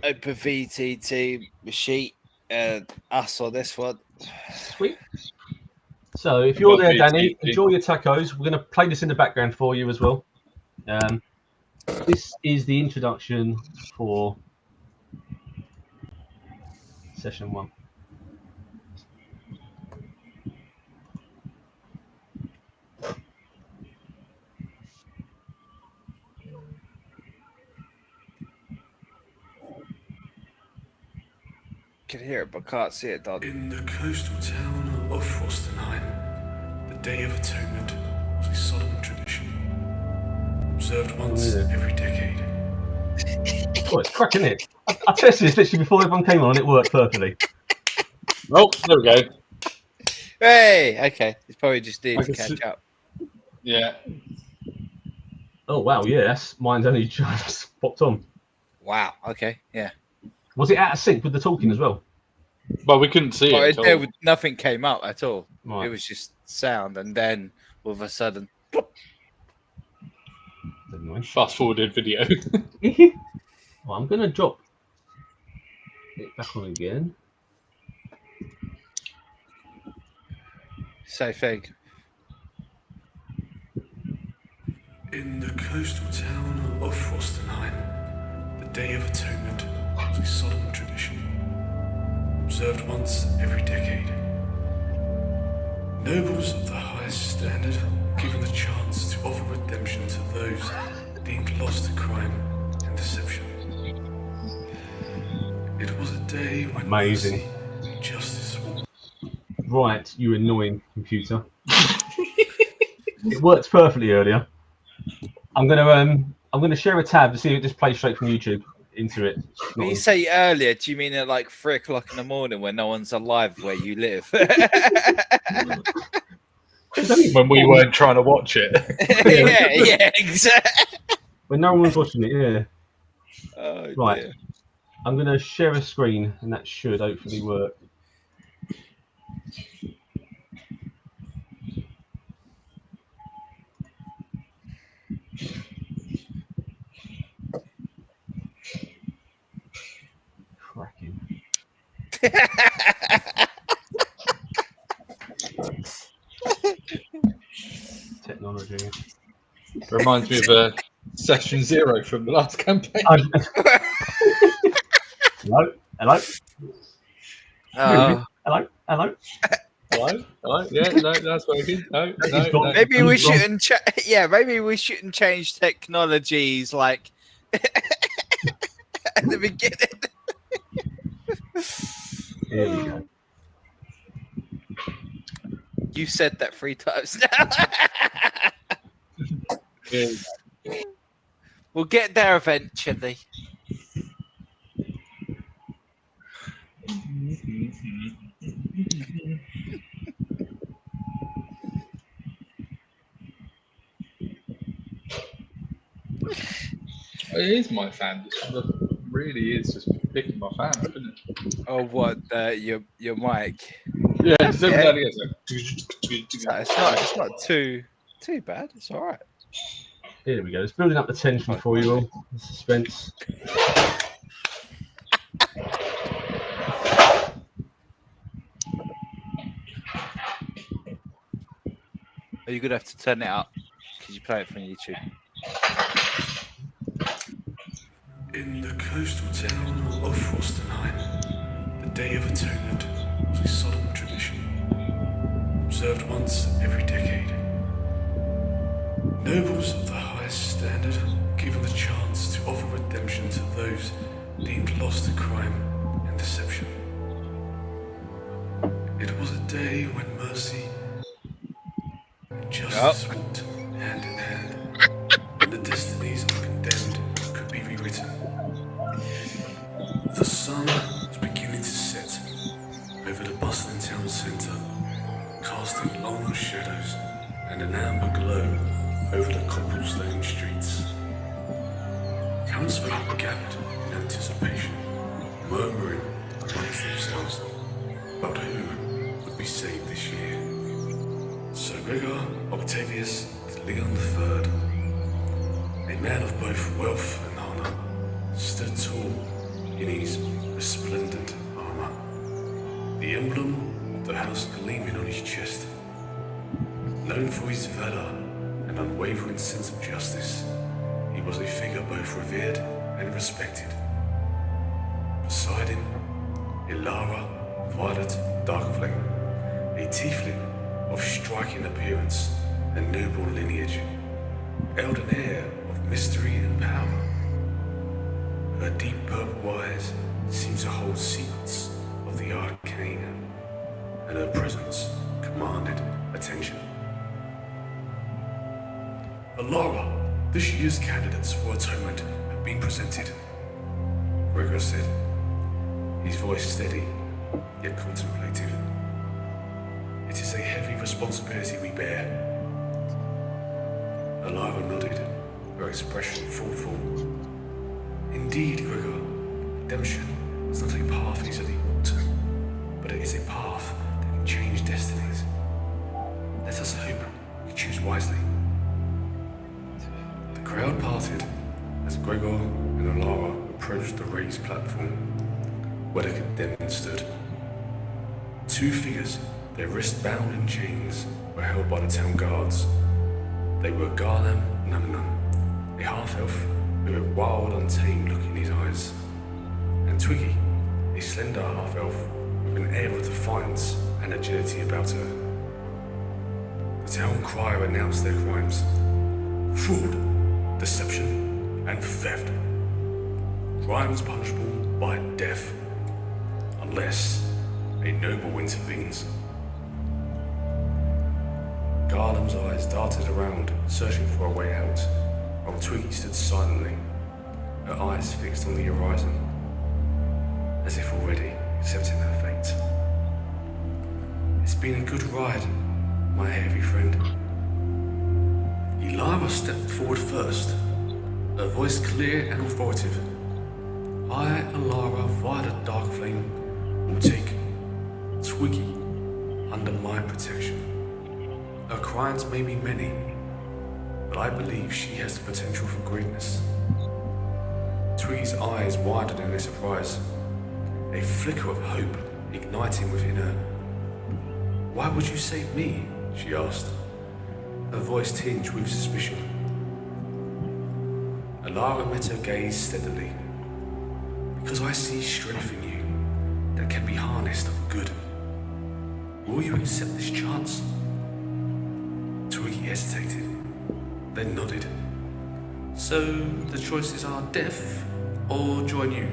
Open VTT sheet, us on this one. Sweet. So if you're there, Danny, enjoy your tacos. We're going to play this in the background for you as well. This is the introduction for session 1. Can hear it, but can't see it, Don. In the coastal town of Frostenheim, the Day of Atonement was a solemn tradition, observed once every decade. Oh, it's cracking it. I tested this literally before everyone came on and it worked perfectly. Oh, there we go. Hey, okay. It's probably just needed to catch up. Yeah. Oh, wow, yes. Mine's only just popped on. Wow, okay, yeah. Was it out of sync with the talking as well? Well, we couldn't see it at all. Nothing came up at all. Right. It was just sound, and then all of a sudden... Fast-forwarded video. Well, I'm going to drop it back on again. Same thing. In the coastal town of Frostenheim, the Day of Atonement was a solemn tradition, observed once every decade. Nobles of the highest standard were given the chance to offer redemption to those deemed lost to crime and deception. It was a day when Amazing. mercy and justice were... Right, you annoying computer. It worked perfectly earlier. I'm gonna share a tab to see if it just plays straight from YouTube into it. When you say earlier, do you mean at like 3 o'clock in the morning when no one's alive where you live? When we weren't trying to watch it. yeah, exactly. When no one's watching it, yeah. Oh, right. Dear. I'm gonna share a screen and that should hopefully work. Cracking. Technology. Reminds me of session 0 from the last campaign. Hello? Hello? Oh. Hello? Hello? Hello? Hello? Yeah, no, that's working. No. Maybe we shouldn't. Maybe we shouldn't change technologies like at the beginning. Here we go. You said that 3 times now. We'll get there eventually. It is my fan. It really is just picking my fan, isn't it? Oh, what? Your mic? Yeah, It's not too bad. It's all right. Here we go. It's building up the tension for you all. The suspense. Are you gonna have to turn it up because you play it from YouTube? In the coastal town of Frostenheim, the Day of Atonement was a solemn tradition, observed once every decade. Nobles of the highest standard were given the chance to offer redemption to those deemed lost to crime and deception. It was a day when mercy and justice walked hand in hand, and the destinies of the condemned could be rewritten. The sun was beginning to set over the bustling town centre, casting long shadows and an amber glow over the cobblestone streets. Townsfolk gathered in anticipation, murmuring amongst themselves about who would be saved this year. Sir Gregoir Octavius Leon III, a man of both wealth and honour, stood tall in his resplendent armor, the emblem of the house gleaming on his chest. Known for his valor and unwavering sense of justice, he was a figure both revered and respected. Beside him, Ilara Violet Darkflame, a tiefling of striking appearance and noble lineage, held an air of mystery and power. Her deep purple eyes seemed to hold secrets of the arcane, and her presence commanded attention. Ilara, this year's candidates for atonement have been presented, Gregoir said, his voice steady yet contemplative. It is a heavy responsibility we bear. Ilara nodded, her expression thoughtful. Indeed, Gregoir, redemption is not a path easily walked, but it is a path that can change destinies. Let us hope we choose wisely. The crowd parted as Gregoir and Ilara approached the raised platform where the condemned stood. Two figures, their wrists bound in chains, were held by the town guards. They were Garlam Namnam, a half-elf with a wild, untamed look in his eyes, and Twiggy, a slender half-elf with an air of defiance and agility about her. The town crier announced their crimes: fraud, deception, and theft. Crimes punishable by death, unless a noble intervenes. Garlam's eyes darted around, searching for a way out, while Twiggy stood silently, her eyes fixed on the horizon, as if already accepting her fate. It's been a good ride, my heavy friend. Ilara stepped forward first, her voice clear and authoritative. I, Ilara Violet Darkflame, will take Twiggy under my protection. Her crimes may be many, but I believe she has the potential for greatness. Twiggy's eyes widened in their surprise, a flicker of hope igniting within her. Why would you save me? She asked, her voice tinged with suspicion. Ilara met her gaze steadily. Because I see strength in you that can be harnessed for good. Will you accept this chance? Twiggy hesitated, then nodded. So the choices are death or join you?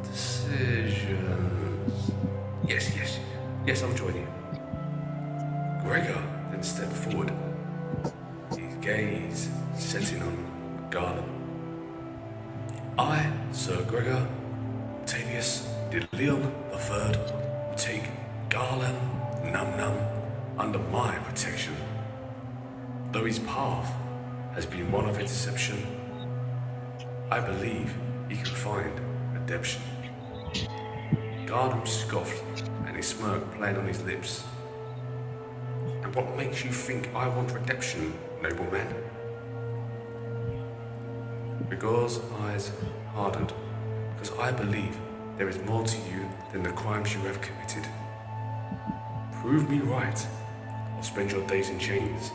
Decisions. Yes, I'll join you. Gregoir then stepped forward, his gaze setting on Garlam. I, Sir Gregoir Octavius de Leon III, will take Garlam Namnam under my protection. Though his path has been one of deception, I believe he can find redemption. Garlam scoffed, and a smirk played on his lips. And what makes you think I want redemption, nobleman? Gregoir's eyes hardened, because I believe there is more to you than the crimes you have committed. Prove me right, or spend your days in chains.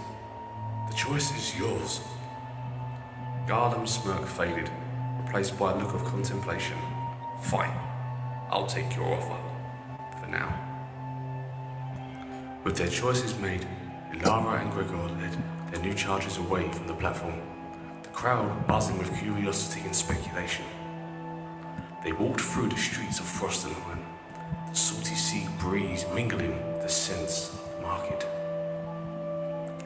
The choice is yours. Garlam's smirk faded, replaced by a look of contemplation. Fine, I'll take your offer, for now. With their choices made, Ilara and Gregoir led their new charges away from the platform, the crowd buzzing with curiosity and speculation. They walked through the streets of Frostenheim, the salty sea breeze mingling with the scents of the market.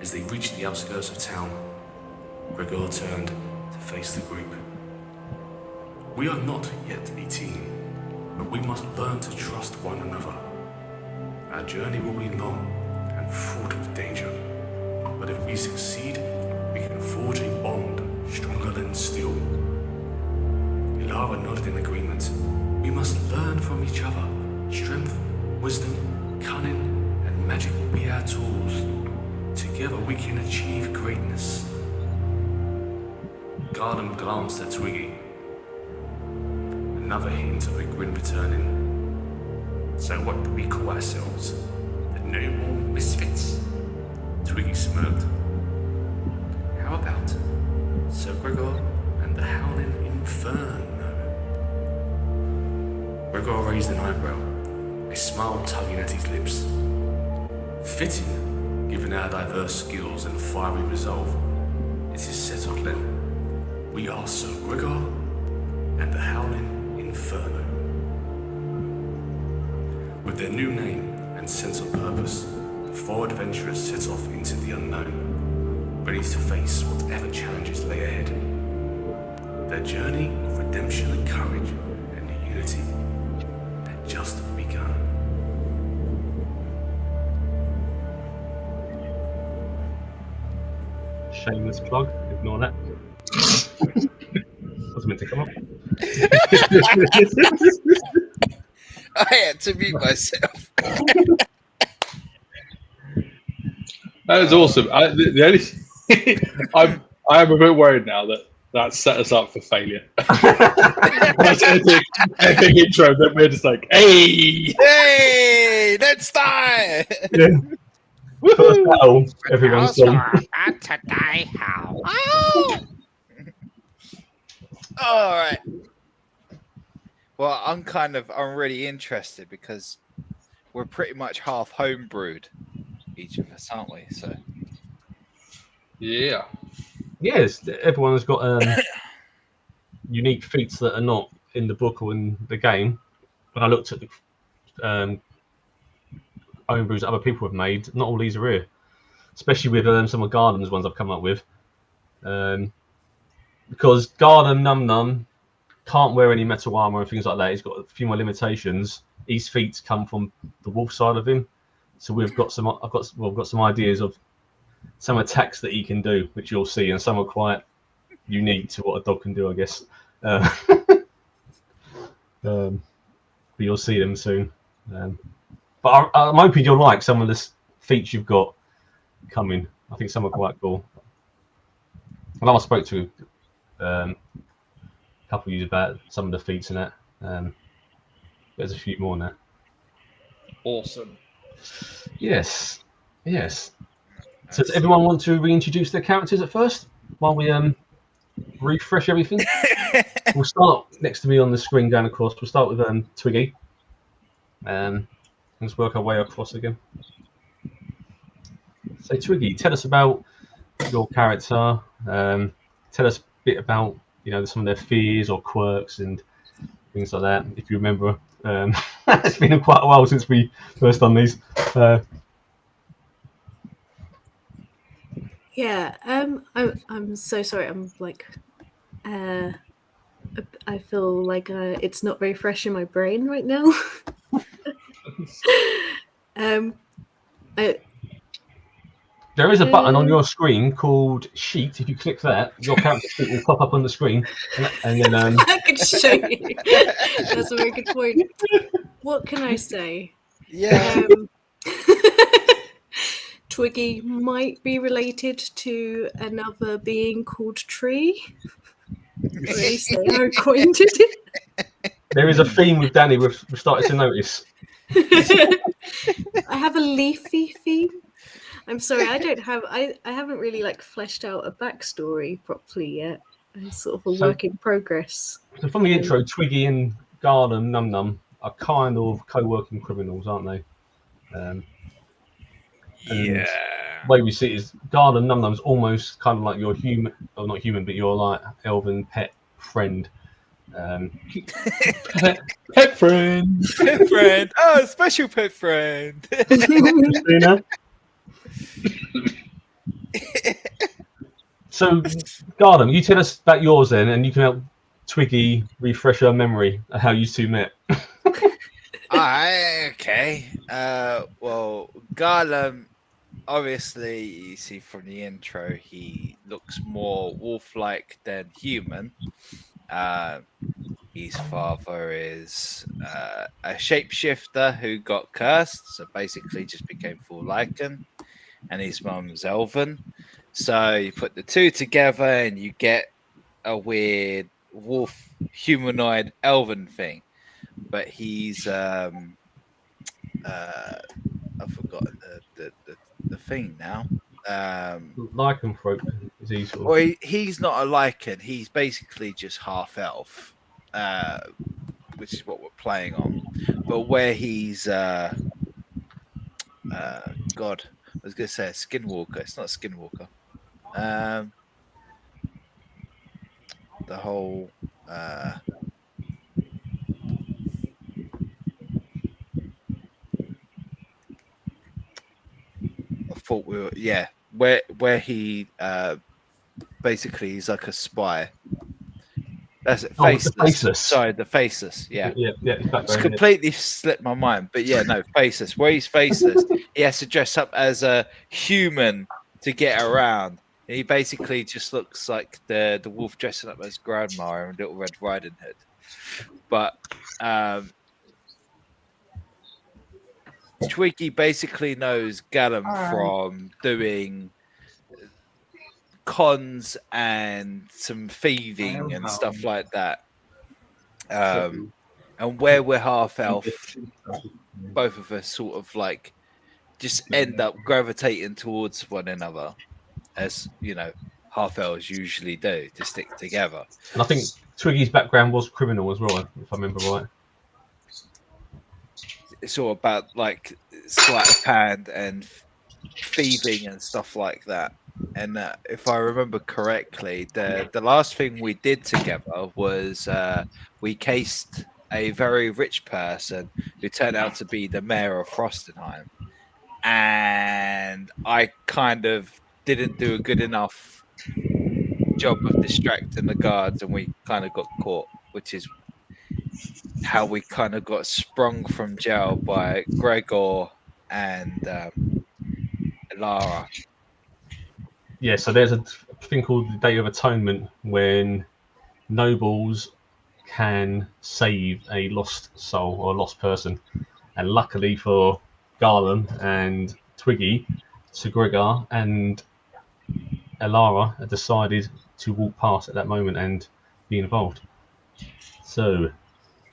As they reached the outskirts of town, Gregoir turned to face the group. We are not yet 18, but we must learn to trust one another. Our journey will be long and fraught with danger, but if we succeed, we can forge a bond stronger than steel. Ilara nodded in agreement. We must learn from each other. Strength, wisdom, cunning, and magic will be our tools. Together we can achieve greatness. Garlam glanced at Twiggy. another hint of a grin returning. So what do we call ourselves? The noble misfits? Twiggy smirked. How about Sir Gregoir and the Howling InFERNo? Gregoir raised an eyebrow, a smile tugging at his lips. Fitting, given our diverse skills and fiery resolve. It is settled then. We are Sir Gregoir and the Howling InFERNo. With their new name and sense of purpose, the four adventurers set off into the unknown, ready to face whatever challenges lay ahead. Their journey of redemption and courage and unity had just begun. Shameless plug. Ignore that. Wasn't meant to come up. I had to mute myself. That is awesome. The only I am a bit worried now that set us up for failure. That's a big intro that we're just like, hey, let's start. Yeah. First battle, everyone's gone. And today, how? All right. Well, I'm really interested because we're pretty much half homebrewed, each of us, aren't we? So, yeah. Yes, everyone's got unique feats that are not in the book or in the game. When I looked at the homebrews that other people have made, not all these are here. Especially with some of Garden's ones I've come up with. Because Garden Num Num can't wear any metal armor and things like that. He's got a few more limitations. His feats come from the wolf side of him. So we've got some ideas of some attacks that he can do, which you'll see, and some are quite unique to what a dog can do, I guess. But you'll see them soon. But I'm hoping you'll like some of the feats you've got coming. I think some are quite cool. And I spoke to a couple of you about some of the feats in that. There's a few more now. Awesome. Yes. So does everyone want to reintroduce their characters at first while we refresh everything? We'll start next to me on the screen going across. We'll start with Twiggy. Let's work our way across again. So Twiggy, tell us about your character. Tell us a bit about some of their fears or quirks and things like that. If you remember, it's been quite a while since we first done these. Yeah, I'm so sorry. I'm like, I feel like it's not very fresh in my brain right now. There is a button on your screen called Sheet. If you click that, your character sheet will pop up on the screen, and then I can show you. That's a very good point. What can I say? Yeah. Twiggy might be related to another being called Tree. Or at least they are acquainted. there is a theme with Danny we've started to notice. I have a leafy theme. I'm sorry, I haven't really fleshed out a backstory properly yet. It's sort of a work in progress. So from the intro, Twiggy and Garden Num Num are kind of co-working criminals, aren't they? Yeah. The way we see it is Garden Num Num's almost kind of like your human, or not human, but your elven pet friend. Pet friend. Pet friend. Oh, special pet friend. So, Garden, you tell us about yours then, and you can help Twiggy refresh her memory of how you two met. Okay. Well, Garland, obviously, you see from the intro, he looks more wolf-like than human. His father is a shapeshifter who got cursed, so basically just became full lichen, and his mum's elven. So you put the two together and you get a weird wolf humanoid elven thing, but he's I've forgotten the thing now. Lycanthrope is he sort of? Well, he's not a lycan. He's basically just half elf, which is what we're playing on. But where he's God, I was going to say a skinwalker. It's not a skinwalker. The whole I thought we were where he basically he's like a spy. That's it. Oh, the faceless. Sorry, the faceless. Yeah. It's Completely slipped my mind, but yeah, no, faceless. Where he's faceless, he has to dress up as a human to get around. He basically just looks like the wolf dressing up as Grandma and Little Red Riding Hood. But Twiggy basically knows Gallum from doing cons and some thieving and stuff like that. And where we're half elf, both of us sort of like just end up gravitating towards one another, as you know, half elves usually do to stick together. And I think Twiggy's background was criminal as well, if I remember right. It's all about like sleight of hand and thieving and stuff like that. And if I remember correctly, the last thing we did together was we cased a very rich person who turned out to be the mayor of Frostenheim. And I kind of didn't do a good enough job of distracting the guards, and we kind of got caught, which is how we kind of got sprung from jail by Gregoir and Lara. Yeah, so there's a thing called the Day of Atonement when nobles can save a lost soul or a lost person. And luckily for Garland and Twiggy, Sir Gregoir and Alara had decided to walk past at that moment and be involved. So,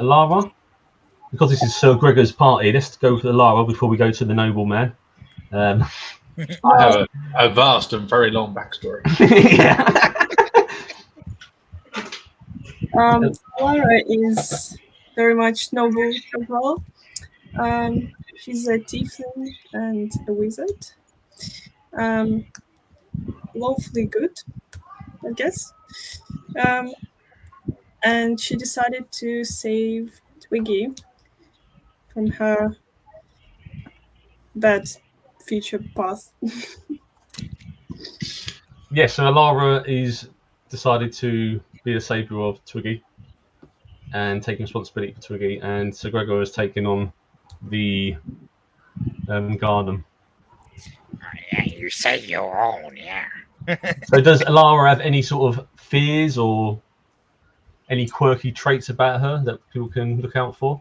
Alara, because this is Sir Gregor's party, let's go with Alara before we go to the nobleman. I have a vast and very long backstory. Yeah. Laura is very much noble as well. She's a tiefling and a wizard. Lawfully good, I guess. And she decided to save Twiggy from her bad future path. Yeah, so Alara is decided to be the saviour of Twiggy and taking responsibility for Twiggy, and Sir Gregor has taken on the garden. Yeah, you say your own, yeah. So does Alara have any sort of fears or any quirky traits about her that people can look out for?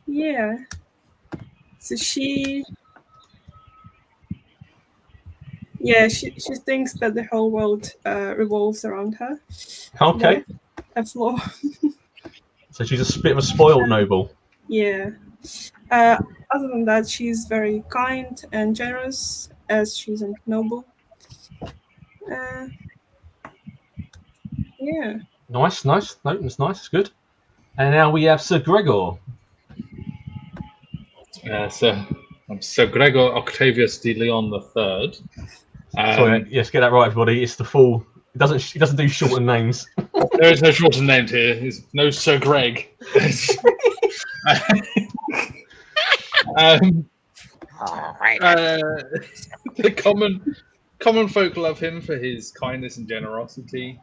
Yeah. So she thinks that the whole world revolves around her. Okay. That's law. So she's a bit of a spoiled noble. Yeah. Other than that, she's very kind and generous, as she's a noble. Yeah. Nice. No, that's nice. It's good. And now we have Sir Gregor. So I'm Sir Gregoir Octavius de Leon III. Sorry, yes, get that right, everybody. It's the full. It doesn't do shortened names. There is no shortened name here. There's no Sir Greg. The common folk love him for his kindness and generosity.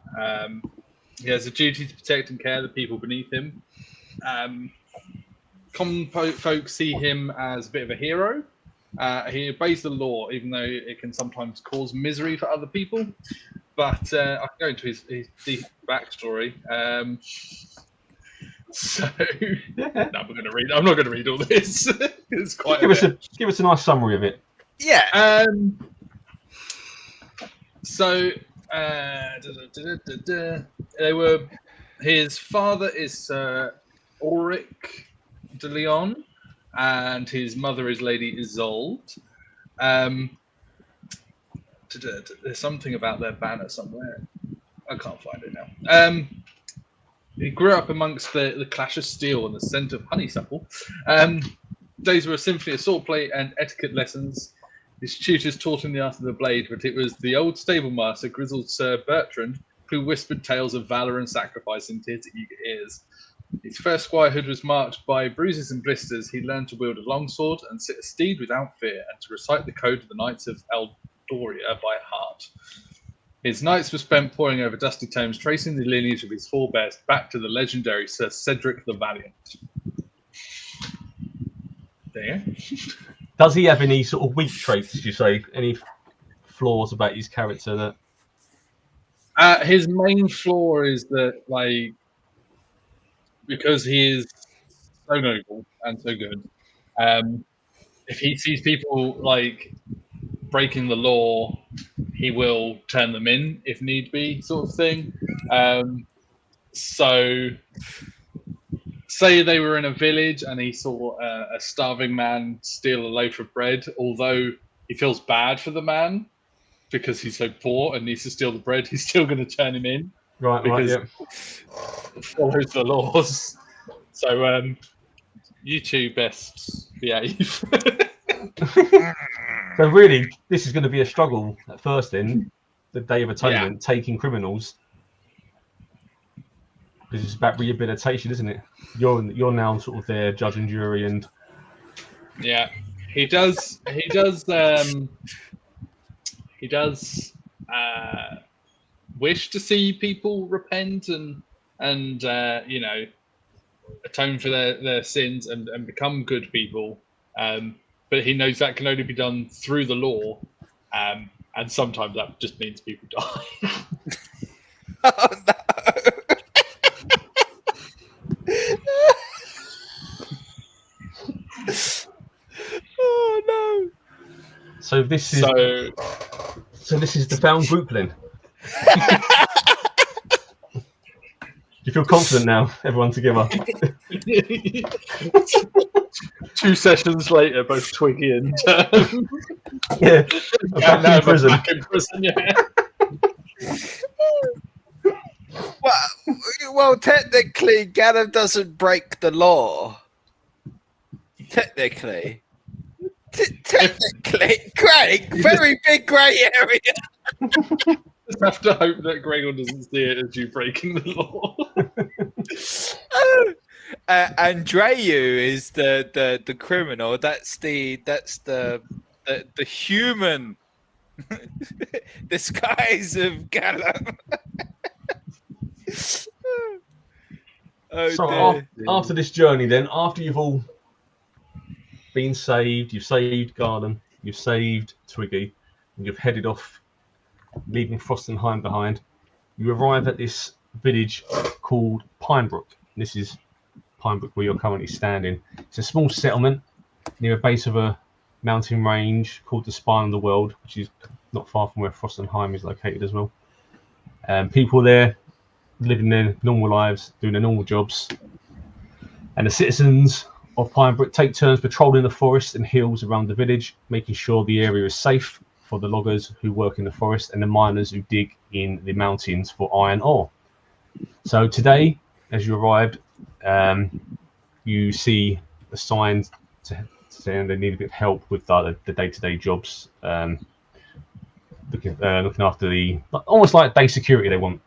He has a duty to protect and care the people beneath him. Common folk see him as a bit of a hero. He obeys the law, even though it can sometimes cause misery for other people. But I can go into his deep backstory. So no, I'm not going to read all this. It's quite. Give us a nice summary of it. Yeah. So His father is Ulrich de Leon, and his mother is Lady Isolde. There's something about their banner somewhere. I can't find it now. He grew up amongst the clash of steel and the scent of honeysuckle. Days were a symphony of swordplay and etiquette lessons. His tutors taught him the art of the blade, but it was the old stablemaster, grizzled Sir Bertrand, who whispered tales of valour and sacrifice into his eager ears. His first squirehood was marked by bruises and blisters. He learned to wield a longsword and sit a steed without fear, and to recite the code of the Knights of Eldoria by heart. His nights were spent poring over dusty tomes, tracing the lineage of his forebears back to the legendary Sir Cedric the Valiant. There. Does he have any sort of weak traits, did you say? Any flaws about his character that... His main flaw is that, like, because he is so noble and so good, if he sees people, like, breaking the law, he will turn them in if need be, sort of thing. So, say they were in a village and he saw a starving man steal a loaf of bread, although he feels bad for the man because he's so poor and needs to steal the bread, he's still going to turn him in. Right, yeah. It follows the laws. So, you two best behave. So really, this is going to be a struggle at first then, the Day of Atonement, taking criminals. Because it's about rehabilitation, isn't it? You're now sort of their judge and jury, and yeah, he does wish to see people repent and you know, atone for their sins and become good people. But he knows that can only be done through the law, and sometimes that just means people die. Oh no! Oh no! So this is the found group then. Do you feel confident now, everyone together? 2 sessions later, both Twiggy and yeah, back in prison. Back in prison, yeah. Well, technically, Ganem doesn't break the law. Technically, Greg, very big grey area. Just have to hope that Gregor doesn't see it as you breaking the law. Andreu is the criminal. That's the human disguise of Ganem. So after this journey, then, after you've all been saved, you've saved Garden, you've saved Twiggy, and you've headed off, leaving Frostenheim behind, you arrive at this village called Pinebrook. This is Pinebrook where you're currently standing. It's a small settlement near a base of a mountain range called the Spine of the World, which is not far from where Frostenheim is located as well. People there living their normal lives, doing their normal jobs. And the citizens of Pinebrook take turns patrolling the forest and hills around the village, making sure the area is safe for the loggers who work in the forest and the miners who dig in the mountains for iron ore. So today, as you arrived, you see a sign saying they need a bit of help with the day-to-day jobs, looking after the, almost like day security they want.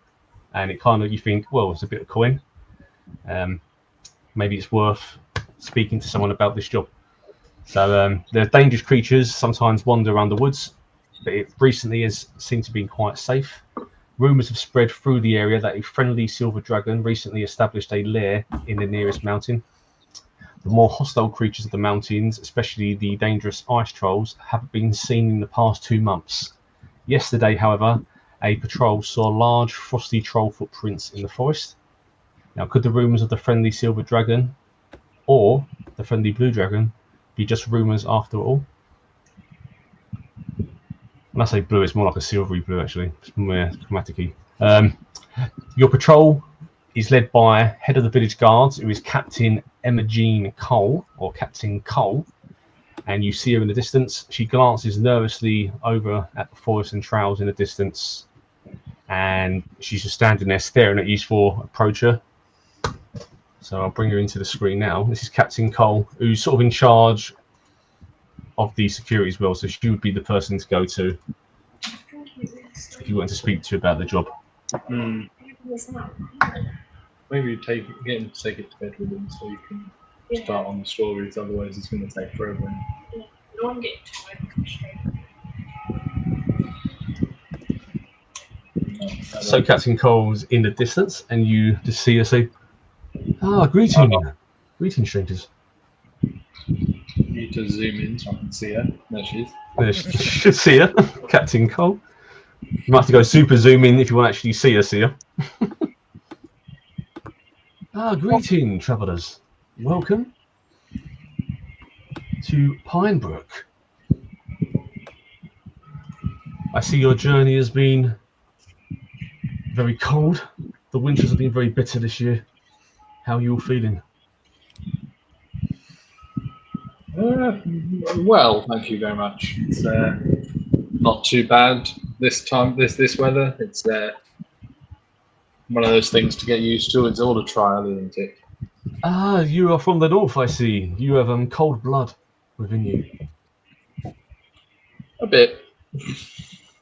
And it kind of, you think, well, it's a bit of coin. Maybe it's worth speaking to someone about this job. So the dangerous creatures sometimes wander around the woods, but it recently has seemed to be quite safe. Rumours have spread through the area that a friendly silver dragon recently established a lair in the nearest mountain. The more hostile creatures of the mountains, especially the dangerous ice trolls, have been seen in the past 2 months. Yesterday, however, a patrol saw large frosty troll footprints in the forest. Now, could the rumours of the friendly silver dragon or the friendly blue dragon be just rumours after all? When I say blue, it's more like a silvery blue, actually. It's more chromatic-y. Your patrol is led by head of the village guards, who is Captain Emma Jean Cole, or Captain Cole. And you see her in the distance. She glances nervously over at the forest and trails in the distance. And she's just standing there staring at you for approach her. So I'll bring her into the screen now. This is Captain Cole, who's sort of in charge of the security as well. So she would be the person to go to if you wanted to speak to her about the job. Maybe you get him to take it to bed with him so you can start on the stories. Otherwise, it's going to take forever. So Captain Cole's in the distance, and you just see her say, greeting strangers. You need to zoom in so I can see her. There she is. There you should see her, Captain Cole. You might have to go super zoom in if you want to actually see her. Greeting, travellers. Welcome to Pinebrook. I see your journey has been very cold. The winters have been very bitter this year. How are you all feeling? Well, thank you very much. It's not too bad this time. This weather. It's one of those things to get used to. It's all a trial, isn't it? You are from the north, I see. You have cold blood within you. A bit.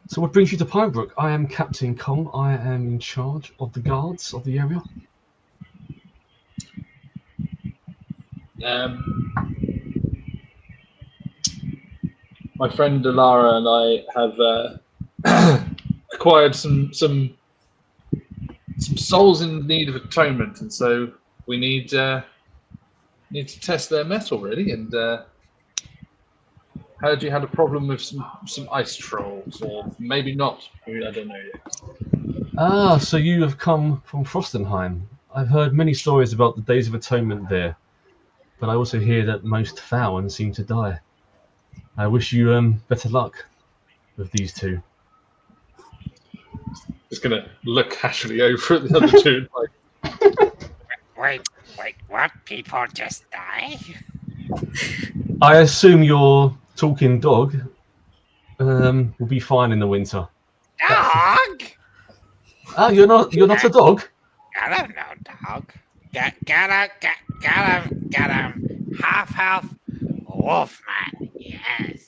So what brings you to Pinebrook? I am Captain Cole. I am in charge of the guards of the area. My friend Delara and I have acquired some souls in need of atonement, and so we need to test their metal, really. And heard you had a problem with some ice trolls, or maybe not. I don't know yet. So you have come from Frostenheim. I've heard many stories about the Days of Atonement there, but I also hear that most Fowans seem to die. I wish you better luck with these two. Just gonna look casually over at the other two. Wait, what? People just die? I assume your talking dog will be fine in the winter. Dog? You're not a dog? I don't know, dog. Got him. Half wolf man. Yes.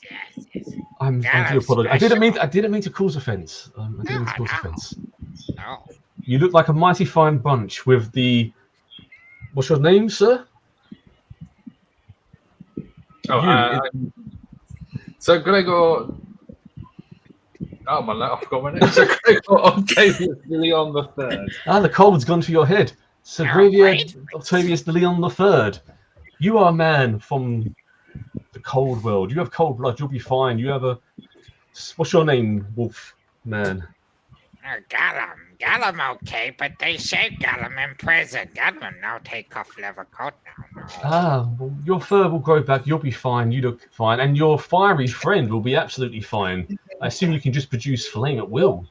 I do apologize. I didn't mean to cause offence. No. You look like a mighty fine bunch with the. What's your name, sir? So Gregor. Oh my! I forgot my name. So Gregor Octavius Leon III. The cold's gone to your head. Sir Gregoir Octavius Leon III. You are a man from the cold world. You have cold blood. You'll be fine. You have a. What's your name, Wolf Man? Got him okay, but they say got him in prison. Got him no take off leather coat now. Well, your fur will grow back. You'll be fine. You look fine, and your fiery friend will be absolutely fine. I assume you can just produce flame at will.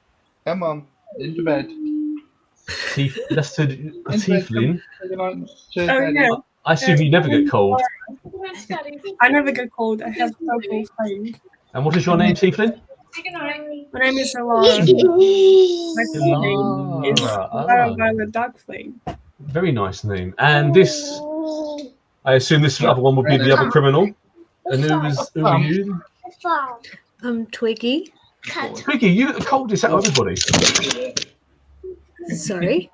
Come on, into bed. That's to a tiefling. Yeah. I assume you never get cold. I never get cold. I have purple flame. And what is your name, tiefling? My name is Alara. My full name is Violet Dark Flame. Very nice name. And this, I assume this other one would be the other criminal. And who are you? Twiggy. Twiggy, you look the coldest out of everybody. Sorry?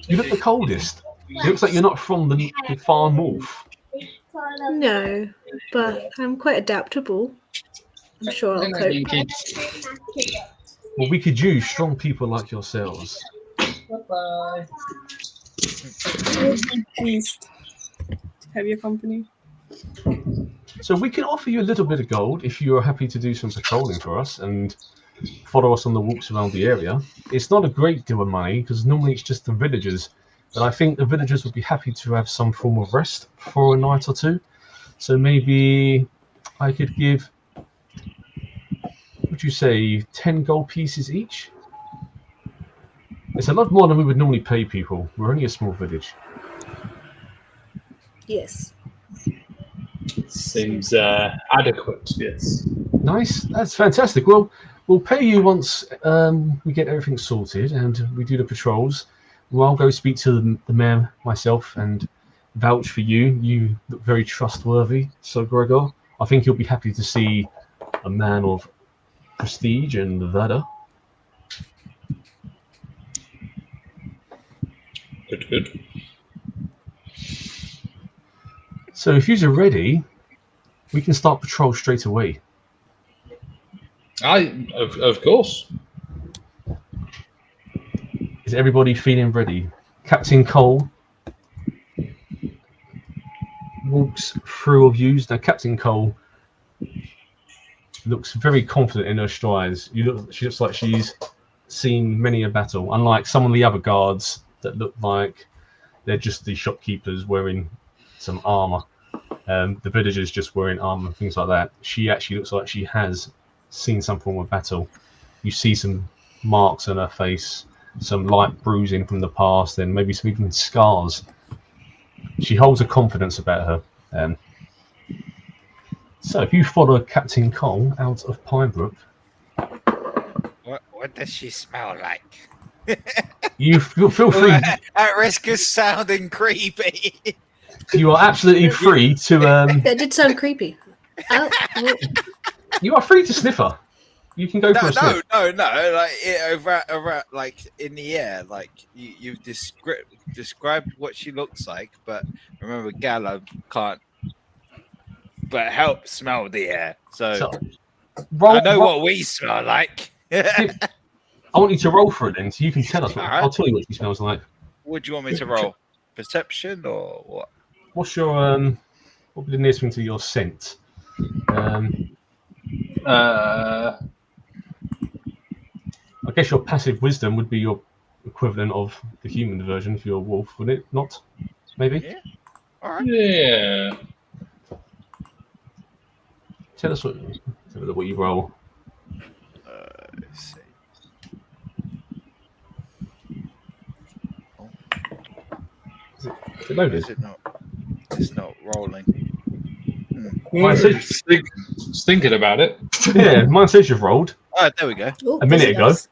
You look the coldest. It looks like you're not from the far north. No, but I'm quite adaptable. I'm sure I'll cope. Well, we could use strong people like yourselves. Bye-bye. Pleased to have your company. So we can offer you a little bit of gold if you are happy to do some patrolling for us and follow us on the walks around the area. It's not a great deal of money because normally it's just the villagers, but I think the villagers would be happy to have some form of rest for a night or two. So maybe I could give, would you say, 10 gold pieces each? It's a lot more than we would normally pay people. We're only a small village. Yes. Seems adequate, yes. Nice. That's fantastic. Well, we'll pay you once we get everything sorted and we do the patrols. Well, I'll go speak to the mayor myself and vouch for you. You look very trustworthy, Sir Gregor. I think you'll be happy to see a man of prestige and valor. Good. So if you're ready, we can start patrol straight away. Of course. Is everybody feeling ready? Captain Cole walks through of yous. Now, Captain Cole looks very confident in her strides. She looks like she's seen many a battle, unlike some of the other guards that look like they're just the shopkeepers wearing some armor. The villagers just wearing armor and things like that. She actually looks like she has seen some form of battle. You see some marks on her face, some light bruising from the past, and maybe some even scars. She holds a confidence about her. So if you follow Captain Cole out of Pinebrook, What does she smell like? you feel free. At risk of sounding creepy. You are absolutely free to. That did sound creepy. Oh, You are free to sniff her. You can go for a sniff. No. Like over, like in the air. Like you've described what she looks like, but remember, Gala can't. But help smell the air. So I know what we smell like. I want you to roll for it then, so you can tell us. Alright. I'll tell you what she smells like. What do you want me to roll? Perception or what? What's your what would be the nearest thing to your scent? I guess your passive wisdom would be your equivalent of the human version if you're a wolf, would it not? Maybe? Yeah. All right. Yeah. Tell us what you roll. Let's see. Is it loaded? Is it not? It's not rolling. Mine says, Just thinking about it. yeah, mine says you've rolled Oh, there we go. oh, a minute ago. yes.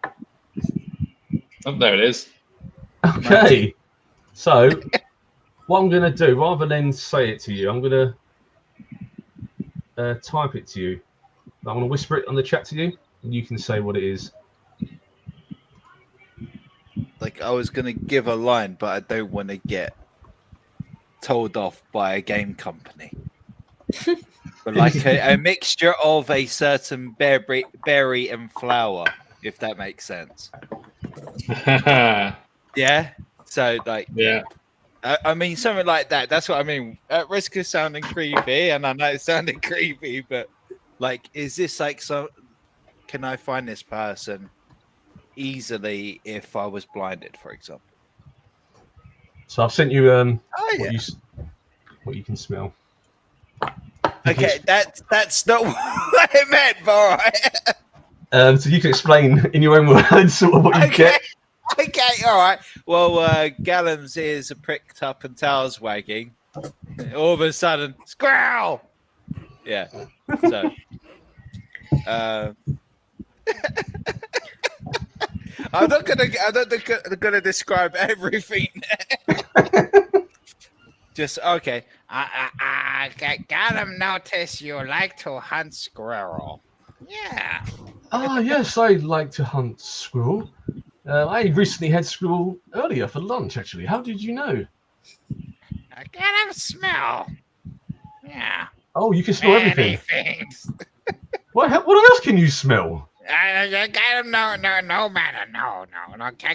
Oh, there it is. Okay. So, what I'm going to do, rather than say it to you, I'm going to type it to you. I'm going to whisper it on the chat to you, and you can say what it is. Like I was gonna give a line, but I don't want to get told off by a game company. But like a mixture of a certain berry and flower, if that makes sense. Yeah. So like, Yeah. I mean something like that. That's what I mean. At risk of sounding creepy, and I know it sounded creepy, but like, is this like so? Can I find this person easily if I was blinded, for example? So I've sent you yeah. what you can smell. Okay, that's not what I meant, but all right. So you can explain in your own words sort of what you get. Okay, all right. Well, Gallum's ears are pricked up and tails wagging. All of a sudden, squirrel! Yeah. So, I'm not gonna describe everything. Just okay. I Gallum notice you like to hunt squirrel. Yeah. Ah, yes, I like to hunt squirrel. I recently had squirrel earlier for lunch, actually. How did you know? I got a smell. Yeah. Oh, you can smell everything. Things. What else can you smell? I got him. No matter. No.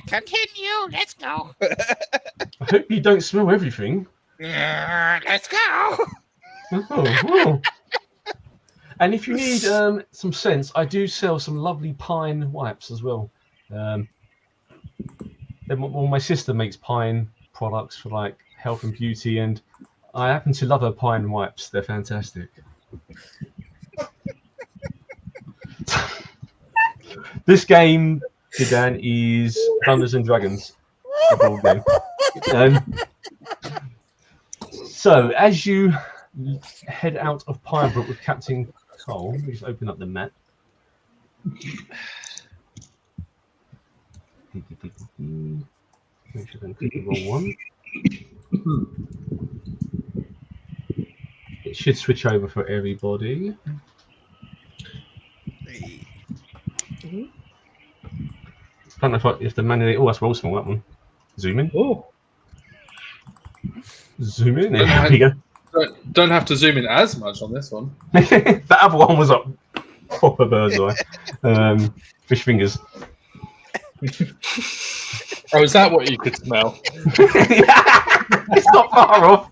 Continue. Let's go. I hope you don't smell everything. Let's go. Oh. And if you need some scents, I do sell some lovely pine wipes as well. My sister makes pine products for like health and beauty, and I happen to love her pine wipes. They're fantastic. This game Sudan is Dungeons and Dragons, a board game. So as you head out of Pinebrook with Captain Cole, let me just open up the map. Make sure I can click the wrong one. It should switch over for everybody. I don't know if the manually. Oh, that's real small, that one. Zoom in. Oh, Zoom in. There we go. don't have to zoom in as much on this one. That other one was up proper bird's eye. Fish fingers. Oh, is that what you could smell? It's not far off.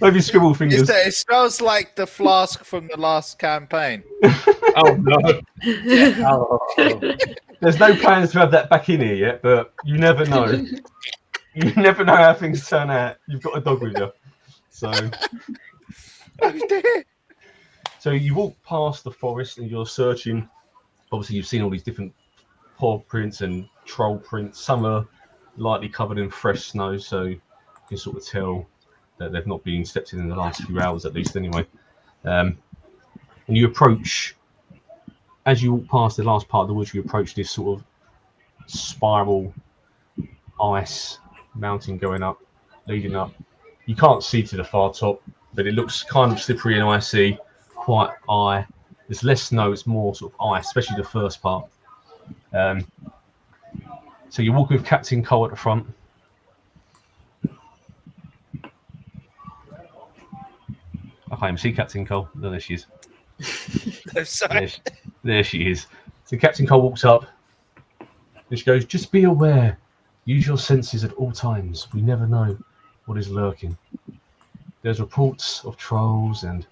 Maybe scribble fingers. It smells like the flask from the last campaign. Oh no! Oh. There's no plans to have that back in here yet, but you never know. You never know how things turn out. You've got a dog with you, so. Oh dear. So you walk past the forest and you're searching. Obviously, you've seen all these different paw prints and troll prints. Some are lightly covered in fresh snow, so you can sort of tell that they've not been stepped in the last few hours, at least anyway. And you approach, as you walk past the last part of the woods, you approach this sort of spiral ice mountain going up, leading up. You can't see to the far top, but it looks kind of slippery and icy, quite high. There's less snow, it's more sort of ice, especially the first part. So you walk with Captain Cole at the front. I can't even see Captain Cole. No, there she is. I'm sorry. There she is. So Captain Cole walks up and she goes, "Just be aware. Use your senses at all times. We never know what is lurking. There's reports of trolls and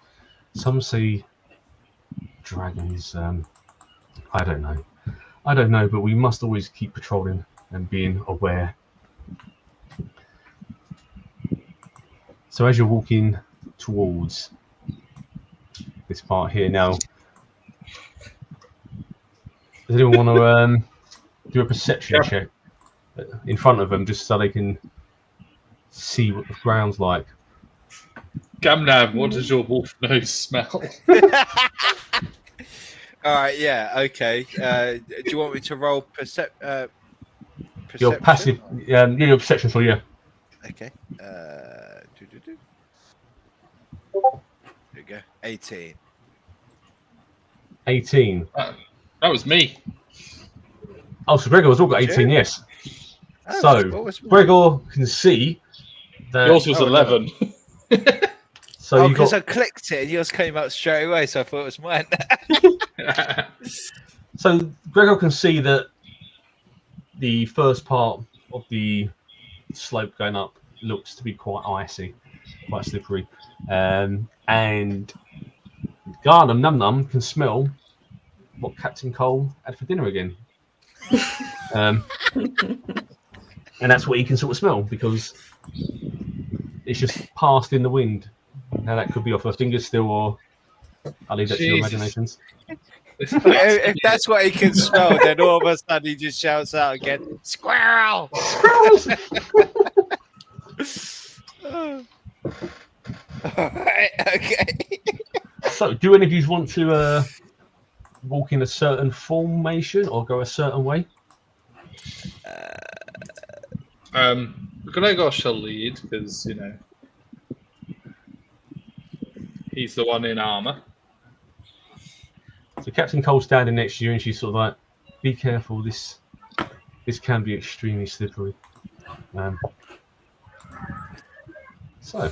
some say dragons. I don't know, but we must always keep patrolling and being aware." So as you're walking towards this part here now, does anyone want to do a perception check in front of them just so they can see what the ground's like? Gamnam, what does your wolf nose smell? All right, yeah, okay. Do you want me to roll perception? Your passive, your perception, so yeah. Okay. There we go. 18. 18. That was me. Oh, so Gregor has all got 18, yes. Oh, So what was mine? Gregor can see that. Yours was Oh, 11. So you because got. I clicked it and yours came up straight away, so I thought it was mine. So Gregor can see that the first part of the slope going up looks to be quite icy, quite slippery, and Garnum Num Num can smell what Captain Cole had for dinner again, and that's what he can sort of smell because it's just passed in the wind. Now that could be off her fingers still, or I'll leave that to your Jesus. imaginations. If that's what he can smell, then all of a sudden he just shouts out again, "Squirrel!" Alright, okay. So, do any of you want to walk in a certain formation or go a certain way? Gregor shall lead because, he's the one in armour. So Captain Cole's standing next to you and she's sort of like, "Be careful, this can be extremely slippery." So,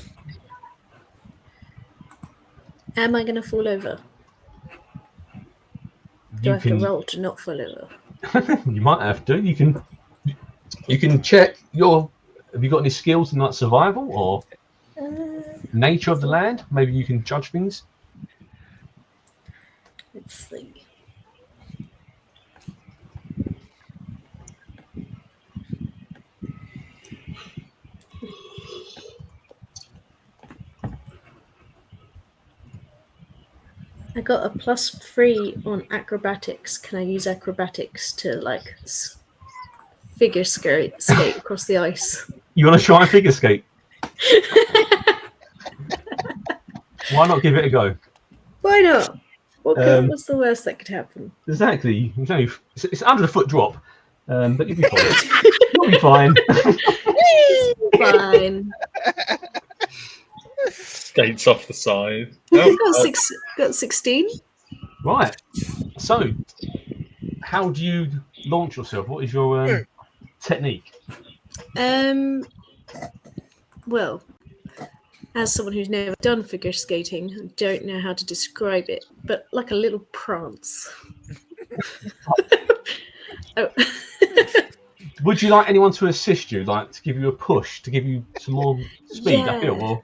Am I going to fall over? Do I have to roll to not fall over? You might have to. You can check your. Have you got any skills in like survival or nature of the land? Maybe you can judge things. Let's see. I got a +3 on acrobatics. Can I use acrobatics to like figure skate across the ice? You want to try and figure skate? Why not give it a go? Why not? What's the worst that could happen? Exactly. You know, it's under the foot drop, but you'll be fine. You'll be fine. Fine. Skates off the side. Got 16. Right. So, how do you launch yourself? What is your technique? Well, as someone who's never done figure skating, I don't know how to describe it, but like a little prance. Oh. Would you like anyone to assist you, like to give you a push, to give you some more speed? I feel. Or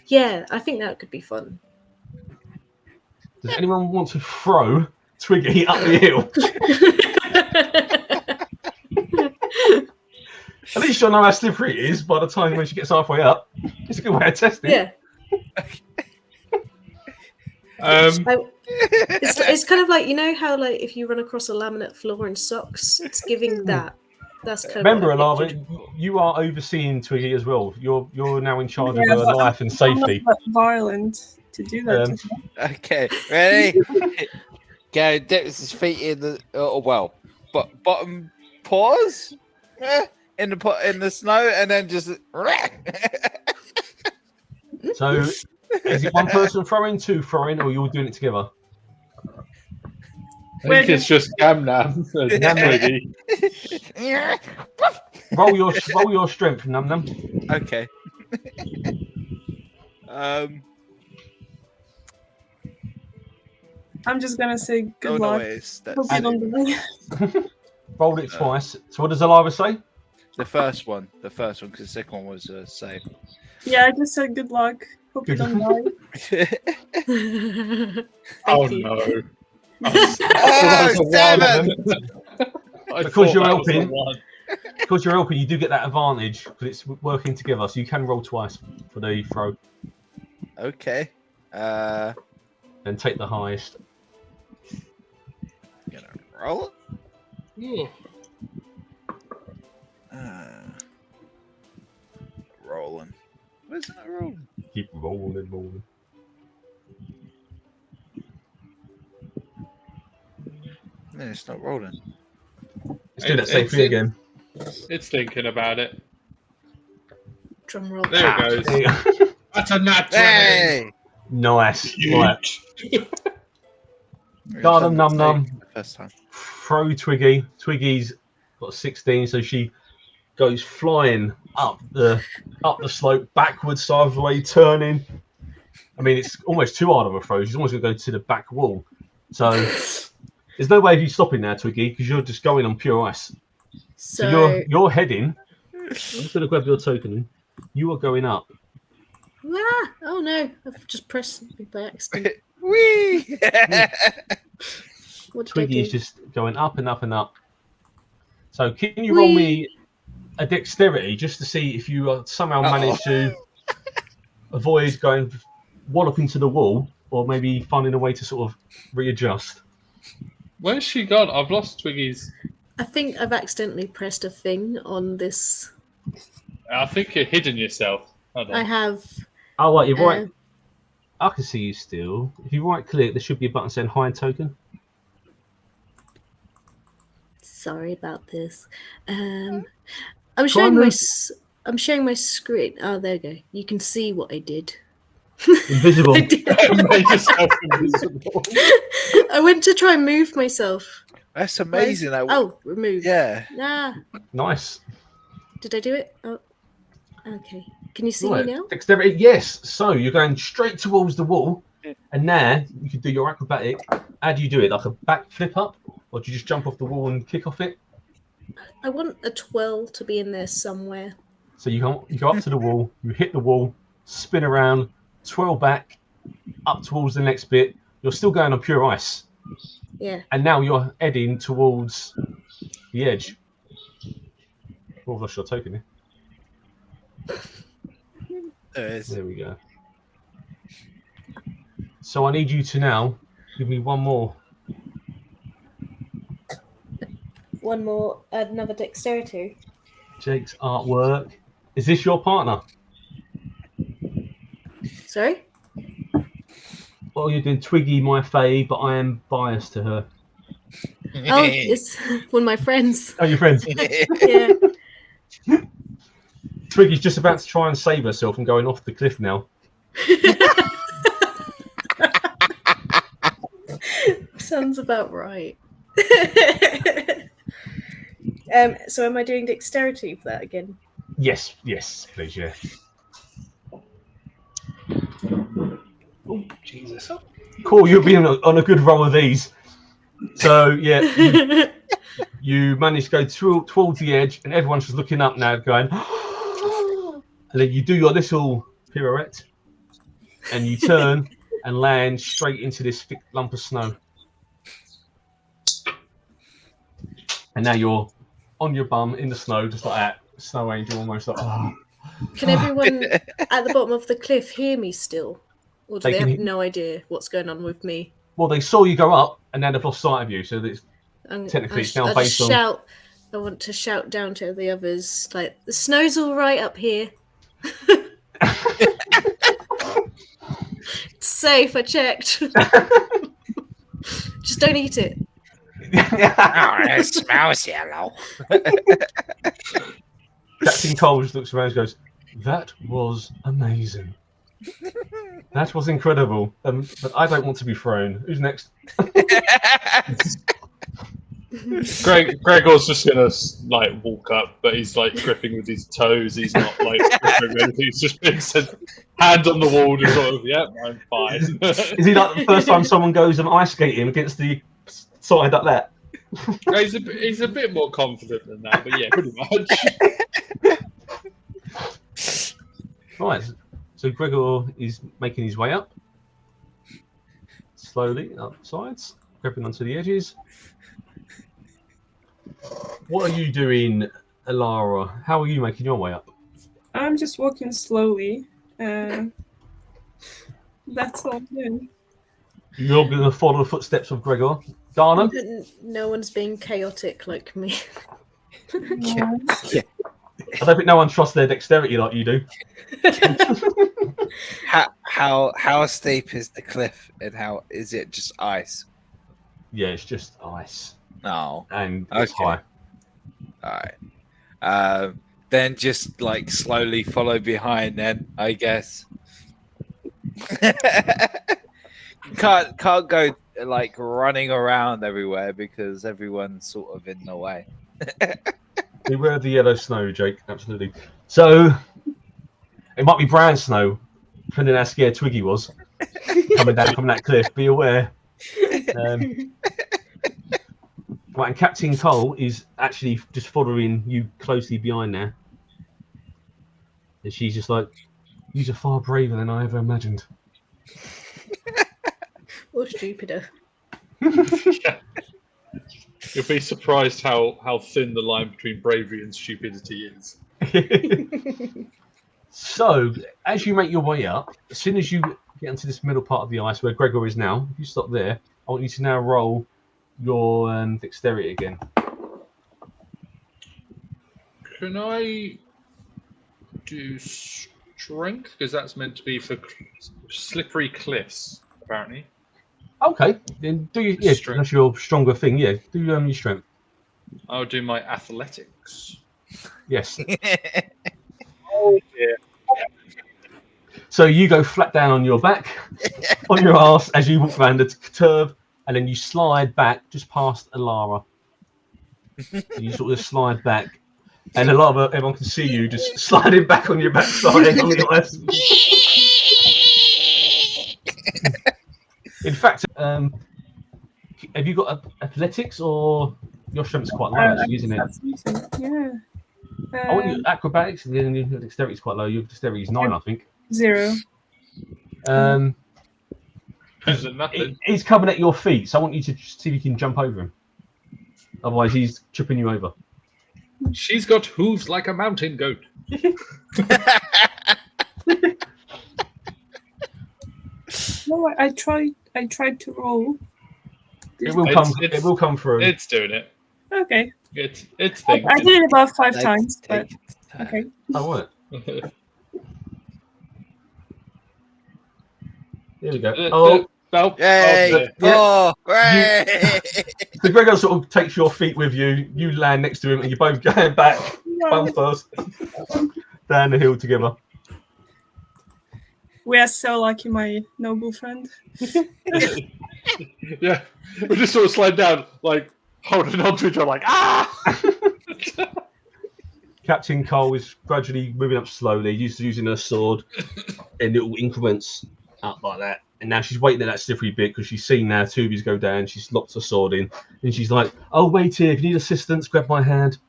yeah, I think that could be fun. does anyone want to throw Twiggy up the hill? At least you'll know how slippery it is by the time when she gets halfway up. It's a good way of testing. Yeah. It's kind of like, you know how like if you run across a laminate floor in socks, it's giving that. That's kind Remember, of Alava, you are overseeing Twiggy as well. You're now in charge of her life and safety. I'm not that violent to do that. Okay, ready? Go dips his feet in the but bottom paws in the snow, and then just. So, is it one person throwing, two throwing, or you're doing it together? I think it's just Nam. Roll your strength, Num Num. Okay. I'm just gonna say good luck. Hope you don't die. Rolled it twice. So what does Alava say? The first one, because the second one was save. Yeah, I just said good luck. Hope you don't die. Oh no. Oh, damn it! Because you're helping, you do get that advantage because it's working together, so you can roll twice for the throw. Okay. And take the highest. Gonna roll. Yeah. Rolling. Where's that rolling? Keep rolling. No, it's not rolling. Let's do that safely again. It's thinking about it. Drum roll. There it goes. That's a nat 20. Hey! Nice. Right. Got him, Num Num. First time. Throw Twiggy. Twiggy's got 16, so she goes flying up the slope, backwards, sideways, turning. I mean, it's almost too hard of a throw. She's almost going to go to the back wall. So there's no way of you stopping now, Twiggy, because you're just going on pure ice. So you're heading. I'm just going to grab your token. You are going up. Ah, oh no! I've just pressed something by accident. Whee! Twiggy's just going up and up and up. So can you roll me a dexterity just to see if you somehow manage to avoid going wallop into the wall, or maybe finding a way to sort of readjust? Where's she gone? I've lost Twiggy's. I think I've accidentally pressed a thing on this. I think you're hidden yourself. I have. Oh, right, you're right. I can see you still. If you right click, there should be a button saying hide token. Sorry about this. I'm showing my screen. Oh, there you go. You can see what I did. Invisible. I did. Make yourself invisible. I went to try and move myself. That's amazing. Remove. Yeah. Nah. Nice. Did I do it? Oh, okay. Can you see me now? Dexterity, yes. So you're going straight towards the wall, and now you can do your acrobatic. How do you do it? Like a back flip up, or do you just jump off the wall and kick off it? I want a twirl to be in there somewhere. So you go up to the wall, you hit the wall, spin around, twirl back, up towards the next bit. You're still going on pure ice. Yeah. And now you're heading towards the edge. Oh, I've lost your token here. There it is. There we go. So I need you to now Give me one more. One more, another dexterity. Jake's artwork. Is this your partner? Sorry? Well, you're doing Twiggy, my fave, but I am biased to her. Oh, it's one of my friends. Oh, your friends. Yeah. Twiggy's just about to try and save herself from going off the cliff now. Sounds about right. So am I doing dexterity for that again? Yes, please, yeah. Oh, Jesus. Cool, you'll be on a good roll of these. So, yeah, you manage to go towards the edge, and everyone's just looking up now, going, and then you do your little pirouette, and you turn and land straight into this thick lump of snow. And now you're on your bum in the snow, just like that. Snow angel almost like, oh. Can everyone at the bottom of the cliff hear me still? Or do They they can have hear- no idea what's going on with me? Well, they saw you go up, and now they've lost sight of you, so it's technically it's now I based on... shout. I want to shout down to the others, like, the snow's all right up here. It's safe, I checked. Just don't eat it. Oh, it smells yellow. Captain Cole just looks around and goes, "That was amazing. That was incredible. But I don't want to be thrown. Who's next?" Gregor's just gonna like walk up, but he's like gripping with his toes. He's not like gripping with anything. He's just being said, hand on the wall, just sort of, "Yep, I'm fine." Is he like the first time someone goes and ice skate him against the side like that? He's a bit more confident than that, but yeah, pretty much. Right. So Gregor is making his way up. Slowly up sides, grabbing onto the edges. What are you doing, Alara? How are you making your way up? I'm just walking slowly. That's all I'm doing. You're going to follow the footsteps of Gregor. Dana? No one's being chaotic like me. Yeah. I don't think no one trusts their dexterity like you do. How steep is the cliff, and how is it just ice? Yeah, it's just ice. No. And it's Okay. high. All right. Then just like slowly follow behind. Then I guess. can't go like running around everywhere because everyone's sort of in the way. Beware of the yellow snow, Jake. Absolutely. So it might be brown snow, depending on how scared Twiggy was coming down from that cliff. Be aware. Right, and Captain Cole is actually just following you closely behind now. And she's just like, "You're far braver than I ever imagined." Or stupider. You'll be surprised how thin the line between bravery and stupidity is. So, as you make your way up, as soon as you get into this middle part of the ice where Gregor is now, if you stop there, I want you to now roll your dexterity again. Can I do strength? Because that's meant to be for slippery cliffs, apparently. Okay, then do your Strength. that's your stronger thing. Yeah, do your strength. I'll do my athletics. Yes. Oh dear. So you go flat down on your back, on your ass as you walk around the curve, and then you slide back just past Alara. You sort of slide back, and everyone can see you just sliding back on your backside on the ice. In fact, have you got athletics, or your strength's quite low, actually, isn't it? Yeah. I want your acrobatics, and then your dexterity is quite low. Your dexterity is 9, I think. 0. Better than nothing. He's coming at your feet, so I want you to see if you can jump over him. Otherwise, he's tripping you over. She's got hooves like a mountain goat. No, I tried I tried to roll. It will come. It will come through. It's doing it. Okay. It's I thinking. did it about 5 Let's times, but take its time. okay. Oh, what? Here we go. Oh, Yay! Yeah. Oh, great! So Gregor sort of takes your feet with you. You land next to him, and you're both going back, bum first, down the hill together. We are so lucky, my noble friend. Yeah, we just sort of slide down, like holding on to each other, like Captain Cole is gradually moving up slowly, using her sword in little increments up like that. And now she's waiting at that slippery bit because she's seen now two of you go down. She's locked her sword in. And she's like, "I'll wait here. If you need assistance, grab my hand."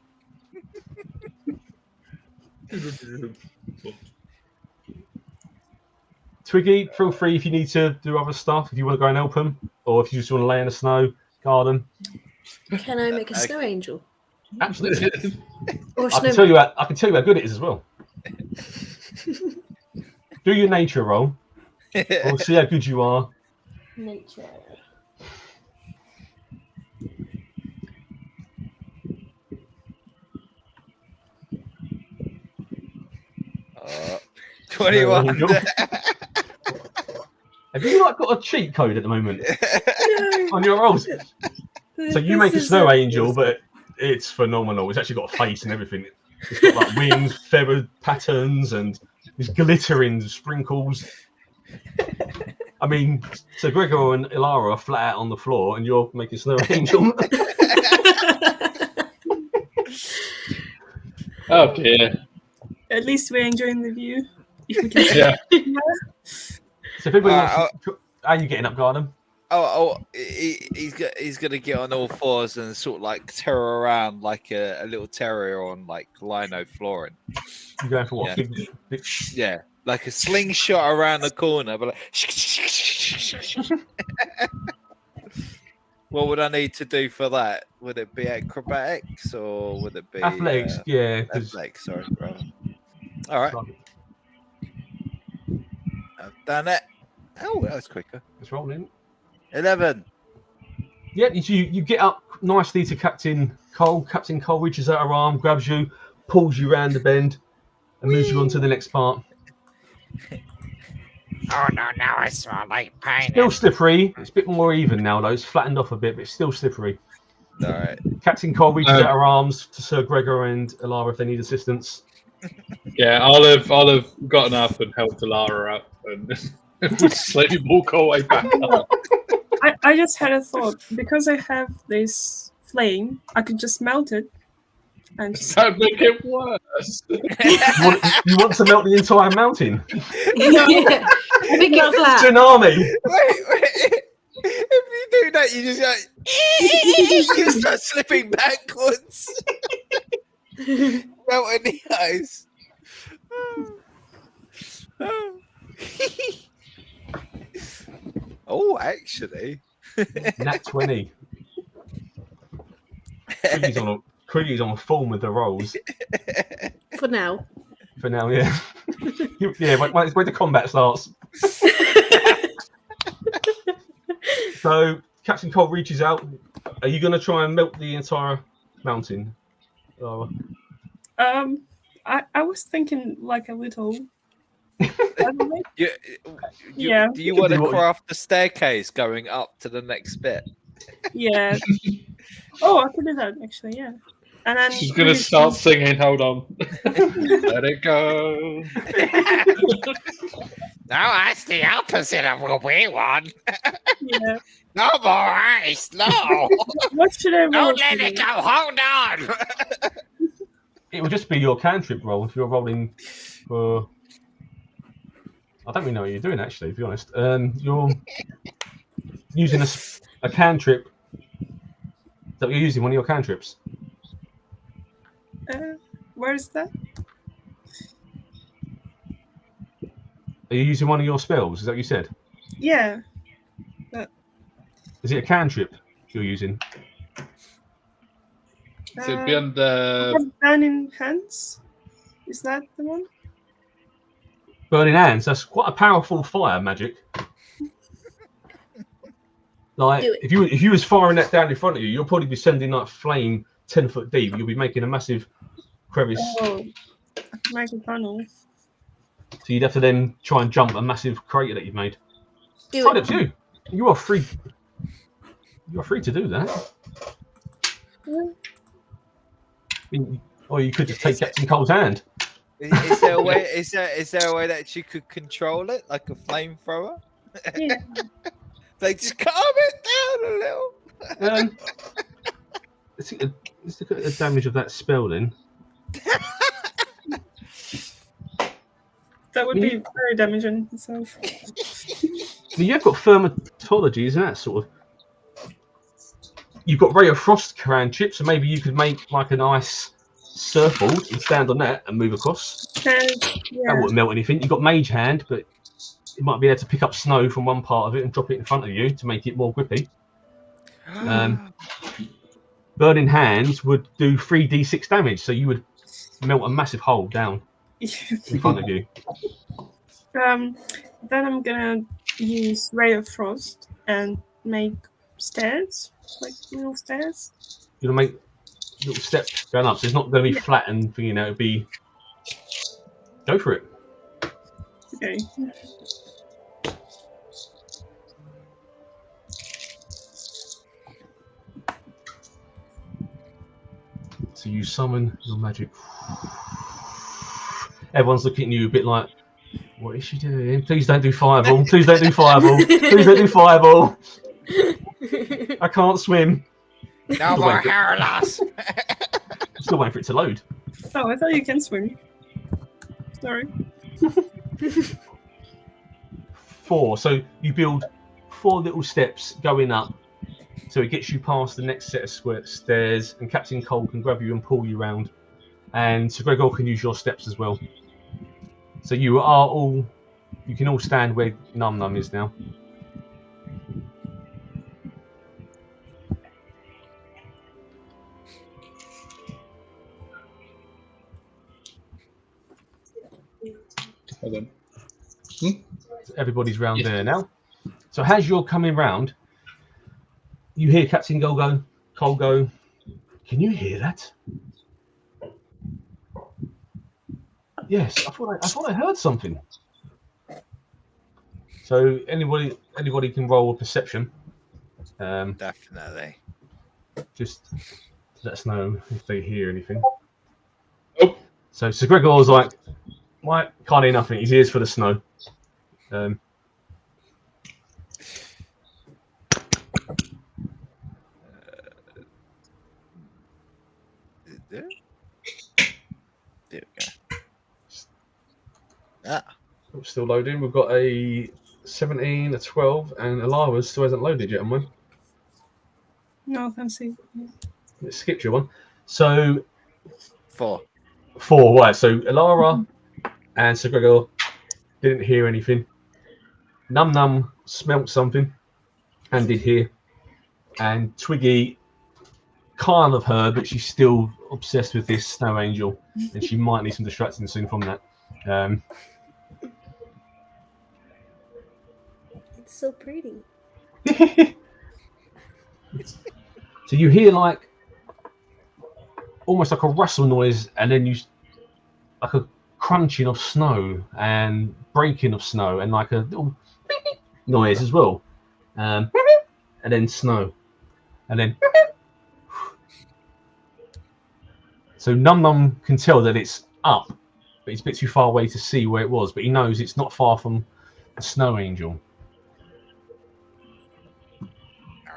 Twiggy, feel free if you need to do other stuff. If you want to go and help them. Or if you just want to lay in the snow, guard them. Can I make a snow angel? Absolutely. Or I can snow- tell you how good it is as well. Do your nature roll. We'll see how good you are. Nature. Oh, 21. Have you like got a cheat code at the moment on your rolls? So you make a snow angel, but it's phenomenal. It's actually got a face and everything. It's got like wings, feathered patterns, and these glittering sprinkles. I mean, so Gregor and Ilara are flat out on the floor, and you're making snow angel. oh dear. At least we're enjoying the view. If we can. Yeah. So people, how are you getting up, Garden? He's gonna get on all fours and sort of like terror around like a little terrier on like lino flooring. You going for what? Yeah. Yeah, like a slingshot around the corner, but like. What would I need to do for that? Would it be acrobatics or would it be Athletics? Yeah, athletics. Sorry, brother. All right, I've done it. Oh, that was quicker. It's rolling. 11. Yeah, you get up nicely to Captain Cole. Captain Cole reaches out her arm, grabs you, pulls you round the bend, and moves you on to the next part. Oh no, now I smell like pine. Still slippery. It's a bit more even now, though. It's flattened off a bit, but it's still slippery. All right. Captain Cole reaches out her arms to Sir Gregor and Ilara if they need assistance. Yeah, I'll have gotten up and helped Alara up and slowly walk our way back up. I just had a thought. Because I have this flame, I could just melt it. And just... That would make it worse. You want to melt the entire mountain? Yeah. Make it flat. Tsunami! Wait. If you do that, you just like you start slipping backwards. Melt in the ice. Oh, actually. Nat 20. Craiggie's on a form with the rolls. For now. For now, yeah. When the combat starts. So, Captain Cole reaches out. Are you going to try and melt the entire mountain? Oh. I was thinking like a little. Yeah. Do you want to craft the staircase going up to the next bit? Yeah. Oh, I could do that actually. Yeah. And then She's gonna start singing. Hold on. Let it go. No, that's the opposite of what we want. Yeah. No more ice, no. What should I roll? Don't let it go. Hold on. It would just be your cantrip roll if you're rolling for. I don't really know what you're doing actually, to be honest. You're using a cantrip. That you're using one of your cantrips. Where is that? Are you using one of your spells? Is that what you said? Yeah. Is it a cantrip you're using? So it'd be under Burning Hands. Is that the one? Burning Hands. That's quite a powerful fire magic. Like Do it. if you was firing that down in front of you, you'll probably be sending like flame 10 foot deep. You'll be making a massive crevice. Oh, make a tunnel. So you'd have to then try and jump a massive crater that you've made. Do Right it. up to you. You are free. You are free to do that. Yeah. Or you could just take Captain Cole's hand. Is there a way? Is there a way that you could control it like a flamethrower? Yeah. Like just calm it down a little. Let's look at the damage of that spell then. That would be very damaging itself. You've got thermatology, isn't that sort of? You've got Ray of Frost cantrip, so maybe you could make like an ice surfboard and stand on that and move across. That wouldn't melt anything. You've got Mage Hand, but you might be able to pick up snow from one part of it and drop it in front of you to make it more grippy. Burning Hands would do 3d6 damage, so you would melt a massive hole down in front of you. Then I'm gonna use Ray of Frost and make stairs, like little stairs. You're gonna make little steps going up, so it's not going to be flat and it'll be. Go for it. Okay. So you summon your magic. Everyone's looking at you a bit like, what is she doing? Please don't do fireball. Please don't do fireball. Please don't do fireball. I can't swim. No more hair loss. Still waiting for it to load. Oh, I thought you can swim. Sorry. 4. So you build 4 little steps going up. So it gets you past the next set of stairs, and Captain Cole can grab you and pull you round. And Sir Gregor can use your steps as well. So you can all stand where Num Num is now. Hold on. So everybody's round there now. So as you're coming round, you hear Captain Cole go, can you hear that? Yes, I thought I heard something. So anybody can roll a perception. Definitely. Just let us know if they hear anything. Oh. So Sir Gregor's like, can't hear nothing. His ears for the snow. There we go. Ah. Still loading. We've got a 17, a 12, and Alara still hasn't loaded yet, haven't we? No, I can see. Let's skip your one. So 4. 4, right. So Alara and Sir Gregor didn't hear anything. Num Num smelt something and did hear. And Twiggy kind of heard, but she's still obsessed with this snow angel, and she might need some distracting soon from that. It's so pretty. So you hear like almost like a rustle noise, and then like a crunching of snow and breaking of snow, and like a little noise as well, and then snow, and then. So Num Num can tell that it's up, but he's a bit too far away to see where it was. But he knows it's not far from the snow angel.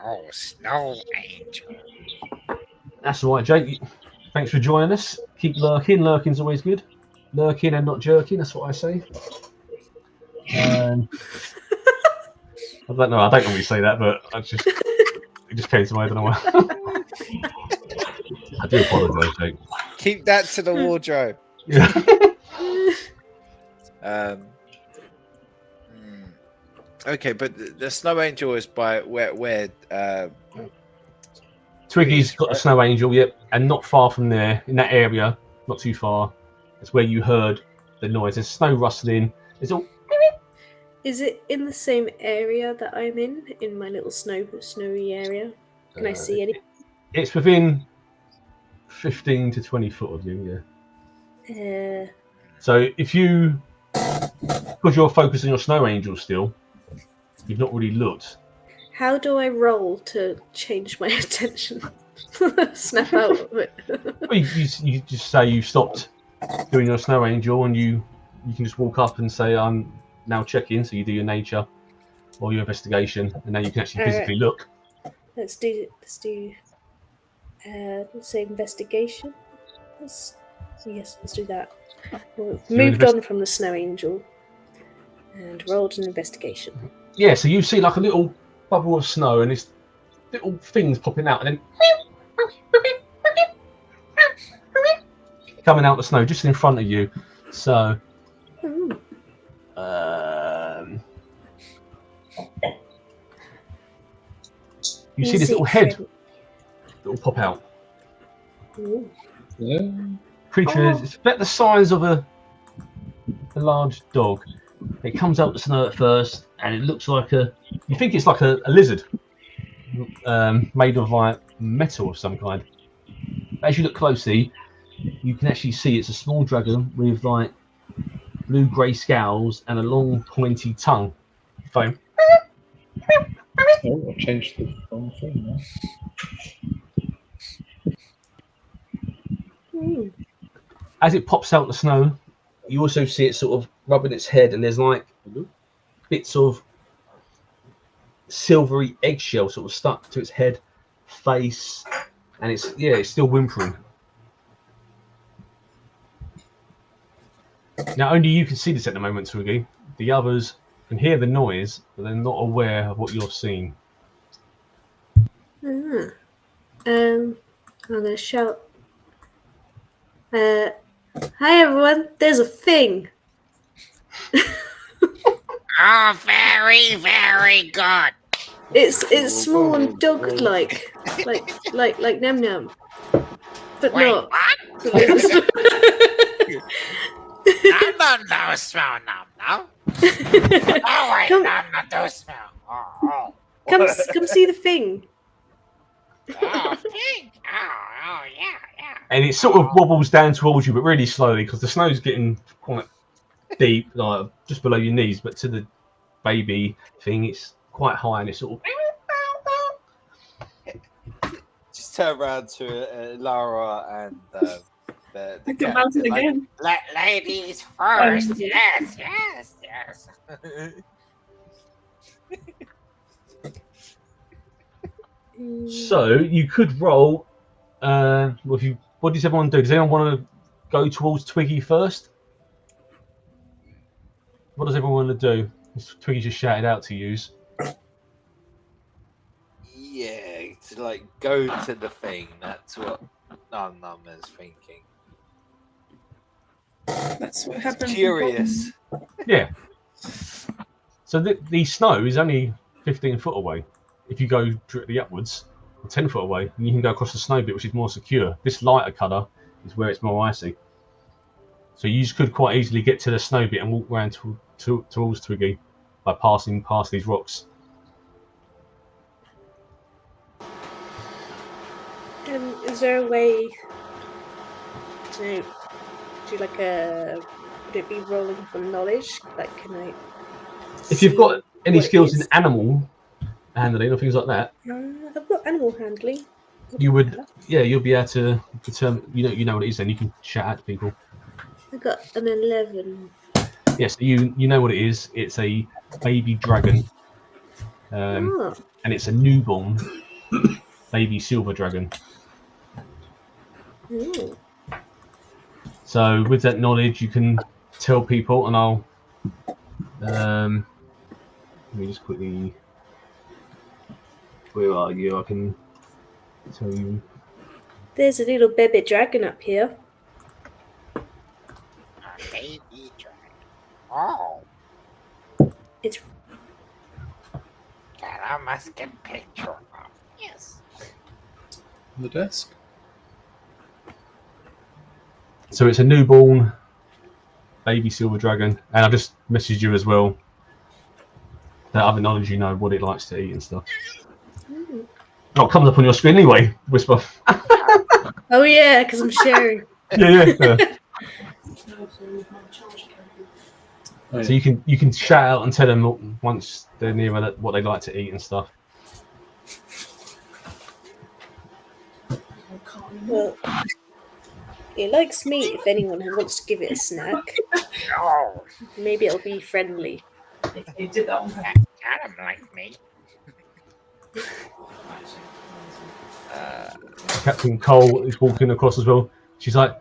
Oh, snow angel. That's all right, Jake. Thanks for joining us. Keep lurking. Lurking's always good. Lurking and not jerking. That's what I say. I don't know. I don't normally say that, but it just came to my head. I don't know why. I do apologise, Jake. Keep that to the wardrobe. Yeah. Okay, but the snow angel is by where Twiggy's got the snow angel, yep, and not far from there, in that area, not too far. It's where you heard the noise. There's snow rustling. It's all Is it in the same area that I'm in my little snowy area? Can I see any? It's within 15 to 20 foot of you, yeah. So if you, because you're focused on your snow angel still, you've not really looked. How do I roll to change my attention? Snap out of it. Well, you just say you stopped doing your snow angel, and you can just walk up and say, I'm now checking. So you do your nature or your investigation, and now you can actually physically look. Let's say investigation. Let's do that. We've moved on from the snow angel and rolled an investigation. Yeah, so you see like a little bubble of snow, and it's little things popping out, and then coming out of the snow just in front of you. So you see this little head that will pop out. Ooh. Yeah. Creature is about the size of a large dog. It comes out of the snow at first, and it looks like you think it's like a lizard made of like metal of some kind. As you look closely, you can actually see it's a small dragon with like blue-grey scales and a long pointy tongue. Foam. Oh, I've changed the wrong thing now. As it pops out the snow, you also see it sort of rubbing its head, and there's like bits of silvery eggshell sort of stuck to its head, face, and it's still whimpering. Now only you can see this at the moment, Twiggy. The others can hear the noise, but they're not aware of what you're seeing. I'm gonna shout. Hi everyone, there's a thing. Oh, very, very good. It's small and dog-like, like Nam Nam, but Wait, not. what? I don't know smell now. Oh, wait, Come- no, do smell. Oh. Come see the thing. Oh, pink. Oh, yeah. And it sort of wobbles down towards you, but really slowly, because the snow's getting quite deep, like just below your knees. But to the baby thing, it's quite high, and it's sort of. Just turn around to Lara and the I can cat. bounce it Like, again. Ladies first. Yes. So you could roll. What does everyone do? Does anyone want to go towards Twiggy first? What does everyone want to do? Twiggy just shouted out to use. Yeah, to like go to the thing. That's what Num is thinking. That's what happened. Curious. Yeah. So the snow is only 15 foot away. If you go directly upwards, 10 foot away, and you can go across the snow bit, which is more secure. This lighter colour is where it's more icy. So you could quite easily get to the snow bit and walk around towards Twiggy by passing past these rocks. Is there a way to do like a? Would it be rolling for knowledge? Like, can I? If you've got any what it skills in is? animal handling or things like that, I've got animal handling. you would, you'll be able to determine. You know what it is. Then you can shout out to people. I got an 11. Yes, you know what it is. It's a baby dragon, Oh. and it's a newborn baby silver dragon. Ooh. So with that knowledge, you can tell people, and I'll let me just quickly. Where are you? I can tell you. There's a little baby dragon up here. A baby dragon. Oh. It's That I must get a picture of. Yes. On the desk. So it's a newborn baby silver dragon, and I just messaged you as well. that other knowledge, you know what it likes to eat and stuff. Oh, it comes up on your screen anyway, Whisper. Oh yeah, because I'm sharing. Yeah. So you can shout out and tell them once they're near what they like to eat and stuff. Well, it likes meat if anyone wants to give it a snack. Oh, Maybe it'll be friendly. You did that one. Adam like me. Captain Cole is walking across as well. She's like,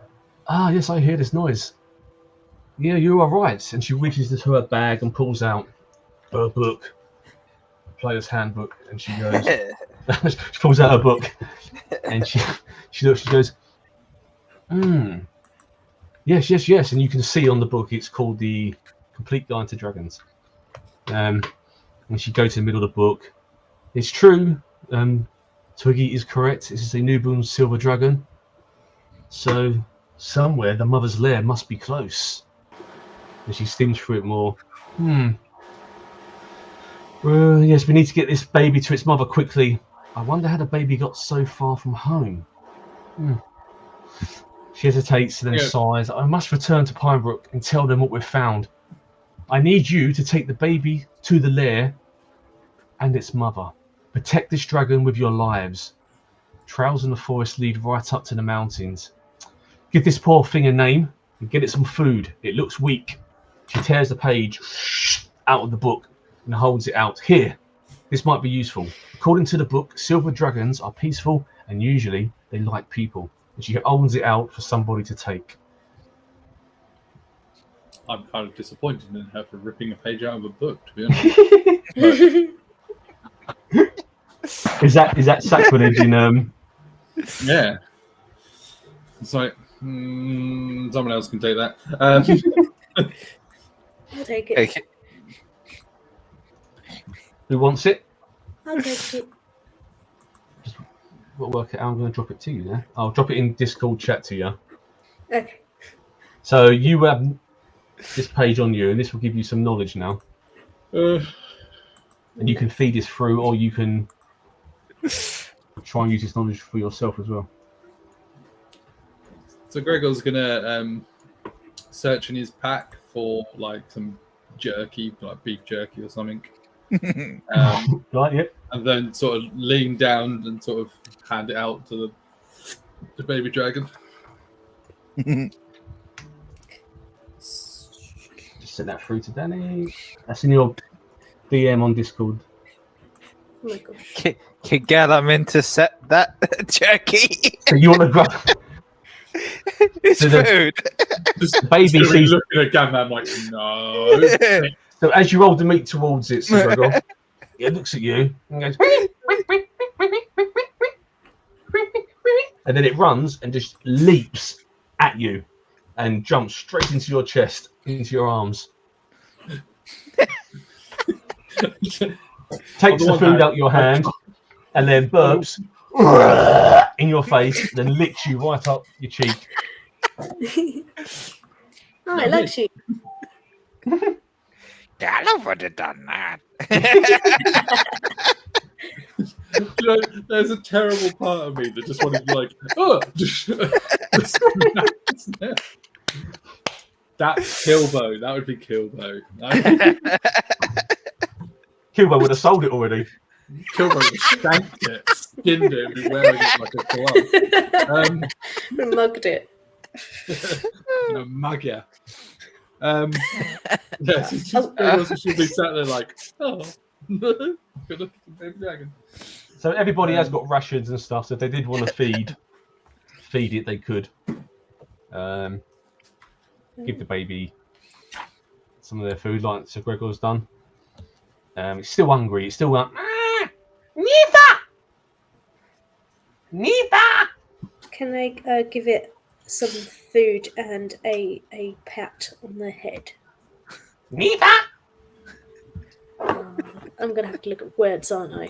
yes, I hear this noise. Yeah, you are right. And she reaches into her bag and pulls out her book, player's handbook, and she goes, she pulls out her book, and she looks, she goes, yes. And you can see on the book, it's called The Complete Guide to Dragons. And she goes to the middle of the book. It's true. Twiggy is correct. This is a newborn silver dragon. So somewhere the mother's lair must be close. And she skims through it more. Yes, we need to get this baby to its mother quickly. I wonder how the baby got so far from home. She hesitates and then sighs. I must return to Pinebrook and tell them what we've found. I need you to take the baby to the lair and its mother. Protect this dragon with your lives. Trails in the forest lead right up to the mountains. Give this poor thing a name and get it some food. It looks weak. She tears the page out of the book and holds it out. Here, this might be useful. According to the book, silver dragons are peaceful and usually they like people. And she holds it out for somebody to take. I'm kind of disappointed in her for ripping a page out of a book, to be honest. Is that sacrilege in Yeah. It's like someone else can take that. I'll take it. Who wants it? I'll take it. We'll work it out. I'm going to drop it to you there. I'll drop it in Discord chat to you. Okay. So you have this page on you, and this will give you some knowledge now. And you can feed this through, or you can try and use this knowledge for yourself as well. So Gregor's gonna search in his pack for like some jerky, like beef jerky or something. Right, yep. And then sort of lean down and sort of hand it out to the baby dragon. Just send that through to Danny. That's in your DM on Discord. Oh my gosh. Can Gallum intercept that jerky? So you want to grab It's So food. the baby Still sees. looking at Gamma like, no. So as you roll the meat towards it, Sir Gregor, it looks at you and goes, and then it runs and just leaps at you and jumps straight into your chest, into your arms. Takes the food out your hand and then burps in your face, then licks you right up your cheek. Oh, I like you. Gallum would have done that. You know, there's a terrible part of me that just wanted to be like, that's Kilbo. That would be Kilbo. Kilbo would have sold it already. Kilbo would have spanked it, skinned it, and be wearing it like a glove. Mugged it. Mug ya. Yes, it's just should be sat there like, oh, good looking baby dragon. So everybody has got rations and stuff. So if they did want to feed it, they could. Give the baby some of their food, like Sir Gregor's done. It's still hungry. It's still like, Neither. Can I give it some food and a pat on the head? Neither. I'm gonna have to look at words, aren't I?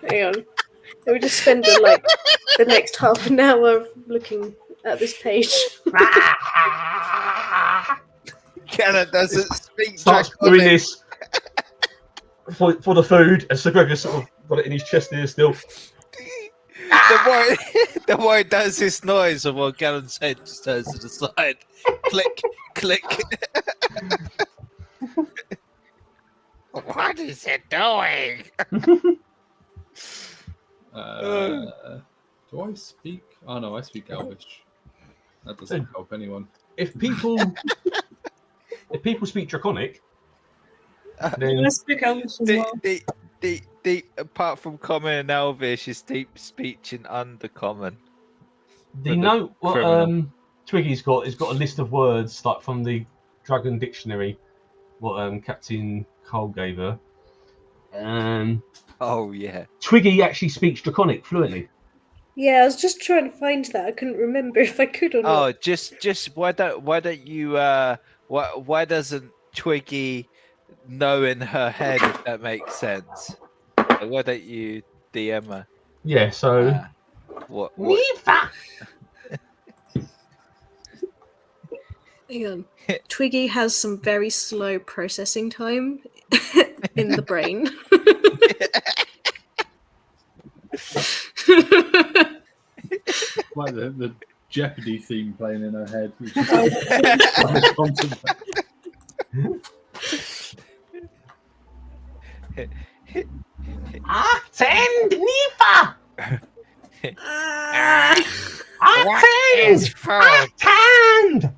Hang on. Let me just spend the next half an hour looking at this page. Gallum doesn't speak Starts doing Draconic. this for the food, and Sir Gregor sort of got it in his chest here still. The more it does this noise, the more Gallum's head just turns to the side. Click, click. What is it doing? Do I speak? Oh no, I speak Elvish. That doesn't help anyone. If people speak Draconic, then I speak Elvish as well. Deep, apart from common and Elvish, is deep speech in undercommon. do you know what Twiggy's got? He's got a list of words like from the Dragon Dictionary, what Captain Cole gave her. Oh yeah. Twiggy actually speaks Draconic fluently. Yeah, I was just trying to find that. I couldn't remember if I could or not. Oh, just why don't you why doesn't Twiggy know in her head, if that makes sense? Why don't you DM her? Yeah, so What? Hang on. Twiggy has some very slow processing time in the brain. Like the Jeopardy theme playing in her head. Attend, Nifa! What is food? Attend!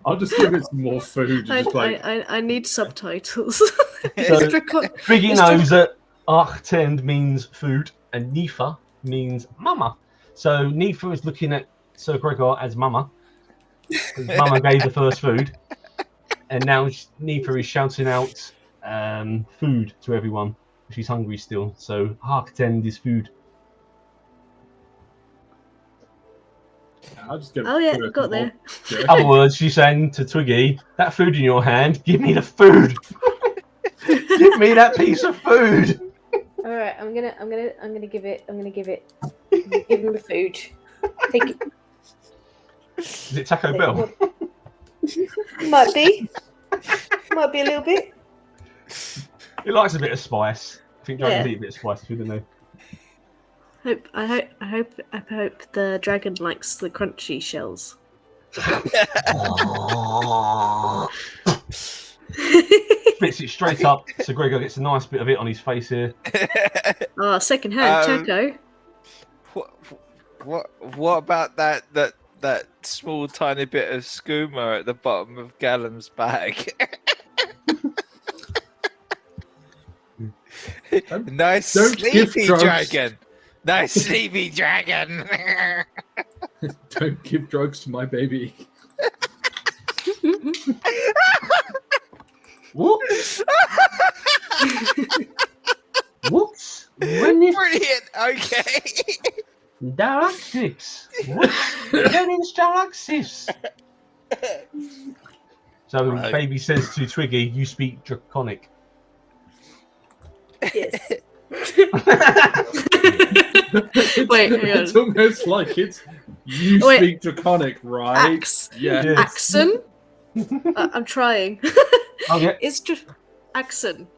I'll just give it some more food. And just like, I need subtitles. So, Draco- Twiggy it's knows that Attend means food and Nifa means mama. So Nifa is looking at Sir Gregor as mama. Mama gave the first food. And now Nifa is shouting out food to everyone. She's hungry still. So Attend is food. I'll just give Oh yeah, food got some there. more. In other words, she's saying to Twiggy, that food in your hand, give me the food. Give me that piece of food. All right, I'm gonna give it. Give him the food. Take it. Is it Taco Bell? Might be a little bit. It likes a bit of spice. I think dragons Yeah. eat a bit of spice too, don't they? I hope the dragon likes the crunchy shells. Spits it straight up. So Gregor gets a nice bit of it on his face here. Oh, second hand taco. What about that small tiny bit of skooma at the bottom of Gallum's bag? Nice don't give sleepy drugs. dragon. Nice sleepy dragon. Don't give drugs to my baby. Whoops. Whoops. When it Brilliant. Okay. Daraxis. When it's Daraxis. So Right. baby says to Twiggy, you speak Draconic. Yes. Wait, Wait, hang It's on. almost like it's you Wait. speak Draconic, right? Axe. Yeah. Yes. Axon? I'm trying. Oh yeah. It's just Axon.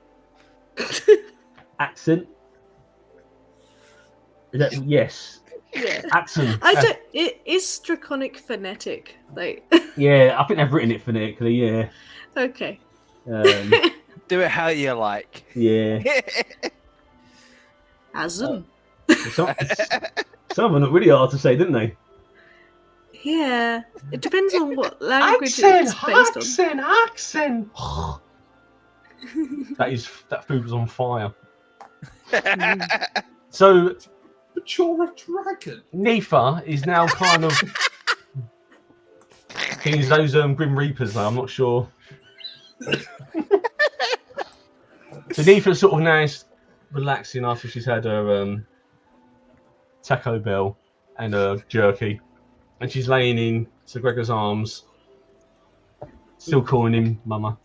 Accent. Is that, yes. Yeah. Accent. I don't. It is draconic phonetic. Like. Yeah, I think they've written it phonetically. Yeah. Okay. Do it how you like. Yeah. Axon. Some of them are really hard to say, didn't they? Yeah. It depends on what language it's based on. Accent. That food was on fire. So But you're a dragon. Nifa is now kind of. He's those Grim Reapers, though. I'm not sure. So Nifa's sort of now relaxing after she's had her Taco Bell and her jerky, and she's laying in Sir Gregor's arms, still calling him Mama,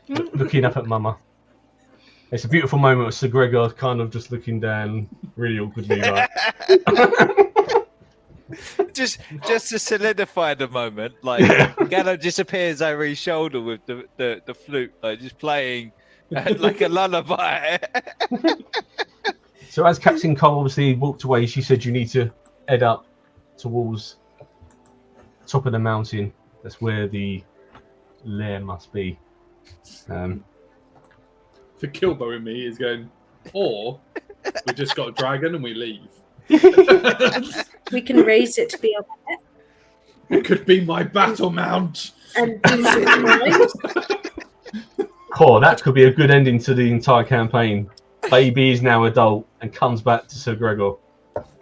looking up at Mama. It's a beautiful moment with Sir Gregor kind of just looking down, really awkwardly, like. just to solidify the moment, like Gallo disappears over his shoulder with the flute, like just playing like a lullaby. So as Captain Cole obviously walked away, she said you need to head up towards the top of the mountain. That's where the lair must be. For Kilbo and me is going, or we just got a dragon and we leave. We can raise it to be our pet It could be my battle mount. and do some crimes. Oh, that could be a good ending to the entire campaign. Baby is now adult and comes back to Sir Gregor.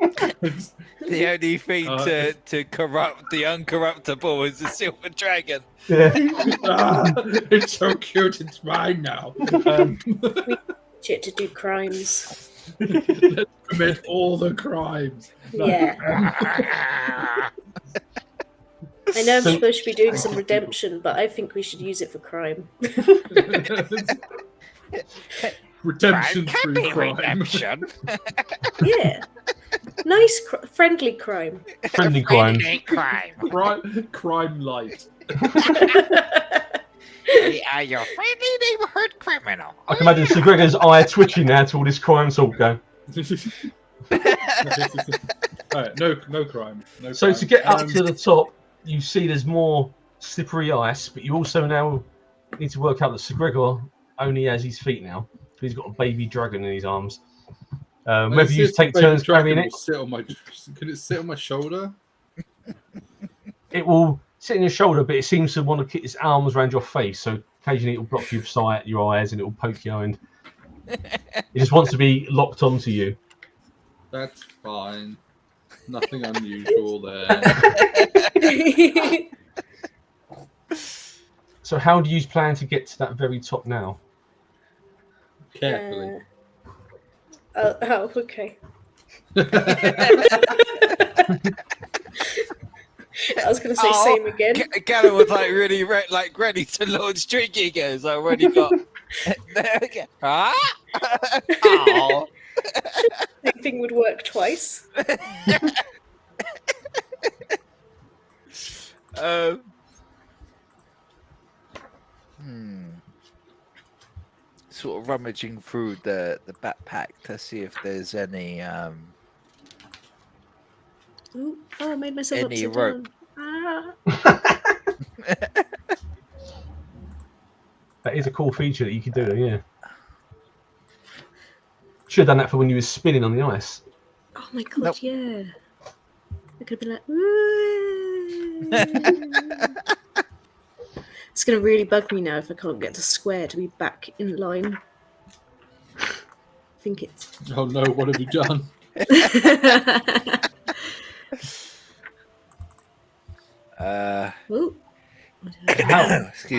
The only thing to corrupt the uncorruptible is the silver dragon. Yeah. It's so cute. It's mine now. Shit to do crimes. Let's commit all the crimes. Yeah. I know I'm supposed to be doing some redemption, but I think we should use it for crime. Redemption Crime can through be crime. redemption. Yeah. Nice, friendly crime. Friendly crime. Friendly crime. Crime light. We are your friendly neighborhood criminal. I can imagine Sir Gregor's eye twitching now to all this crime talk go. Alright, no crime. No So crime. to get up to the top, you see there's more slippery ice, but you also now need to work out that Sir Gregor only has his feet now. He's got a baby dragon in his arms. Whether you take turns carrying it, Could it sit on my shoulder? it will sit on your shoulder, but it seems to want to keep its arms around your face. So occasionally it will block your sight, your eyes, and it will poke you. And it just wants to be locked onto you. That's fine. Nothing unusual there. So how do you plan to get to that very top now? Carefully. Oh, okay. I was going to say same again. Gallo was like really ready to launch drinking again. So I already got. Huh? Oh. Same thing would work twice. Sort of rummaging through the backpack to see if there's any Ooh, oh, I made myself Any upside rope. down. That is a cool feature that you can do, yeah. Should have done that for when you were spinning on the ice. Oh my god, Nope. yeah. I could have been like, "Woo." It's going to really bug me now if I can't get to square to be back in line. I think it's... Oh no, what have you done? Ooh.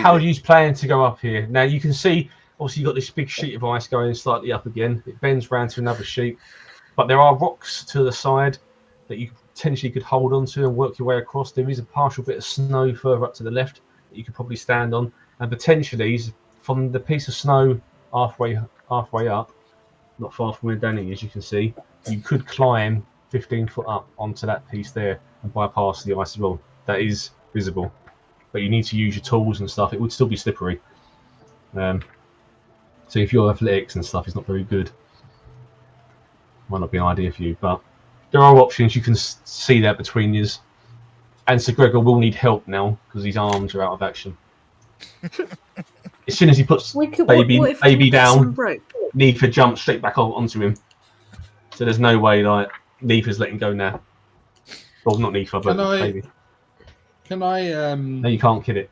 How do you plan to go up here? Now you can see, obviously you've got this big sheet of ice going slightly up again. It bends round to another sheet, but there are rocks to the side that you potentially could hold onto and work your way across. There is a partial bit of snow further up to the left that you could probably stand on, and potentially from the piece of snow halfway up, not far from where Danny is, you can see you could climb 15 foot up onto that piece there and bypass the ice as well. That is visible, but you need to use your tools and stuff. It would still be slippery. So if your athletics and stuff is not very good, might not be an idea for you, but there are options. You can see that between yours. And Sir Gregor will need help now because his arms are out of action. As soon as he puts what if baby we get down, some rope? Nefa jumps straight back onto him. So there's no way like Nefa's letting go now. Well, not Nefa, but baby. Can I No, you can't kill it.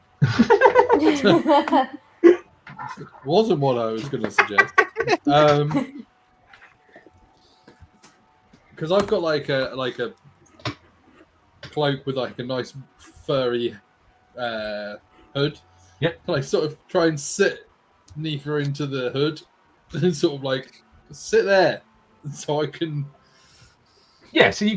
wasn't what I was going to suggest. Because I've got like a cloak with like a nice furry hood. Yep. Can I sort of try and sit Nefa into the hood and sort of like sit there so I can. Yeah. So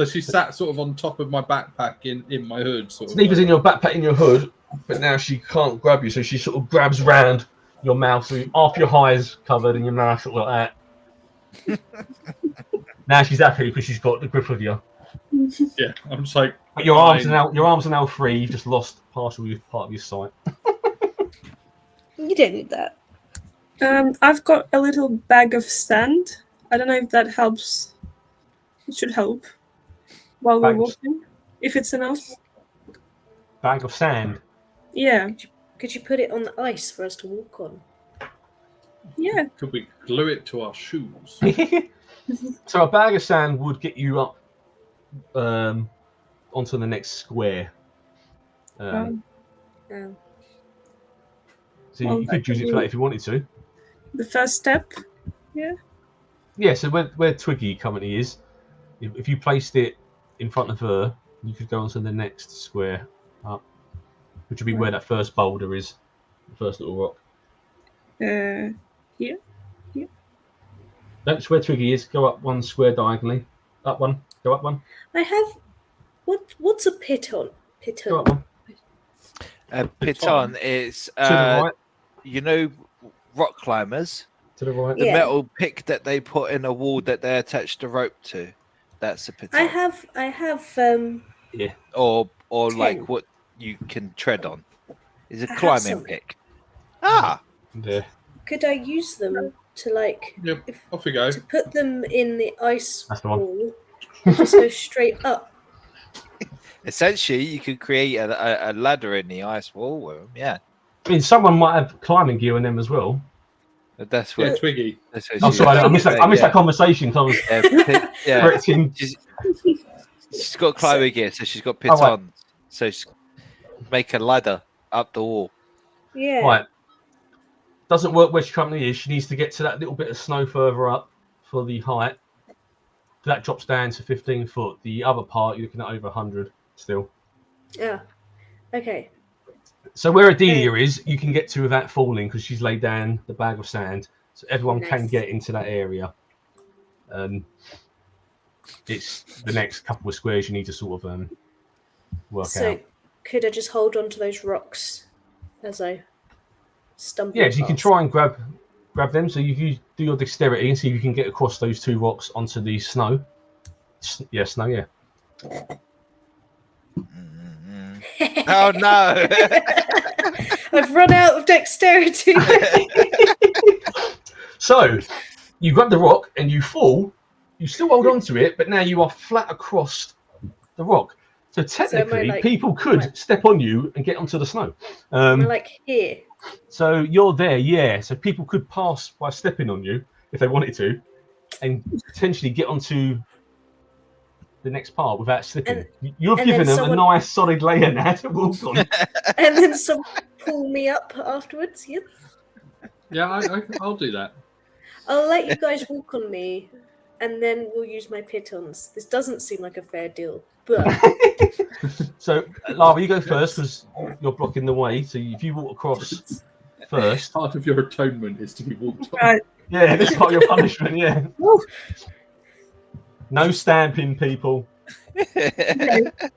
she sat sort of on top of my backpack in my hood. Sort of Nefa's in your backpack in your hood, but now she can't grab you, so she sort of grabs round your mouth, so half your eyes covered and your mouth sort of like that. Now she's happy because she's got the grip of you. Yeah, I'm just like. But your arms are now free. You've just lost part of your sight. You don't need that. I've got a little bag of sand. I don't know if that helps. It should help while we're walking, if it's enough. Bag of sand. Yeah. Could you put it on the ice for us to walk on? Yeah. Could we glue it to our shoes? So a bag of sand would get you up onto the next square. Oh. So you could use it for that if you wanted to. The first step. Yeah. Yeah. So where Twiggy currently is, if you placed it in front of her, you could go onto the next square up, which would be where that first boulder is, the first little rock. Here. That's where Twiggy is. Go up one square diagonally. Up one. Go up one. I have. What's a piton? Piton. Go up one. Piton is To the right. you know, rock climbers. To the right. The metal pick that they put in a wall that they attach the rope to. That's a piton. I have. Yeah. Or 10. like what you can tread on. Is a I have climbing some. pick. Ah. Yeah. Could I use them to like? Yep. Off we go. To put them in the ice That's the one. wall. And just go straight up. Essentially, you could create a ladder in the ice wall with them. Yeah. I mean, someone might have climbing gear in them as well. But that's Yeah, what. Twiggy. That's what Oh, she- sorry, I missed that conversation. Cause I was Yeah. correcting. She's got climbing gear, so she's got pitons. right. So she's make a ladder up the wall. Yeah. Right. Doesn't work where she currently is. She needs to get to that little bit of snow further up for the height. That drops down to 15 foot. The other part, you're looking at over 100 still. Yeah. Okay. So where Adelia is, you can get to without falling because she's laid down the bag of sand. So everyone can Nice. get into that area. It's the next couple of squares you need to sort of work So out. could I just hold on to those rocks as I stumble? Yeah, so you can past? try and grab them. So you do your dexterity and see if you can get across those two rocks onto the snow. Yeah, snow, yeah. Oh no! I've run out of dexterity. So you grab the rock and you fall. You still hold on to it, but now you are flat across the rock. So technically, like- people could step on you and get onto the snow. I'm like here. So you're there, yeah. So people could pass by stepping on you if they wanted to, and potentially get onto the next part without slipping. You're and giving then them a nice solid layer now to walk on. And then someone pull me up afterwards. Yes. Yeah, I'll do that. I'll let you guys walk on me, and then we'll use my pitons. This doesn't seem like a fair deal, but So Lara, you go first because you're blocking the way. So if you walk across first, Part of your atonement is to be walked on. Right. yeah, this is part of your punishment. Yeah. No stamping, people.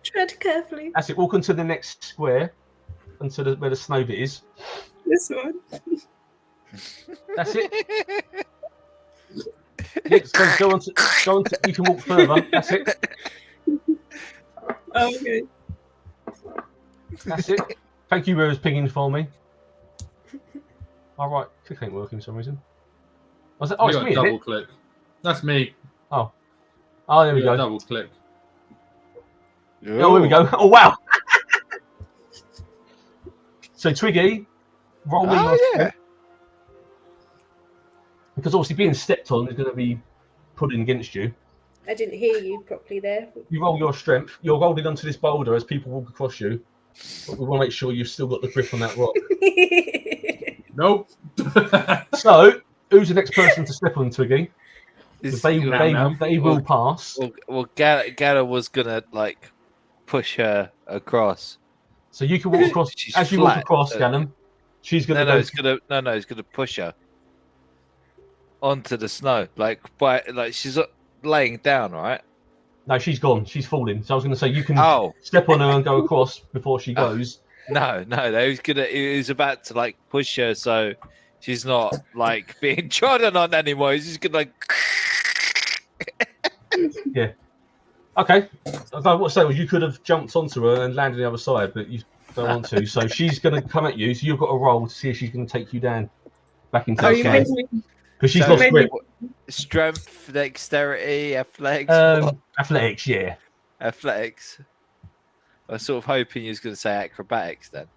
tread carefully. That's it. Walk onto the next square, onto where the snow bit is. This one. That's it. Next, go on to. You can walk further. That's it. Okay. That's it. Thank you, Rose, pinging for me. All right, click ain't working for some reason. Was it? Oh, You it's got me. Isn't double it? click. That's me. Oh, there we You go. got double click. Oh, here we go. Oh, wow. So Twiggy, roll me your yeah. because obviously being stepped on is going to be putting against you. I didn't hear you properly there. You roll your strength. You're rolling onto this boulder as people walk across you. But we want to make sure you've still got the grip on that rock. Nope. So, who's the next person to step on, Twiggy? Is- They now. will pass. Well, Gala was gonna like push her across. So you can walk across. She's As you walk flat, across, so- Gallum, she's going to No, go. it's gonna push her onto the snow. Like she's laying down, right? No, she's gone. She's falling. So I was going to say you can Oh step on her and go across before she goes. no, he was about to like push her so she's not like being trodden on anymore. He's just gonna like. Yeah. Okay. What I say was you could have jumped onto her and landed on the other side, but you don't want to. So she's going to come at you. So you've got to roll to see if she's going to take you down back into Oh, the you sky. made me. Because she's So- lost Maybe- grip. Strength, dexterity, athletics. what? Athletics, yeah. Athletics. I was sort of hoping you was going to say acrobatics then.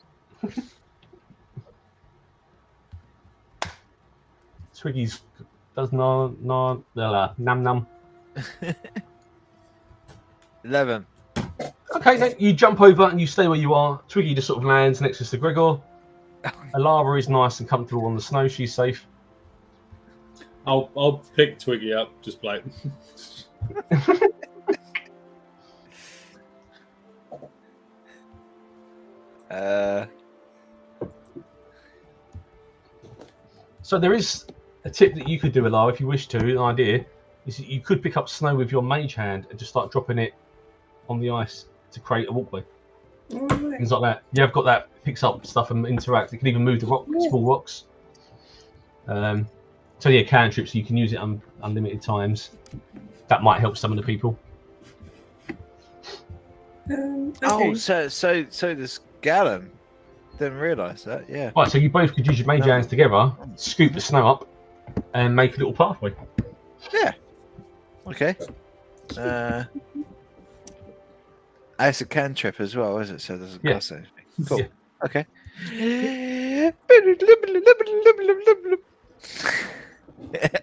Twiggy's does num num. 11. Okay, then you jump over and you stay where you are. Twiggy just sort of lands next to Sir Gregor. Alara is nice and comfortable on the snow. She's safe. I'll pick Twiggy up, just like. So there is a tip that you could do, Alara, if you wish to. An idea is that you could pick up snow with your mage hand and just start dropping it on the ice to create a walkway. Alright. Things like that. Yeah, I've got that. Picks up stuff and interacts. It can even move the small rocks. So yeah, cantrip, so you can use it unlimited times. That might help some of the people. Okay. Oh, so this Gallon. Didn't realise that. Yeah. Right, so you both could use your mage hands together, scoop the snow up, and make a little pathway. Yeah. Okay. It's a cantrip as well, is it? So it doesn't Yeah. cost anything. Cool. Yeah. Okay.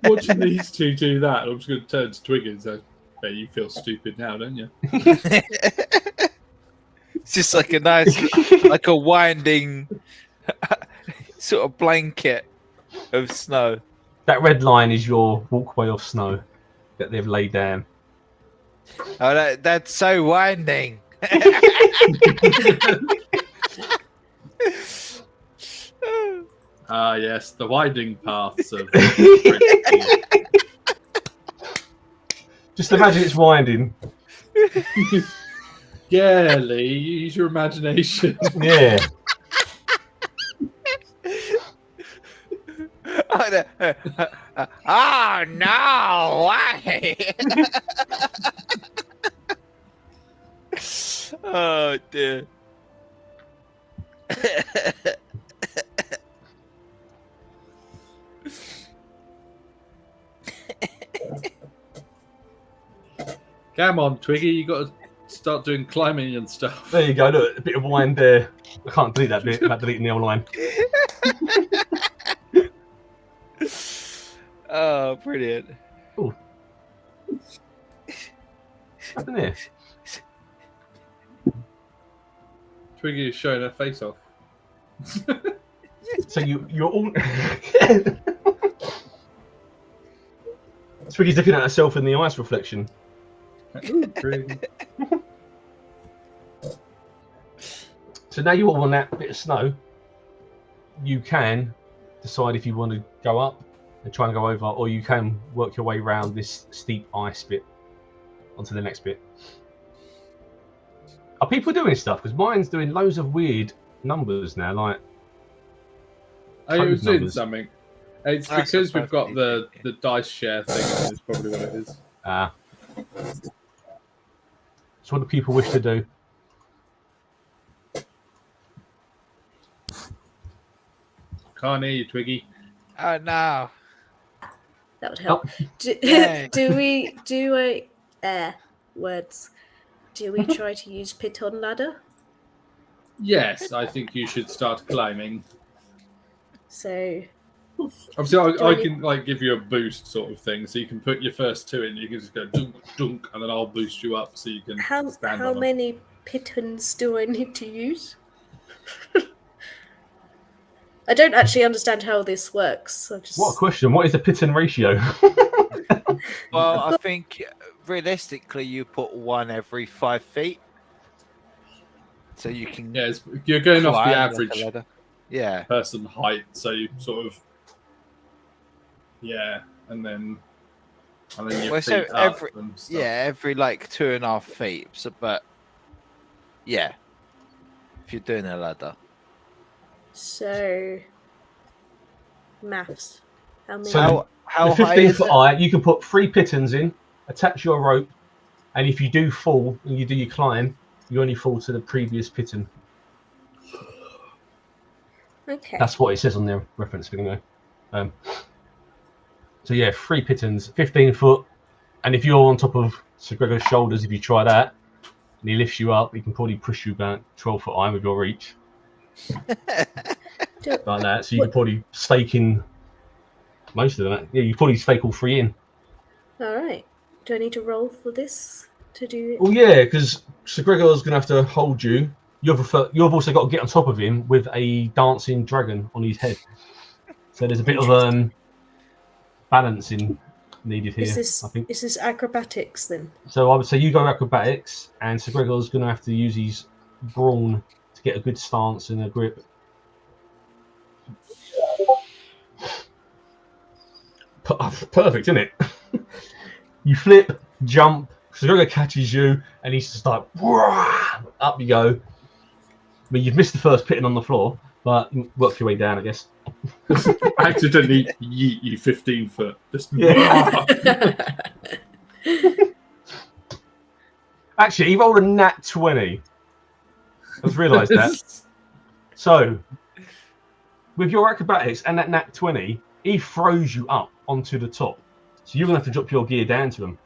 Watching these two do that, I'm just going to turn to Twiggy and say, "Hey, you feel stupid now, don't you?" It's just like a nice, like a winding sort of blanket of snow. That red line is your walkway of snow that they've laid down. Oh, that's so winding. Ah, yes, the winding paths of. Just imagine it's winding. Yeah, Lee, use your imagination. Yeah. Oh no! Why? Oh dear. Come on, Twiggy, you got to start doing climbing and stuff. There you go. Look, a bit of wind there. I can't delete that bit without deleting the old line. Oh, brilliant. What's happened there? Twiggy is showing her face off. So you're all. Twiggy's looking at herself in the ice reflection. Ooh, pretty. So now you're all on that bit of snow. You can decide if you want to go up and try and go over, or you can work your way around this steep ice bit onto the next bit. Are people doing stuff? Because mine's doing loads of weird numbers now, like. I was Code doing numbers. something. It's That's because a we've got the perfect dice share thing. Is probably what it is. So what do people wish to do? Can't hear you, Twiggy. Oh no. That would help. Yay. Do we do a words? Do we try to use piton ladder? Yes, I think you should start climbing. So Obviously, Do I I need- can like give you a boost sort of thing, so you can put your first two in. You can just go dunk, dunk, and then I'll boost you up, so you can how stand how on them. many pitons do I need to use? I don't actually understand how this works. I just What a question. What is the piton ratio? Well, I think realistically you put one every 5 feet. So you can Yeah, you're going off climb the like a average ladder. Yeah. person height, so you sort of and then your Well, so feet up every- and stuff. Yeah, every like 2.5 feet. So, but yeah, if you're doing a ladder. so maths. How many? So- How The high 15 is foot it? high, you can put 3 pitons in, attach your rope, and if you do fall and you do your climb, you only fall to the previous piton. Okay. That's what it says on their reference thing, anyway. So yeah, 3 pitons, 15 foot, and if you're on top of Sir Gregor's shoulders, if you try that, and he lifts you up, he can probably push you back 12 foot high with your reach. Like that, so you can probably stake in most of that. Yeah, you probably stake all 3 in. All right. Do I need to roll for this to do it? Well, yeah, because Sir Gregor's going to have to hold you. You've also got to get on top of him with a dancing dragon on his head. So there's a bit of balancing needed here, I think. Is this acrobatics then? So I would say you go acrobatics, and Sir Gregor's going to have to use his brawn to get a good stance and a grip. Perfect, isn't it? You flip, jump, Sir Gregor catches you, and he's just like, up you go. I mean, you've missed the first pitting on the floor, but you work your way down, I guess. Accidentally yeet you 15 foot. Just Actually, he rolled a nat 20. I just realised that. So, with your acrobatics and that nat 20, he throws you up onto the top. So you're going to have to drop your gear down to him.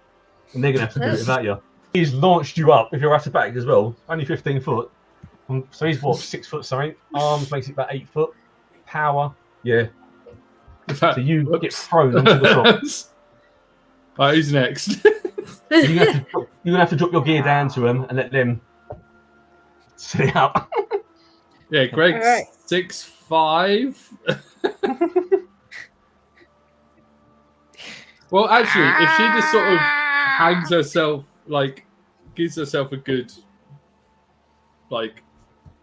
And they're going to have to do it without you. He's launched you up with your acrobatics as well. Only 15 foot. So he's what, 6 foot something? Arms makes it about 8 foot. Power, yeah. So you get thrown onto the top. Alright, who's next? You're gonna have to drop your gear down to him and let them sit it out. Yeah, Greg's Alright. 6'5". Well, actually, if she just sort of hangs herself, like, gives herself a good, like,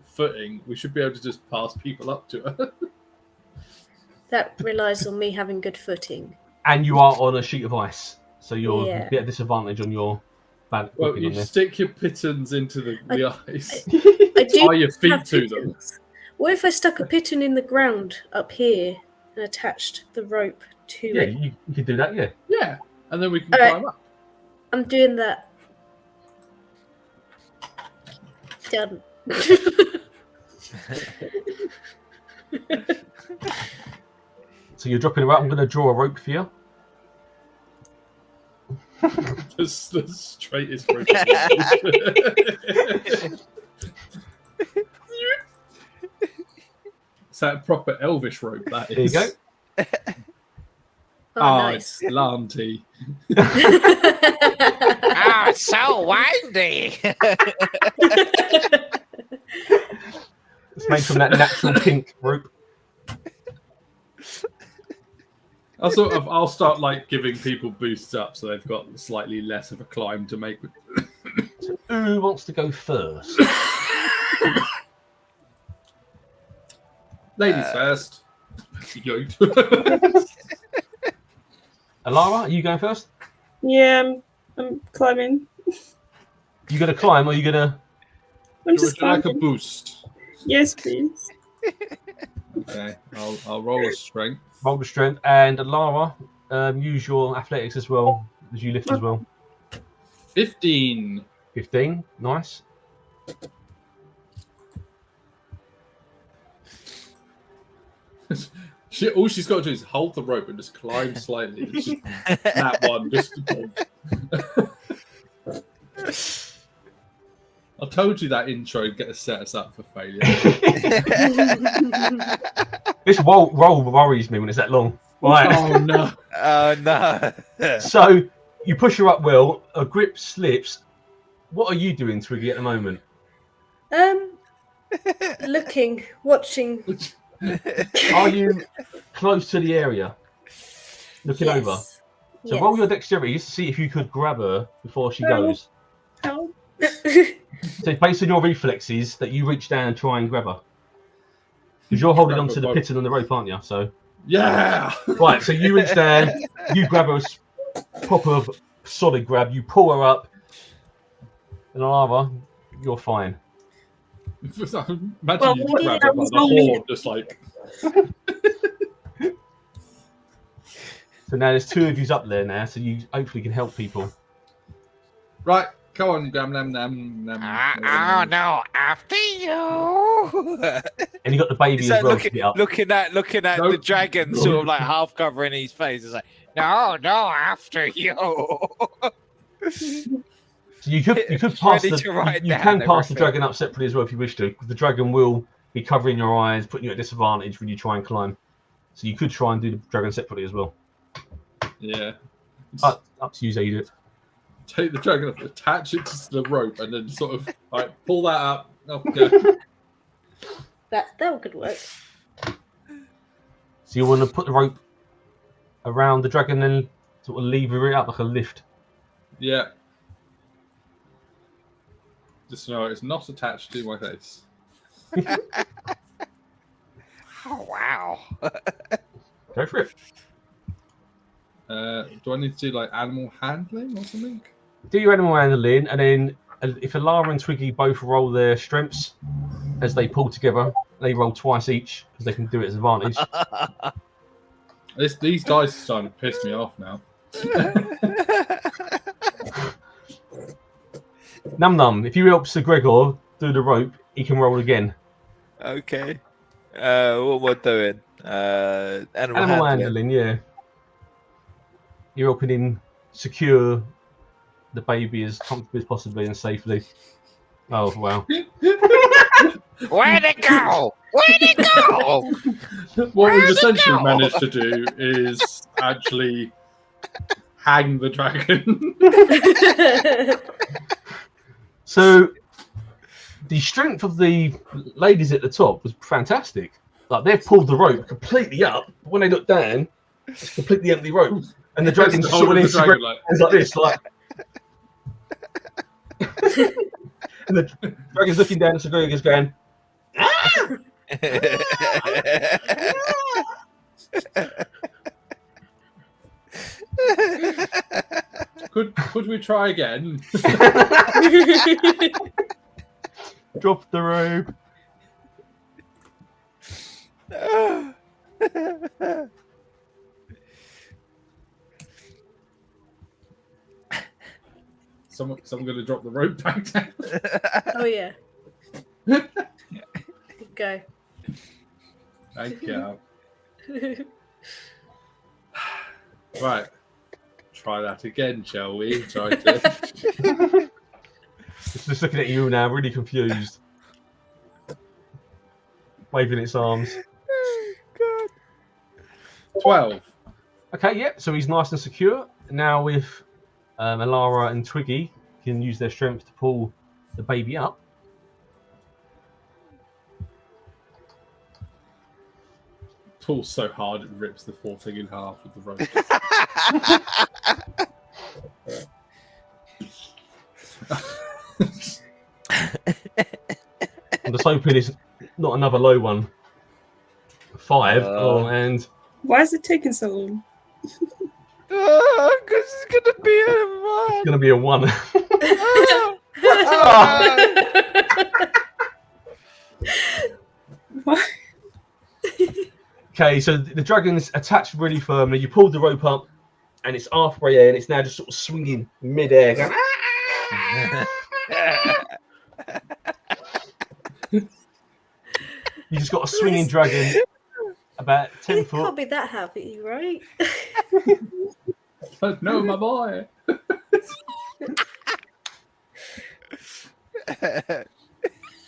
footing, we should be able to just pass people up to her. That relies on me having good footing. And you are on a sheet of ice, so you'll Yeah. be at a disadvantage on your bad. Well, you stick your pitons into the ice. I do Tie your feet have to them. pitons. What if I stuck a piton in the ground up here and attached the rope to Yeah, it? you could do that, yeah. Yeah, and then we can Alright. climb up. I'm doing that. Done. So you're dropping her out. I'm going to draw a rope for you. The straightest rope. It's that proper elvish rope, that There you is. go. Oh, nice. It's lanty. Oh, it's so windy. It's made from that natural pink rope. I'll start like giving people boosts up so they've got slightly less of a climb to make. So who wants to go first? Ladies first. Alara, are you going first? Yeah, I'm climbing. You going to climb or are you going to... I'm Would just you like a climbing. boost? Yes, please. Okay, I'll roll a strength. Roll the strength, and Alara, use your athletics as well, as you lift as well. 15. 15, nice. All she's got to do is hold the rope and just climb slightly. It's just that one. I told you that intro would set us up for failure. This roll worries me when it's that long. Right. Oh no! Oh no! So you push her up well, a grip slips. What are you doing, Twiggy, at the moment? Looking, watching. Are you close to the area? Looking Yes. over. So Yes. roll your dexterity to see if you could grab her before she goes. Help. So based on your reflexes, that you reach down and try and grab her. Because you're holding Grab onto her the by- piton on the rope, aren't you? So Yeah! right, so you reach down, you grab her, proper solid grab, you pull her up, and Alara, you're fine. Imagine Well, you maybe grab that it by was the only- horn, just like. So now there's 2 of yous up there now, so you hopefully can help people. Right, come on, Gam Nam Nam Nam. Oh no, after you. And you got the baby Is as that well to get up. looking at Nope. the dragon sort of like half covering his face? It's like, No, after you. So you could pass ready the to write you down can pass the everything. dragon up separately as well if you wish to. Because the dragon will be covering your eyes, putting you at disadvantage when you try and climb. So you could try and do the dragon separately as well. Yeah. Up to you, Zaydu. Take the dragon off, attach it to the rope, and then sort of like pull that up. Off we go. That could work. So you want to put the rope around the dragon and sort of lever it up like a lift. Yeah. Just know it's not attached to my face. Oh wow. Go for it. Do I need to do like animal handling or something? Do your animal handling, and then if Alara and Twiggy both roll their strengths as they pull together, they roll twice each because they can do it as advantage. These guys are starting to piss me off now. Num Num, if you help Sir Gregor do the rope, he can roll again. okay. What we're doing? Animal Animal handling. handling, yeah. You're helping him secure the baby as comfortably as possibly and safely. Oh, wow. Where'd it go? Where'd it go? What we've Where'd it essentially go? managed to do is actually hang the dragon. So, the strength of the ladies at the top was fantastic. Like, they've pulled the rope completely up, but when they look down, it's completely empty rope. And the dragon's Just sort of holding in the dragon like this, like. And the dragon's looking down at Sir Gregor's going, Could we try again? drop the rope. Someone going to drop the rope back down. Oh yeah. Good go. Thank you. Right. Try that again, shall we? Try to... It's just looking at you now, really confused. Waving its arms. 12. Okay, yep, so he's nice and secure. Now with Alara and Twiggy can use their strength to pull the baby up. Pulls so hard it rips the poor thing in half with the rope. I'm just hoping it's not another low one. 5. And Why is it taking so long? Because it's gonna be a one. it's going to be a 1. Why? Okay, so the dragon's attached really firmly. You pulled the rope up, and it's halfway there, and it's now just sort of swinging mid-air. Going, you just got a swinging dragon about 10 It foot. can't be that happy, right? No, my boy.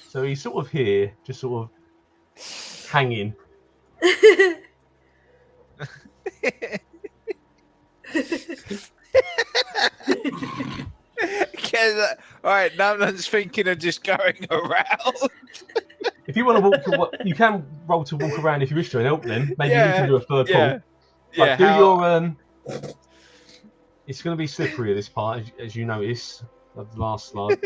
So he's sort of here, just sort of hanging. All right, now I'm just thinking of just going around. If you want to walk, you can roll to walk around if you wish to and help them. Maybe you Yeah, can do a third yeah. pull. Yeah, Do how- your It's going to be slippery this part, as you notice. The last slope.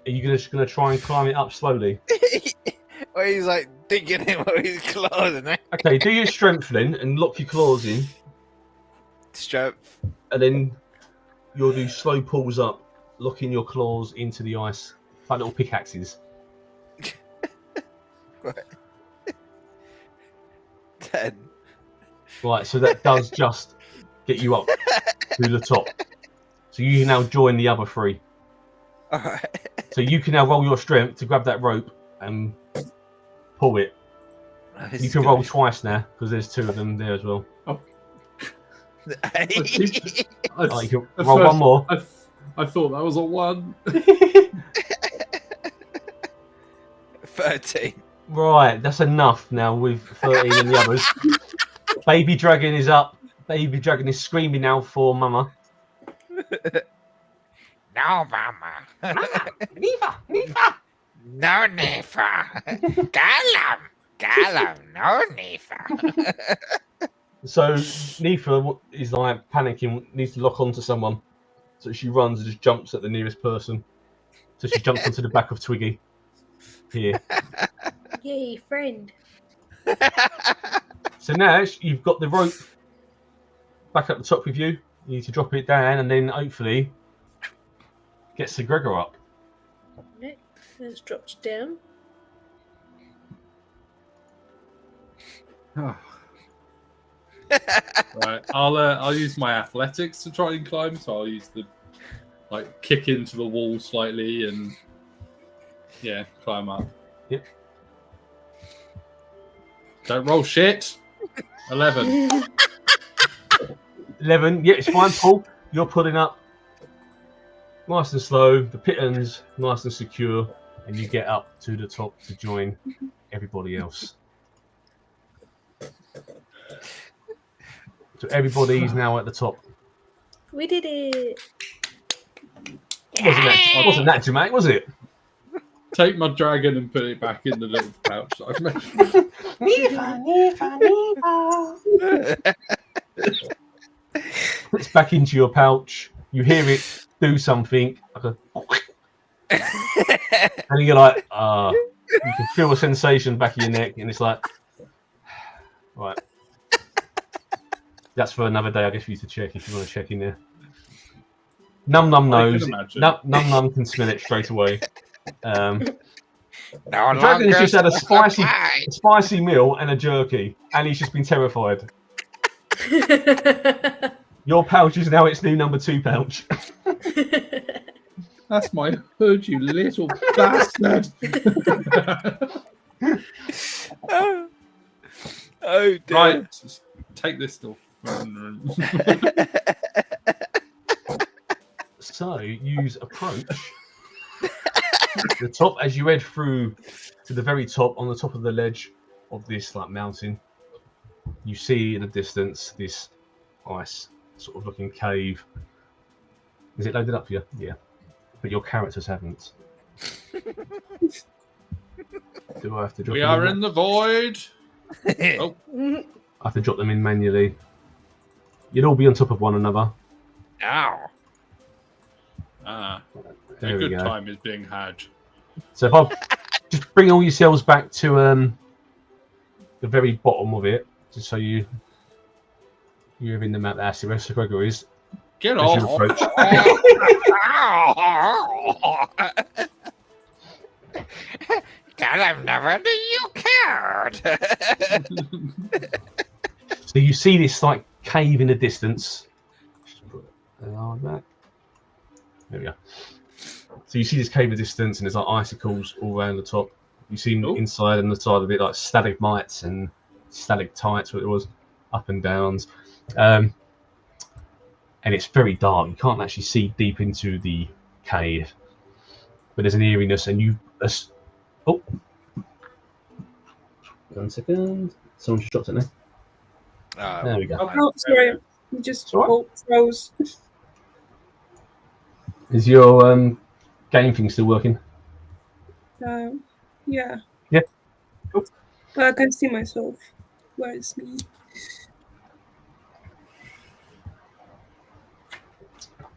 Are you just going to try and climb it up slowly? Where he's like digging him with his claws and that. Okay, do your strength then and lock your claws in, Strength. and then you'll do slow pulls up, locking your claws into the ice, like little pickaxes. Right. 10. Right, so that does just get you up to the top. So you now join the other 3. All right. So you can now roll your strength to grab that rope and pull it. You can roll twice now because there's 2 of them there as well. I keep- Oh, you can at roll first, one more. I thought that was a 1. 13. Right, that's enough now with 13 and the others. Baby dragon is up. Baby dragon is screaming now for mama. No, Mama. Nifa! Nifa! No, Nifa. Gallum, no, Nifa. So Nifa is like panicking, needs to lock onto someone. So she runs and just jumps at the nearest person. So she jumps onto the back of Twiggy. Here. Yay, friend. So now you've got the rope back at the top with you. You need to drop it down and then hopefully get Sir Gregor up. Okay, it's dropped down. Right, I'll use my athletics to try and climb. So I'll use the kick into the wall slightly and climb up. Yep. Don't roll shit. 11. 11. Yeah, it's fine, Paul. You're pulling up nice and slow. The pitons nice and secure, and you get up to the top to join everybody else. So everybody's now at the top. We did it. It wasn't that dramatic, was it? Take my dragon and put it back in the little pouch that I've made. Puts back into your pouch. You hear it do something, and you're like, you can feel a sensation back of your neck, and it's like, right. That's for another day, I guess, for you to check if you want to check in there. Num knows. Num can smell it straight away. No The dragon has just had a spicy meal and a jerky, and he's just been terrified. Your pouch is now its new number 2 pouch. That's my hood, you little bastard. Oh, dear. Right, take this stuff. So you approach the top as you head through to the very top. On the top of the ledge of this mountain, you see in the distance this ice sort of looking cave. Is it loaded up for you? Yeah, but your characters haven't. Do I have to drop We them are in in the void. Oh, I have to drop them in manually. You'd all be on top of one another. No. a There we good go. time is being had. So if I just bring all yourselves back to the very bottom of it, just so you're in the map. That's where Sir Gregor is. Get As you off. approach. Gallum never knew you cared. So you see this cave in the distance. Just put it like that. There we go. So you see this cave in the distance, and there's icicles all around the top. You see inside and the side of it stalagmites and stalactites, what it was, up and downs. And it's very dark. You can't actually see deep into the cave, but there's an eeriness, and you. Oh, 1 second. Someone just dropped it there. There we go. Oh, sorry. You just froze. Is your game thing still working? Yeah. Yeah. Cool. But I can see myself. Where is me?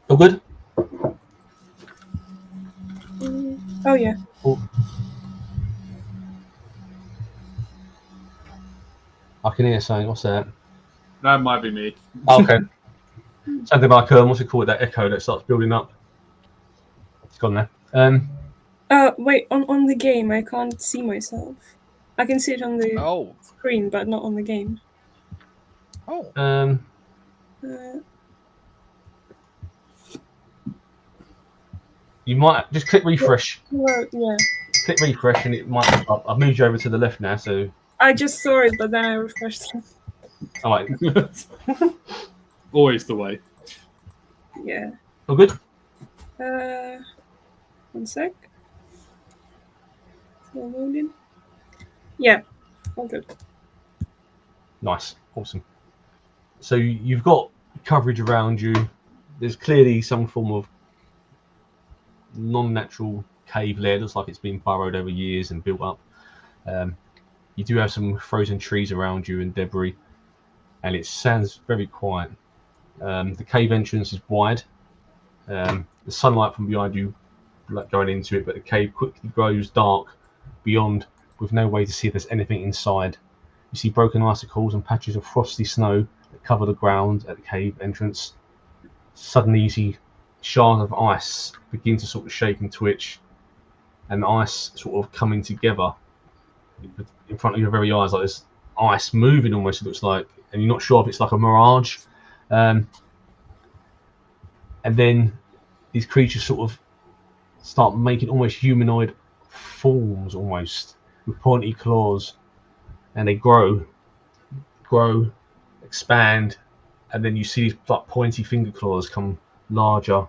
All good? Oh, yeah. Oh. I can hear something. What's that? That might be me. Oh, okay. Something like what's it called? That echo that starts building up. It's gone now. Wait. On the game, I can't see myself. I can see it on the screen, but not on the game. You might just click refresh. Well, yeah. Click refresh, and it might. I've moved you over to the left now, so. I just saw it, but then I refreshed it. All right. Always the way. Yeah. All good. 1 sec. Still loading. Yeah. All good. Nice, awesome. So you've got coverage around you. There's clearly some form of non-natural cave layer. Looks like it's been burrowed over years and built up. You do have some frozen trees around you and debris, and it sounds very quiet. The cave entrance is wide. The sunlight from behind you going into it, but the cave quickly grows dark beyond, with no way to see if there's anything inside. You see broken icicles and patches of frosty snow that cover the ground at the cave entrance. Suddenly you see shards of ice begin to sort of shake and twitch, and the ice sort of coming together in front of your very eyes, like this ice moving almost, it looks like, and you're not sure if it's like a mirage. And then these creatures sort of start making almost humanoid forms, almost with pointy claws, and they grow, expand, and then you see these like pointy finger claws come larger,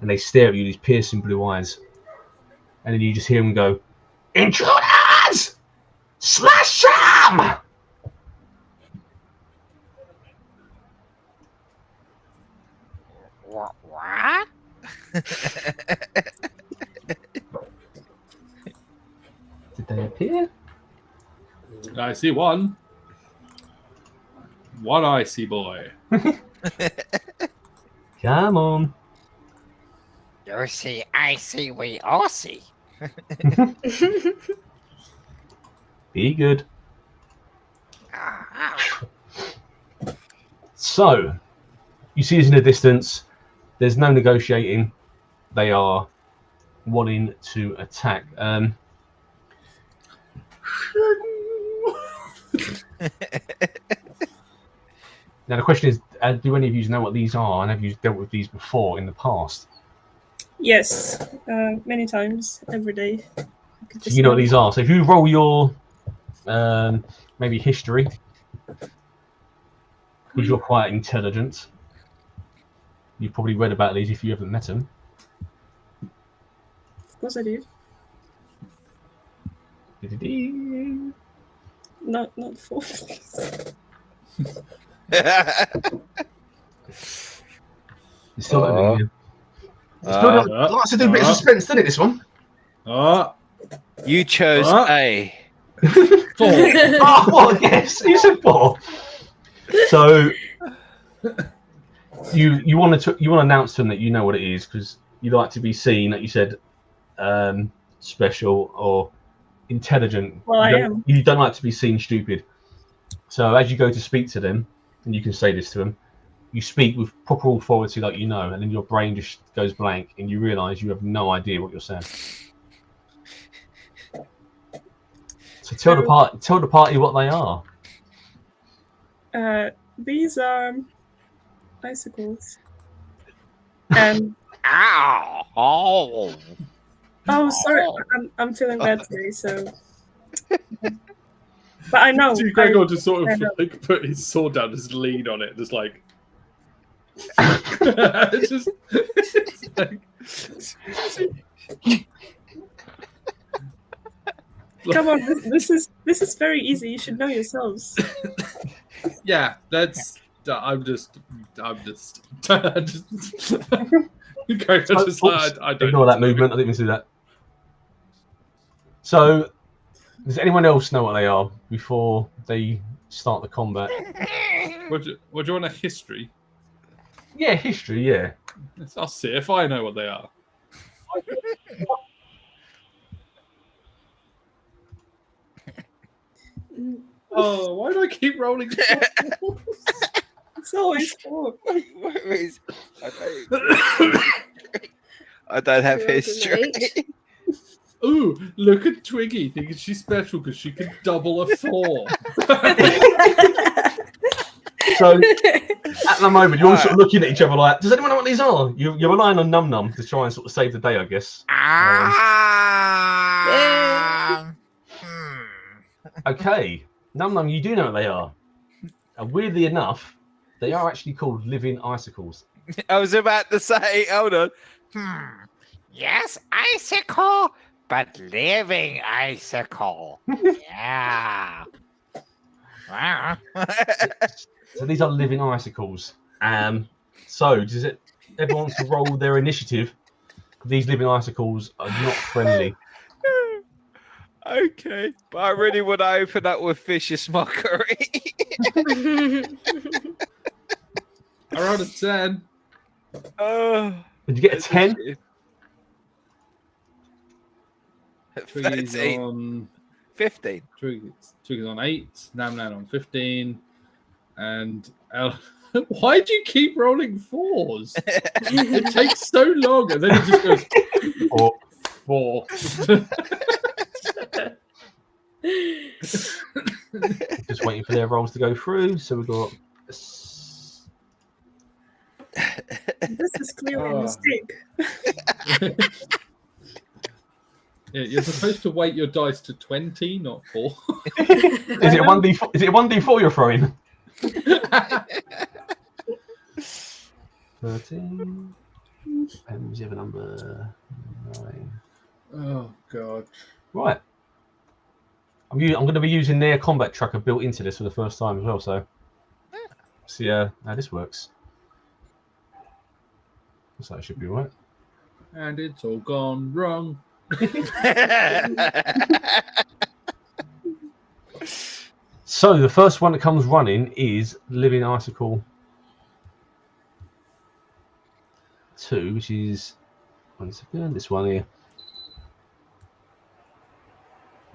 and they stare at you, these piercing blue eyes, and then you just hear them go, "Intruders! Smash them!" What? Did they appear? I see one. One icy boy. Come on. You see, I see, we all see. Be good. Ah, So, you see this in the distance. There's no negotiating. They are wanting to attack. Now the question is, do any of you know what these are, and have you dealt with these before in the past? Yes. Many times, every day. So you know what these are. So if you roll your maybe history, because you're quite intelligent, you've probably read about these if you haven't met them. Of course I do. Not 4. It's still not likes to do a bit of suspense, doesn't it, this one? You chose A. 4. Oh, well, yes, you said 4. So you want to announce to them that you know what it is, because you like to be seen, like you said, special or intelligent. Well, I am. You don't like to be seen stupid. So as you go to speak to them, and you can say this to them, you speak with proper authority like you know, and then your brain just goes blank, and you realise you have no idea what you're saying. So tell the party what they are. These are icicles. And ow! oh, sorry, I'm feeling bad today, so. But I know. So Gregor just sort of like put his sword down, just lean on it, just like. Just like... Come on, this is very easy. You should know yourselves. Yeah, that's. I'm just. Gregor just like, I don't ignore that movement. I didn't even see that. So, does anyone else know what they are before they start the combat? What do you want, a history? Yeah, history. Yeah. I'll see if I know what they are. Oh, why do I keep rolling? It's always 4. I don't have history. Ooh, look at Twiggy thinking she's special because she can double a 4. So at the moment, you're all sort of looking at each other like, does anyone know what these are? You're relying on Num Num to try and sort of save the day, I guess. Okay, Num Num, you do know what they are. And weirdly enough, they are actually called living icicles. I was about to say, hold on. Yes, icicle, but living icicle. Yeah. Wow. So these are living icicles. So does it everyone wants to roll their initiative? These living icicles are not friendly. Okay, but I really want to open up with vicious mockery. I rolled a 10. Did you get a 10? Twiggy's 13. on 15. Twiggy's on 8. Nam on 15. And why do you keep rolling 4s? It takes so long, and then it just goes 4. Just waiting for their rolls to go through. So we've got. This is clearly a mistake. Yeah, you're supposed to weight your dice to 20, not 4. Is it a 1d4? Is it a 1d4 you're throwing? 13. And we have a number 9. Oh god! Right. I'm going to be using their combat tracker built into this for the first time as well. So see how this works. So that should be right. And it's all gone wrong. So the first one that comes running is Living Icicle 2, which is this one here.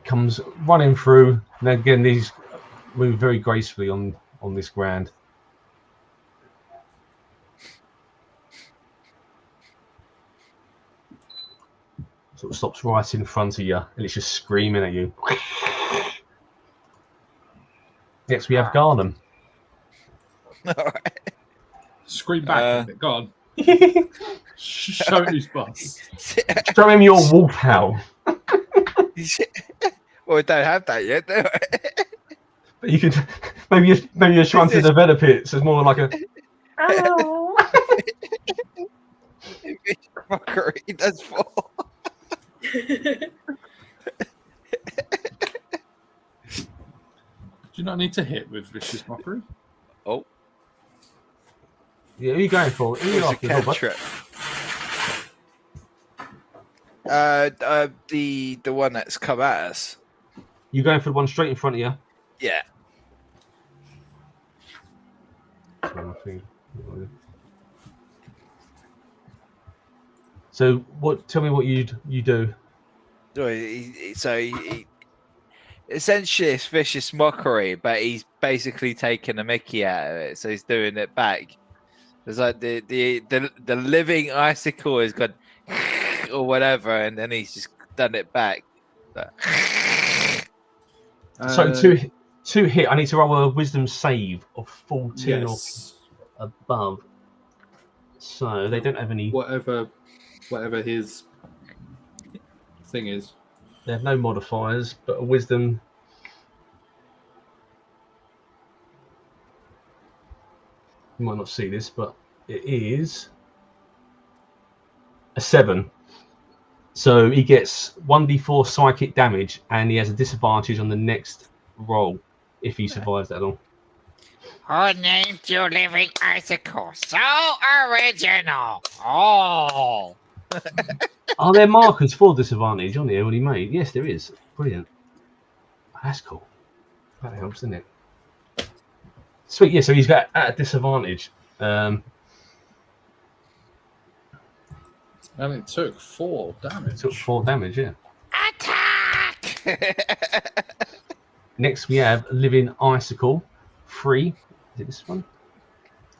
Comes running through, and again these move very gracefully on this ground. Sort of stops right in front of you, and it's just screaming at you. Next, we have Garnham. All right. Scream back with it. Go on. Show him his boss. Show him your wolf howl. Well, we don't have that yet, do we? But you could maybe you're trying to develop it, so it's more like a. Mockery, that's 4. Do you not need to hit with vicious mockery? Oh, Yeah, who are you going for? Who are you it's a after, Robert? cantrip. The one that's come at us. You going for the one straight in front of you? Yeah. So what? Tell me what you do. Essentially it's vicious mockery, but he's basically taking a mickey out of it, so he's doing it back. It's like the living icicle has gone or whatever, and then he's just done it back. But... So to hit, I need to roll a wisdom save of 14 or above. So they don't have any. Whatever his thing is. They have no modifiers, but a wisdom. You might not see this, but it is a 7. So he gets 1d4 psychic damage, and he has a disadvantage on the next roll if he survives that at all. Who named you living icicle? So original. Oh. Are there markers for disadvantage on here when he made? Yes, there is. Brilliant. That's cool. That helps, doesn't it? Sweet. Yeah, so he's got at a disadvantage. And it took 4 damage. Took 4 damage, yeah. Attack! Next, we have Living Icicle 3. Is it this one?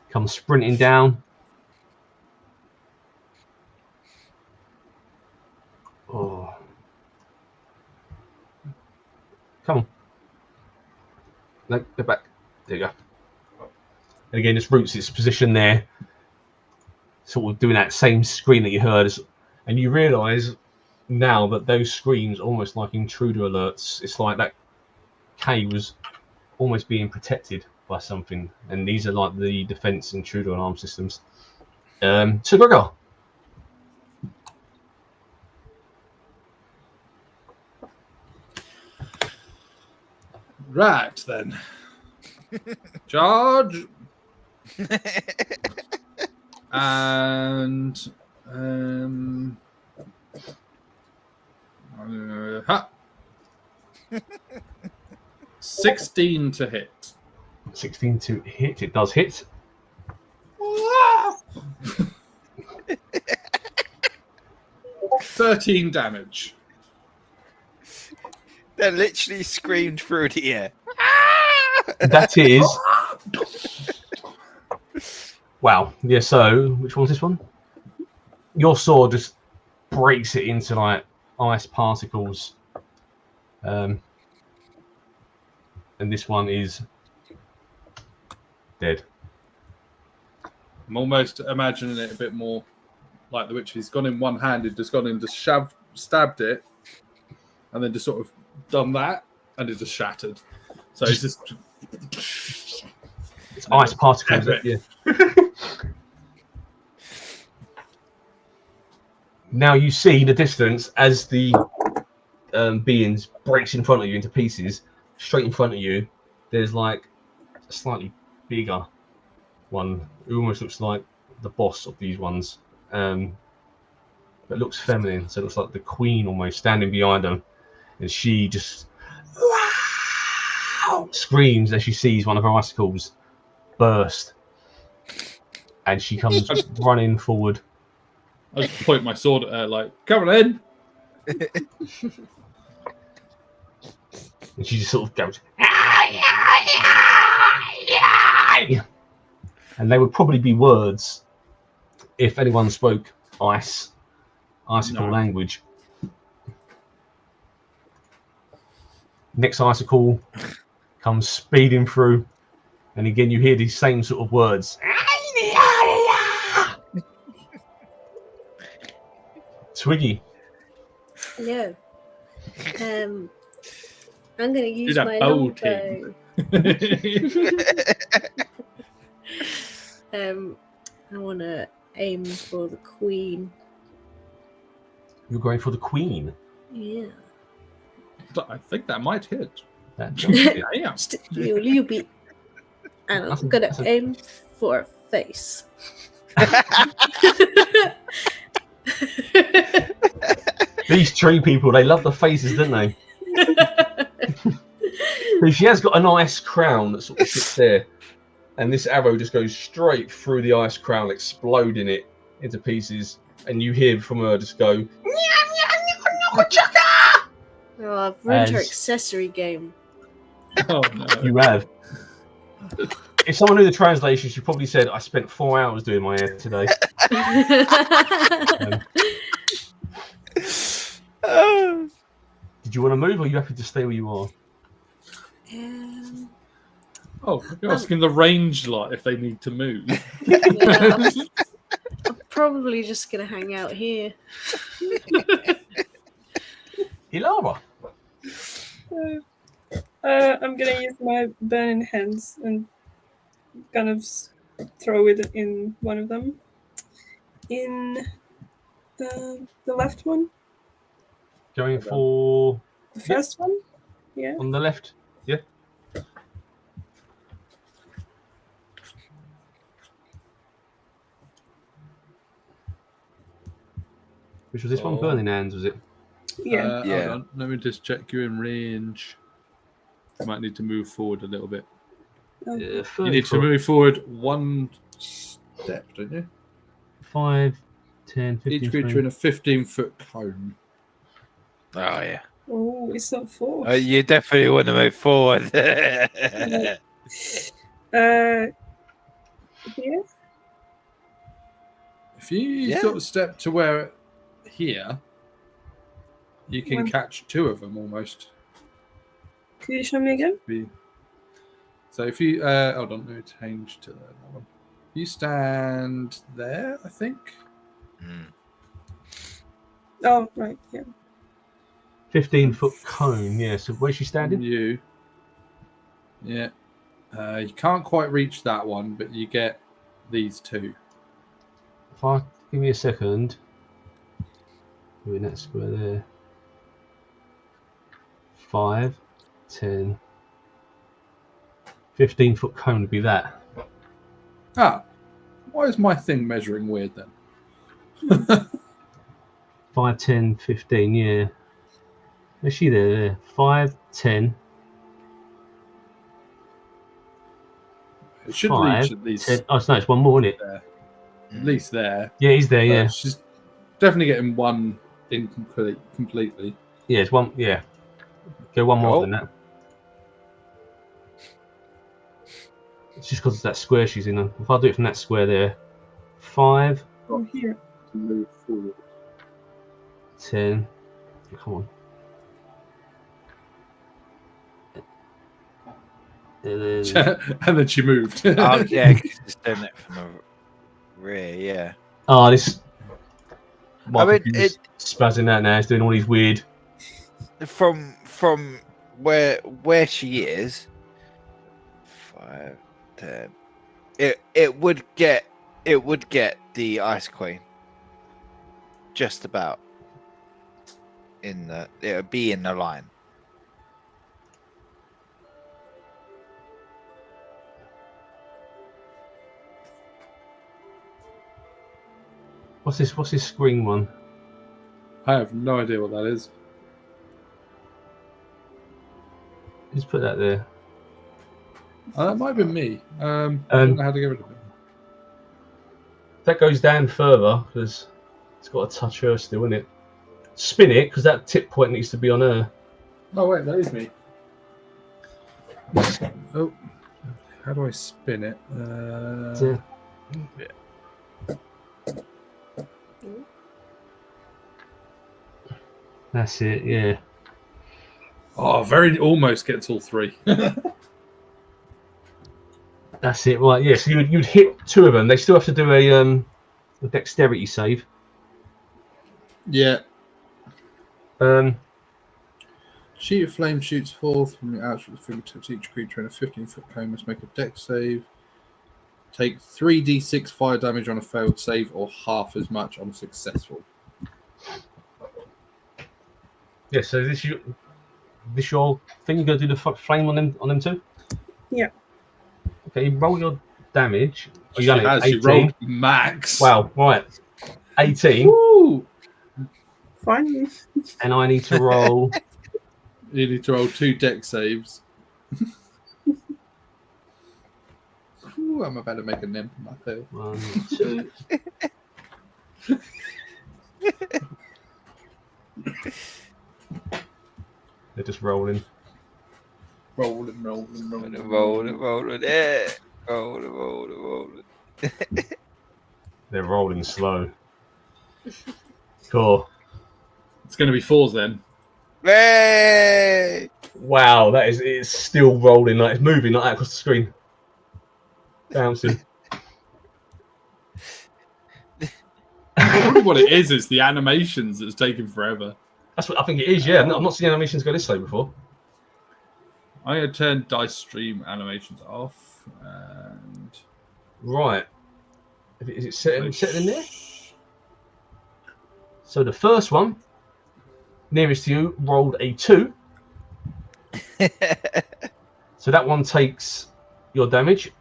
Comes sprinting down. Oh. Come on. No, go back. There you go. And again, just roots its position there, sort of doing that same scream that you heard. And you realise now that those screams are almost like intruder alerts. It's like that cave was almost being protected by something. And these are like the defence intruder alarm systems. So Gregor. Right then. Charge. And 16 to hit. 16 to hit. It does hit. 13 damage. That literally screamed through the air. That is. Wow. Yeah, so which one's this one? Your sword just breaks it into like ice particles. And this one is dead. I'm almost imagining it a bit more like the witch. He's gone in one-handed, just gone in, just stabbed it, and then just sort of done that, and it just shattered. So it's just it's ice particles. Yeah. Now you see the distance as the beings breaks in front of you into pieces. Straight in front of you, there's like a slightly bigger one. It almost looks like the boss of these ones, but looks feminine. So it looks like the queen almost standing behind them, and she just screams as she sees one of her icicles burst, and she comes running forward. I just point my sword at her, like, "Come on in." And she just sort of goes, and they would probably be words if anyone spoke icicle language. Next icicle comes speeding through, and again you hear these same sort of words. Twiggy. Yeah. I'm going to use that my bow longbow. I want to aim for the queen. You're going for the queen. Yeah. I think that might hit. That Yeah. You beat. And I'm going to aim for her face. These tree people, they love the faces, don't they? But she has got a nice crown that sort of sits there, and this arrow just goes straight through the ice crown, exploding it into pieces, and you hear from her just go, Oh, I've ruined her accessory game. Oh no. You have. If someone knew the translation, she probably said, I spent 4 hours doing my hair today. Did you want to move, or are you happy to stay where you are? Oh, you're asking the range lot if they need to move. Yeah, I'm probably just going to hang out here. Ilara. I'm gonna use my burning hands and kind of throw it in one of them. In the left one? Going for The first one? Yeah. on the left. Yeah. Which was this one? Burning Hands, was it? Yeah. Yeah. Hold on. Let me just check you in range. You might need to move forward a little bit. Yeah, You need to move forward one step, don't you? 5, 10, 15, Each creature 20. in a 15-foot cone. Oh yeah. Oh, it's not four. You definitely want to move forward. Here? If you sort of step to where here, you can catch two of them almost. Can you show me again? So if you hold on, let me change to that one. You stand there, I think. Oh, right, yeah. 15-foot cone. Yeah. So where's she standing? You. Yeah. You can't quite reach that one, but you get these two. If I give me a second. Doing that square there. 5, 10, 15-foot cone would be that. Ah, why is my thing measuring weird then? 5, 10, 15. Yeah. Is she there? 5, 10. It should 5, reach at least 10. Oh, no, it's one more, isn't it? there. At least there. Yeah, he's there. Yeah. She's definitely getting one incomplete completely. Yeah, it's one. Yeah. Go one more Oh. than that. It's just because it's that square she's in. If I do it from that square there, 5, Oh, here. To move forward. 10. Come on. And then, And then she moved. Oh yeah, 'cause it's doing it from the rear. Yeah. oh, this. My I mean, computer's spazzing out now. It's doing all these weird. From where she is, 5, 10. It would get the Ice Queen. Just about. It would be in the line. What's this? What's this screen one? I have no idea what that is. Just put that there. That might have been me. I don't know how to get rid of it. That goes down further because it's got to touch her still, isn't it? Spin it because that tip point needs to be on her. Oh wait, that is me. Oh, how do I spin it? Yeah. That's it. Yeah. Oh, very almost gets all three. That's it. Right. Yeah. So you'd hit two of them. They still have to do a dexterity save. Yeah. Sheet of flame shoots forth from the outside of the fingertips. Each creature in a 15-foot cone must make a dex save. Take 3d6 fire damage on a failed save, or half as much on a successful. Yeah. So this your thing. You gonna do the flame on them too? Yeah. Okay. Roll your damage. Oh, you She done it. has. She 18. rolled max. Wow. Right. 18. Woo! Fine. And I need to roll. You need to roll 2 dex saves. Ooh, I'm about to make a nymph of myself. 1, 2. They're just rolling. Rolling. Roll it. They're rolling slow. Cool. It's going to be 4s then. Hey! Wow, it's still rolling, like it's moving like that across the screen. Bouncing. Probably what it is the animations that's taking forever. That's what I think it is, yeah. I've not seen animations go this slow before. I'm going to turn dice stream animations off. And Right. Is it set in there? So the first one, nearest to you, rolled a 2. So that one takes your damage.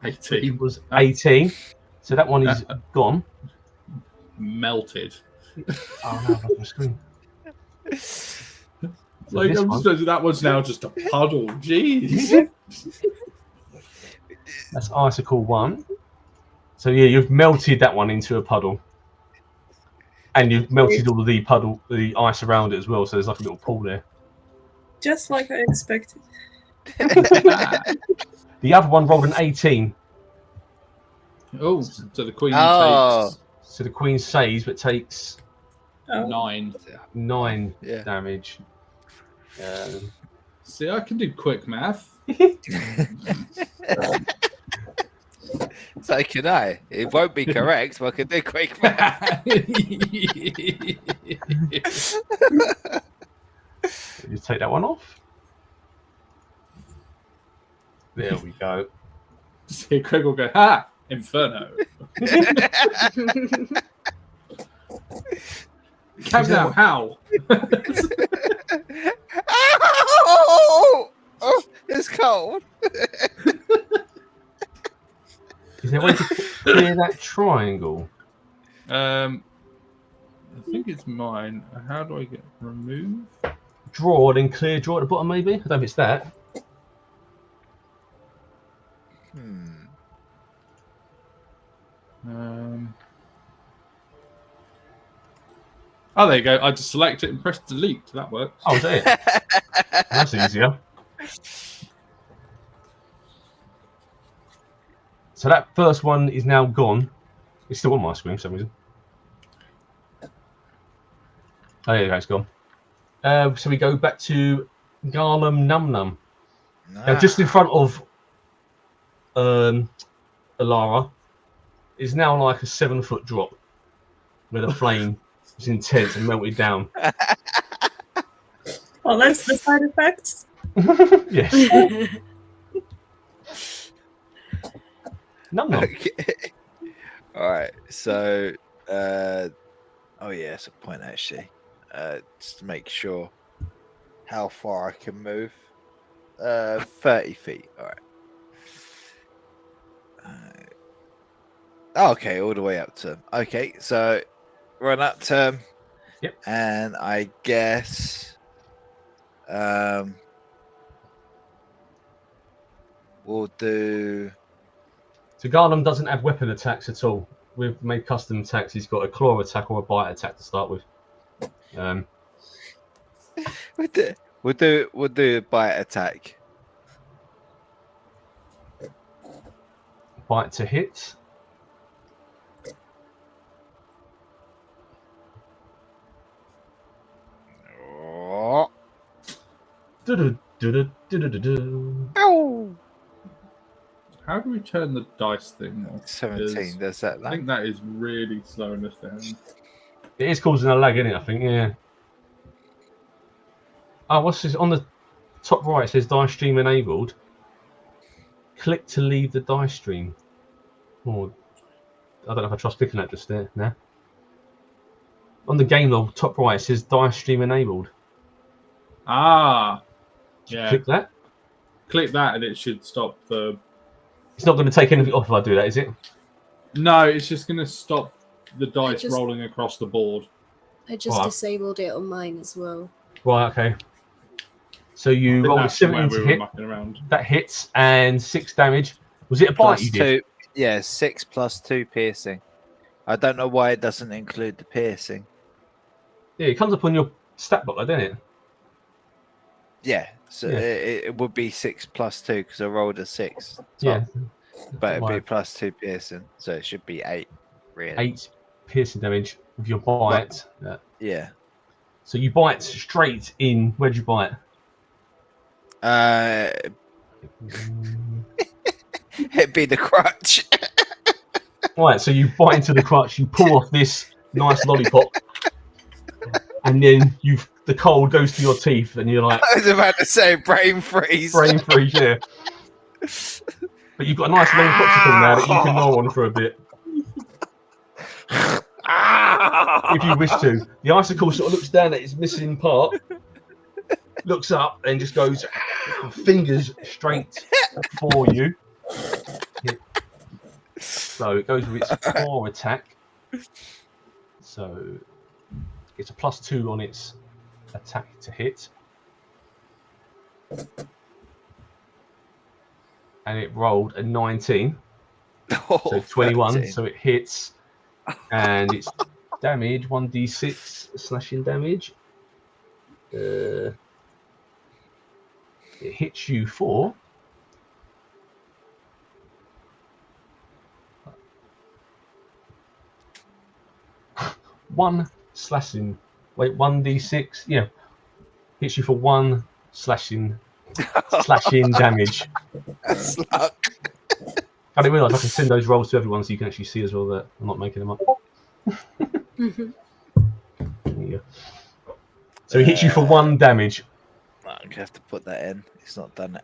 18. It was 18. So that one is gone. Melted. Oh no, on the screen. Like, this I'm one, just, that one's now just a puddle. Jeez. that's icicle 1. So yeah, you've melted that one into a puddle. And you've melted all of the ice around it as well, so there's like a little pool there. Just like I expected. The other one rolled an 18. Oh, so the queen Oh. So the queen saves, but takes Oh. 9. 9 Yeah. damage. See, I can do quick math. So can I. It won't be correct, but I can do quick math. Just take that one off. There we go. Just hear Craig will go, ha! Inferno. Calm down, how? Oh, it's cold. Is there a way to clear that triangle? I think it's mine. How do I get remove? Draw, then clear draw at the bottom, maybe? I don't know if it's that. Oh, there you go. I just select it and press delete. That works. Oh, is that it? That's easier. So that first one is now gone. It's still on my screen for some reason. Oh, there you go, it's gone. So we go back to Garlem Num Num. Now, just in front of Alara is now like a 7-foot drop where the flame is intense and melted down. Oh, that's the side effects. Yes. Num Num. Okay. All right. So, oh yeah, it's a point actually. Just to make sure how far I can move. 30 feet. All right. Okay, all the way up to. Okay, so run up to him. Yep. And I guess we'll do. So Garlem doesn't have weapon attacks at all. We've made custom attacks. He's got a claw attack or a bite attack to start with. We'll do a bite attack. Bite to hit. Oh. Ow! How do we turn the dice thing off? 17. Does that? I think that is really slowing us down. It is causing a lag, isn't it? I think, yeah. Oh, what's this? On the top right, it says dice stream enabled. Click to leave the dice stream. Oh, I don't know if I trust clicking that just there now. On the game log, top right, it says dice stream enabled. Ah, yeah. Click that. Click that and it should stop the. It's not going to take anything off if I do that, is it? No, it's just going to stop the dice just- rolling across the board. I just Right. disabled it on mine as well. Right, okay. So I you think roll a that's the way 17 we to were hit. mucking around. That hits and 6 damage. Was it a bite Plus you did? 2. Yeah, 6 plus 2 piercing. I don't know why it doesn't include the piercing. Yeah, it comes up on your stat block, doesn't it? Yeah, so Yeah. It would be 6 plus 2 because I rolled a 6. Yeah. But it'd be Right. plus 2 piercing, so it should be 8, really. 8 piercing damage with your bite. Yeah. So you bite straight in. Where'd you bite? It'd be the crutch. Right, so you bite into the crutch, you pull off this nice lollipop, and then the cold goes to your teeth, and you're like, I was about to say brain freeze. brain freeze, yeah. But you've got a nice long popsicle now that you can roll on for a bit, if you wish to. The icicle sort of looks down at its missing part, looks up, and just goes fingers straight for you. Yeah. So it goes with its claw attack. So it's a +2 on its attack to hit. And it rolled a 19. Oh, So 21. 13. So it hits. And it's damage, 1d6 slashing damage. It hits you for 1 slashing. Wait, 1d6. Yeah. Hits you for 1 slashing slashing damage. That's luck. I didn't realise I can send those rolls to everyone so you can actually see as well that I'm not making them up. Mhm. There you go. So he hits you for 1 damage. I'm gonna have to put that in. He's not done it.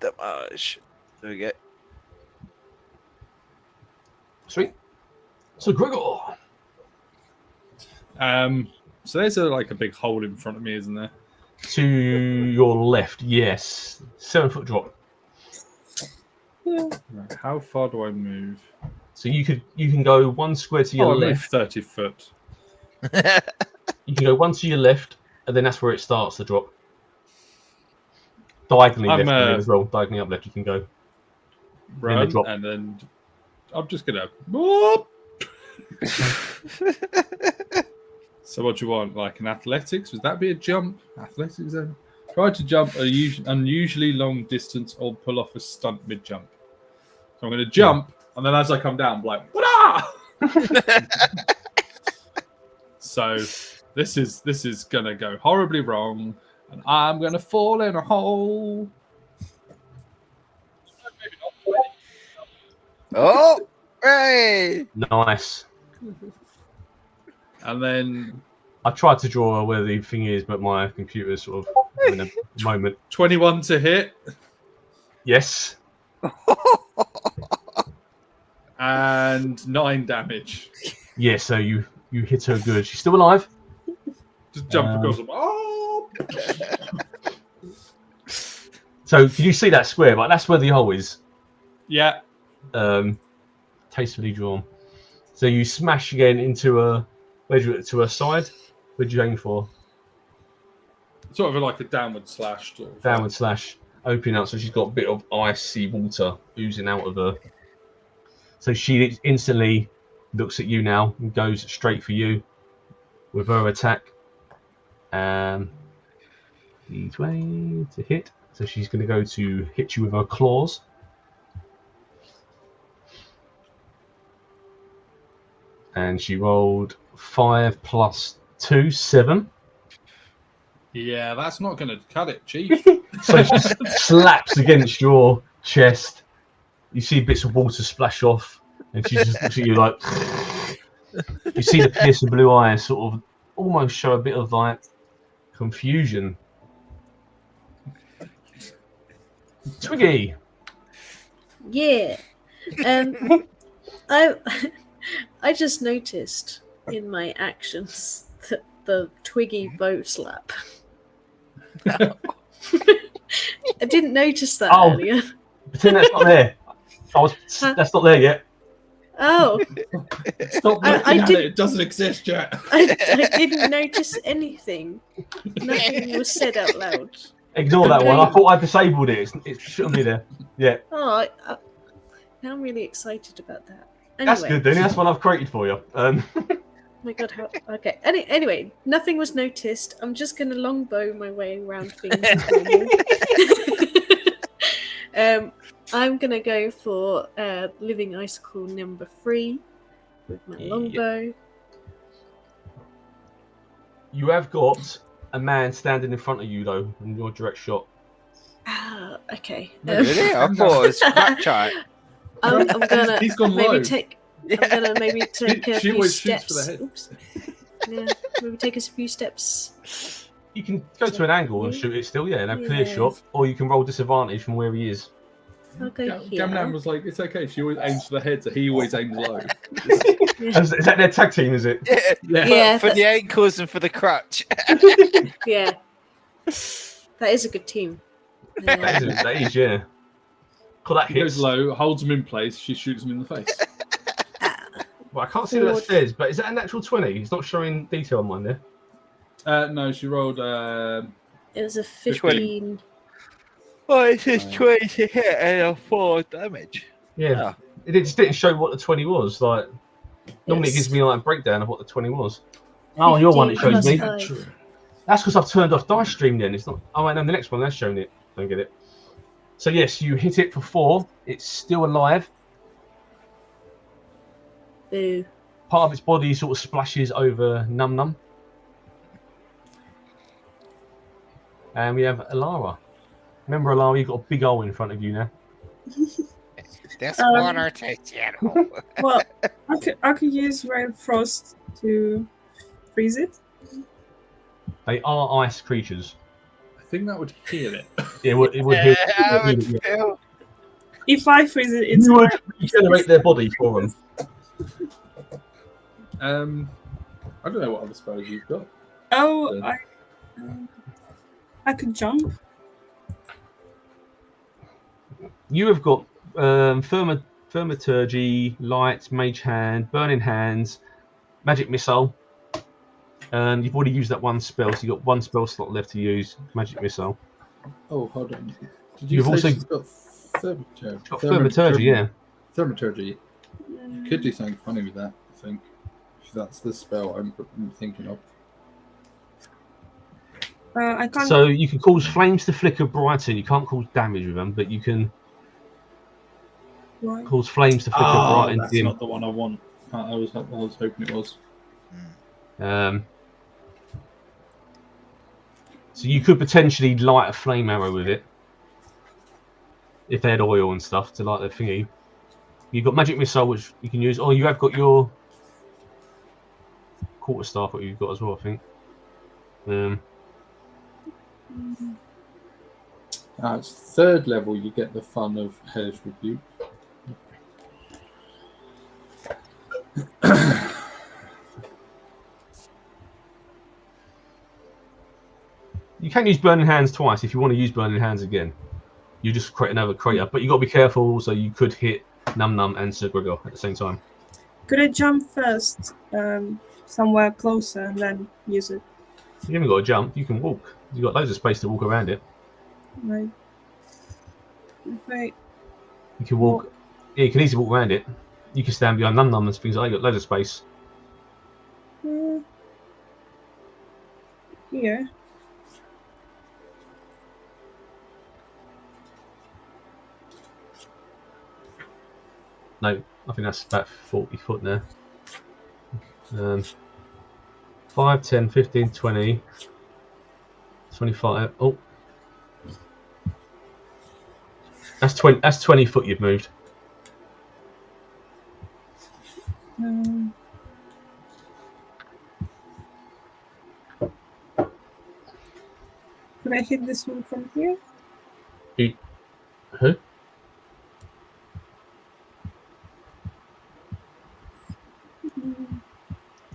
Damage. There we go. Sweet. So Gregoir. So there's a big hole in front of me, isn't there? To your left, yes. 7-foot drop. Right, how far do I move? So you can go 1 square to your I move left. 30 foot. You can go 1 to your left, and then that's where it starts the drop. Diagonally I'm, left you mean as well. Diagonally up left you can go. Run, drop. and then I'm just gonna. Whoop! So what do you want? Like an athletics? Would that be a jump? Athletics then? Try to jump unusually long distance or pull off a stunt mid jump. So I'm going to jump, and then as I come down, I'm like, "Wah!" So this is going to go horribly wrong, and I'm going to fall in a hole. Oh, hey! Nice. And then I tried to draw where the thing is, but my computer's sort of having a moment. 21 to hit. Yes. And 9 damage. Yeah, so you hit her good. She's still alive. Just jump across them. Oh! So can you see that square? Like that's where the hole is. Yeah. Tastefully drawn. So you smash again into a to her side. Where'd you aim for? Sort of like a downward slash. Sort of. Downward slash. Opening up, so she's got a bit of icy water oozing out of her. So she instantly looks at you now and goes straight for you with her attack. D20 to hit. So she's going to go to hit you with her claws. And she rolled 5 plus 2, 7. Yeah, that's not going to cut it, Chief. So she slaps against your chest. You see bits of water splash off, and she just looks at you like. You see the piercing blue eyes sort of almost show a bit of like confusion. Twiggy. Yeah. I just noticed in my actions that the Twiggy boat slap. I didn't notice that earlier. Pretend that's not there. That's not there yet. Oh. Stop looking at it. It doesn't exist yet. I didn't notice anything. Nothing was said out loud. Ignore that one. I thought I disabled it. It shouldn't be there. Yeah. Oh, now I'm really excited about that. Anyway. That's good then. That's what I've created for you. Oh my god, how okay. Anyway, nothing was noticed. I'm just gonna longbow my way around things. I'm gonna go for Living Icicle number 3 with my longbow. You have got a man standing in front of you though, in your direct shot. Ah, okay. Really? I thought it was scratch eye. I'm gonna He's gone maybe low. take. I'm gonna maybe take a She few always shoots steps. for the head. Oops. Yeah, maybe take us a few steps. You can go to an angle and shoot it still, yeah, in a clear Yeah. shot, or you can roll disadvantage from where he is. I'll go here. Gamlan was like, it's okay. She always aims for the head, so he always aims low. Is that their tag team, is it? Yeah, for the ankles and for the crutch. yeah. That is a good team. That is, yeah. Call that He goes hits. low, holds him in place. She shoots him in the face. Well, I can't see what that says, but is that a natural 20? It's not showing detail on mine there. No, she rolled. It was a 15. Oh, it says 20 to hit and 4 damage. Yeah. It just didn't show what the 20 was. Like normally Yes. it gives me like a breakdown of what the 20 was. Oh, your one it shows me. 15 plus 5. That's because I've turned off Dice Stream then. It's not. Oh, wait, no, the next one that's shown it. Don't get it. So yes, you hit it for 4. It's still alive. Boo. Part of its body sort of splashes over Num Num. And we have Alara. Remember, Alara, you've got a big hole in front of you now. This Um, water tastes yellow. Well, I could use Ray of Frost to freeze it. They are ice creatures. I think that would heal it. It would heal. I would feel. If I freeze it, it's You would fine. regenerate their body for them. I don't know what other spells you've got. Oh, Yeah. I could jump. You have got Thaumaturgy, Light, Mage Hand, Burning Hands, Magic Missile. You've already used that one spell, so you've got one spell slot left to use, Magic Missile. Oh, hold on. Did You've say also she's got Thaumaturgy? Got Thaumaturgy, yeah. Thaumaturgy. You could do something funny with that, I think. If that's the spell I'm thinking of. I can't. So you can cause flames to flicker brighter. You can't cause damage with them, but you can Right. cause flames to flicker bright and that's dim. not the one I want. I was hoping it was. So you could potentially light a flame arrow with it if they had oil and stuff to light the thingy. You've got magic missile, which you can use. Oh, you have got your quarterstaff, what you've got as well, I think. It's third level. You get the fun of Hellish Rebuke. You can use Burning Hands twice if you want to use Burning Hands again. You just create another crater, but you got to be careful. So you could hit Num Num and Sir Gregor at the same time. Could I jump first, somewhere closer, and then use it? You haven't got to jump. You can walk. You've got loads of space to walk around it. Right. If I You can walk. Yeah, you can easily walk around it. You can stand behind Num Num and things like that. You've got loads of space. Here. No, I think that's about 40 foot now. 5, 10, 15, 20, 25. Oh, that's 20. That's 20 foot you've moved. Could I hit this one from here? Huh?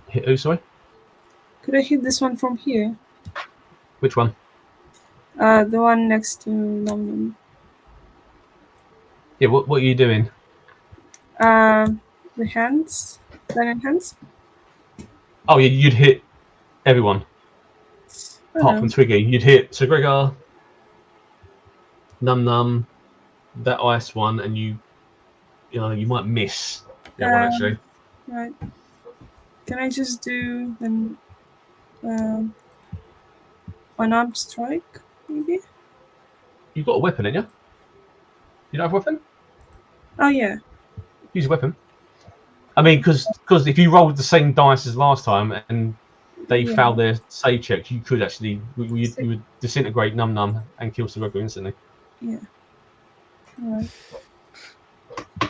Hit who? Sorry. Could I hit this one from here? Which one? The one next to Num Yeah. What are you doing? Num. The hands. Burning hands. Oh, yeah. You'd hit everyone apart Oh, from Twiggy. You'd hit Sir Gregor, Num Num, that ice one, and you might miss that one actually. right. Can I just do an unarmed strike, maybe? You've got a weapon, ain't you? You don't have a weapon? Oh yeah. Use a weapon. I mean, because if you rolled the same dice as last time and they Yeah. failed their save checks, you could actually you would disintegrate Num Num and kill Sir Gregor instantly. Yeah. Alright. I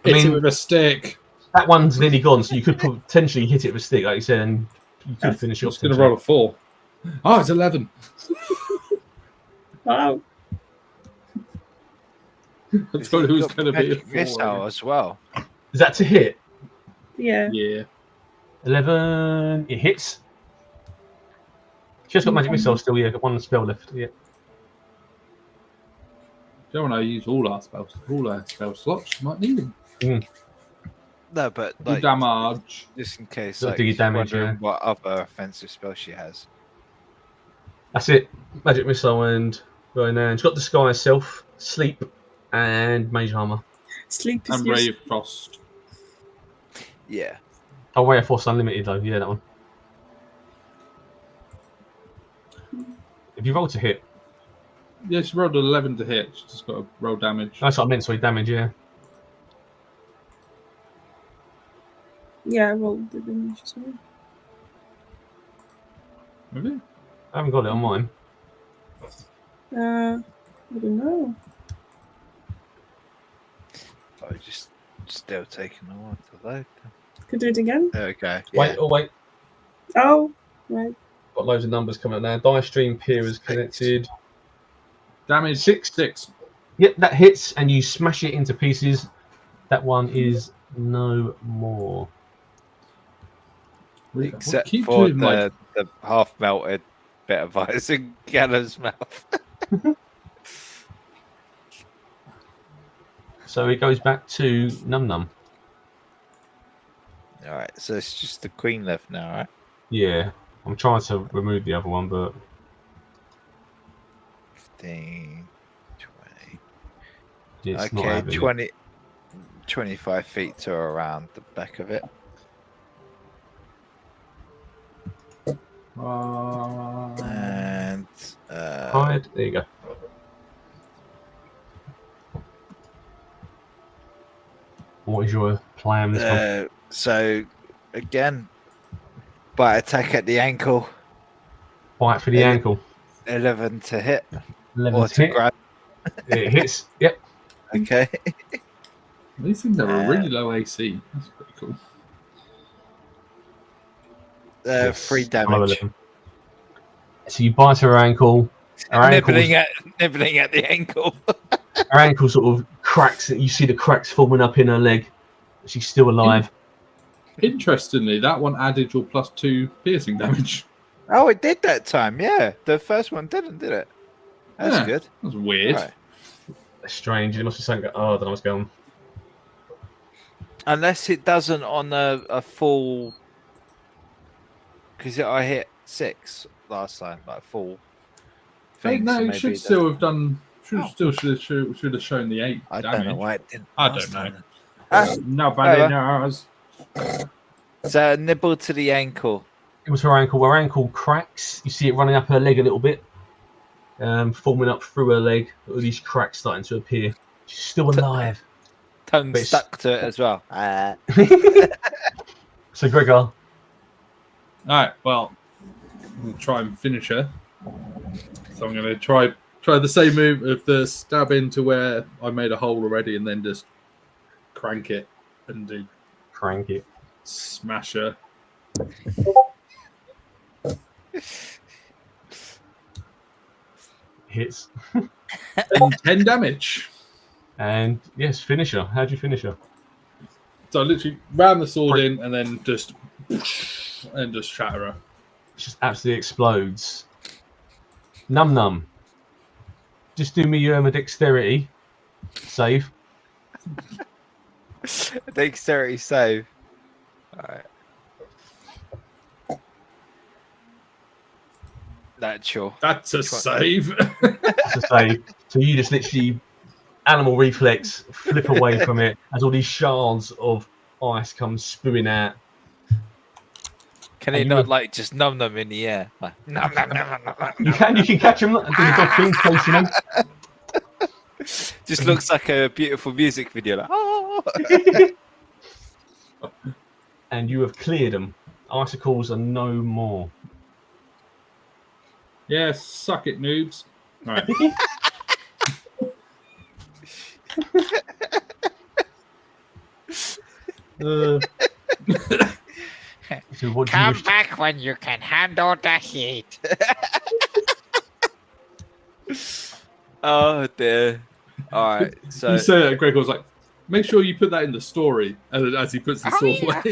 Hit it mean, with a stick. that one's nearly gone, so you could potentially hit it with a stick, like you said, and you could finish it I'm off. just going to roll a 4. Oh, it's 11. Wow. I told you it was Got going to be a magic 4. missile as well. Is that to hit? Yeah. Yeah. 11. It hits. Just got magic missile still. Yeah, got one spell left. Yeah. Don't want to use all our spell slots. Might need them. No, but Do like damage. just in case, Gotta like, do your damage, wondering yeah. what other offensive spell she has. That's it. Magic missile and Burning Hands. Got Disguise Self, Sleep, and Mage Armor. Sleep is And used. Ray of Frost. Yeah. Oh, Ray of Force Unlimited though. Yeah, that one. If you roll to hit, Yeah, she rolled an 11 to hit. She just got to roll damage. that's what I meant. Sorry, damage. Yeah. Yeah, I rolled the damage as well. Really? I haven't got it on mine. I don't know. I just still taking a while to load. Could do it again. Okay. Wait, wait. Oh, right. Got loads of numbers coming up now. Die stream peer is connected. Damage 6. 6. Yep, that hits, and you smash it into pieces. That one is no more. Except keep for doing, like- the half melted bit of ice in Gallum's mouth. So it goes back to Num Num. All right, so it's just the queen left now, right? Yeah, I'm trying to remove the other one, but 15, 20. it's not Okay, having it. 20, 25 feet to around the back of it. And Hide. There you go. What is your plan this one? so again, bite attack at the ankle. Bite for the ankle. 11 to hit. 11 Or to to hit. grab. It hits. Yep. Okay. These things have a really low AC. That's pretty cool. Yes, 3 below damage. 11. So you bite her ankle. Her Nibbling at the ankle. Her ankle sort of cracks. You see the cracks forming up in her leg. She's still alive. Interestingly, that one added your +2 piercing damage. Oh, it did that time. Yeah, the first one didn't, did it? That's Yeah, good. That's weird. Right. That's strange. It must be something. Oh, I don't know what's going on. Unless it doesn't on a full, because I hit 6 last time, like full. Thing, No, so it maybe should still have done. Should have shown the 8 I damage. don't know why it didn't. I last don't know. time. Ah, Nobody oh, knows. So a nibble to the ankle. It was her ankle. Her ankle cracks. You see it running up her leg a little bit, forming up through her leg. All these cracks starting to appear. She's still alive. Tongue But it's- stuck to it as well. So Gregor, All right. Well, we'll try and finish her. So I'm going to try the same move of the stab into where I made a hole already, and then just crank it and do crank it. smash her. Hits. And 10 damage. And yes, finish her. How'd you finish her? So I literally ram the sword in and then just shatter her. It just absolutely explodes. Num Num. Just do me a dexterity save. Dexterity save. Alright. Natural. That's a save. That's a save. So you just literally animal reflex, flip away from it as all these shards of ice come spewing out. Can And it you not have- like just numb them in the air? Like, nom, nom, nom, nom, nom, You can catch them. Do the dog thing, chasing them. Just looks like a beautiful music video. Like, oh. And you have cleared them. Icicles are no more. Yeah, suck it, noobs. All right. So what do you Come wish to- back when you can handle the heat. Oh dear. All right. So You say that, Greg was like, make sure you put that in the story as he puts the Oh, sword yeah.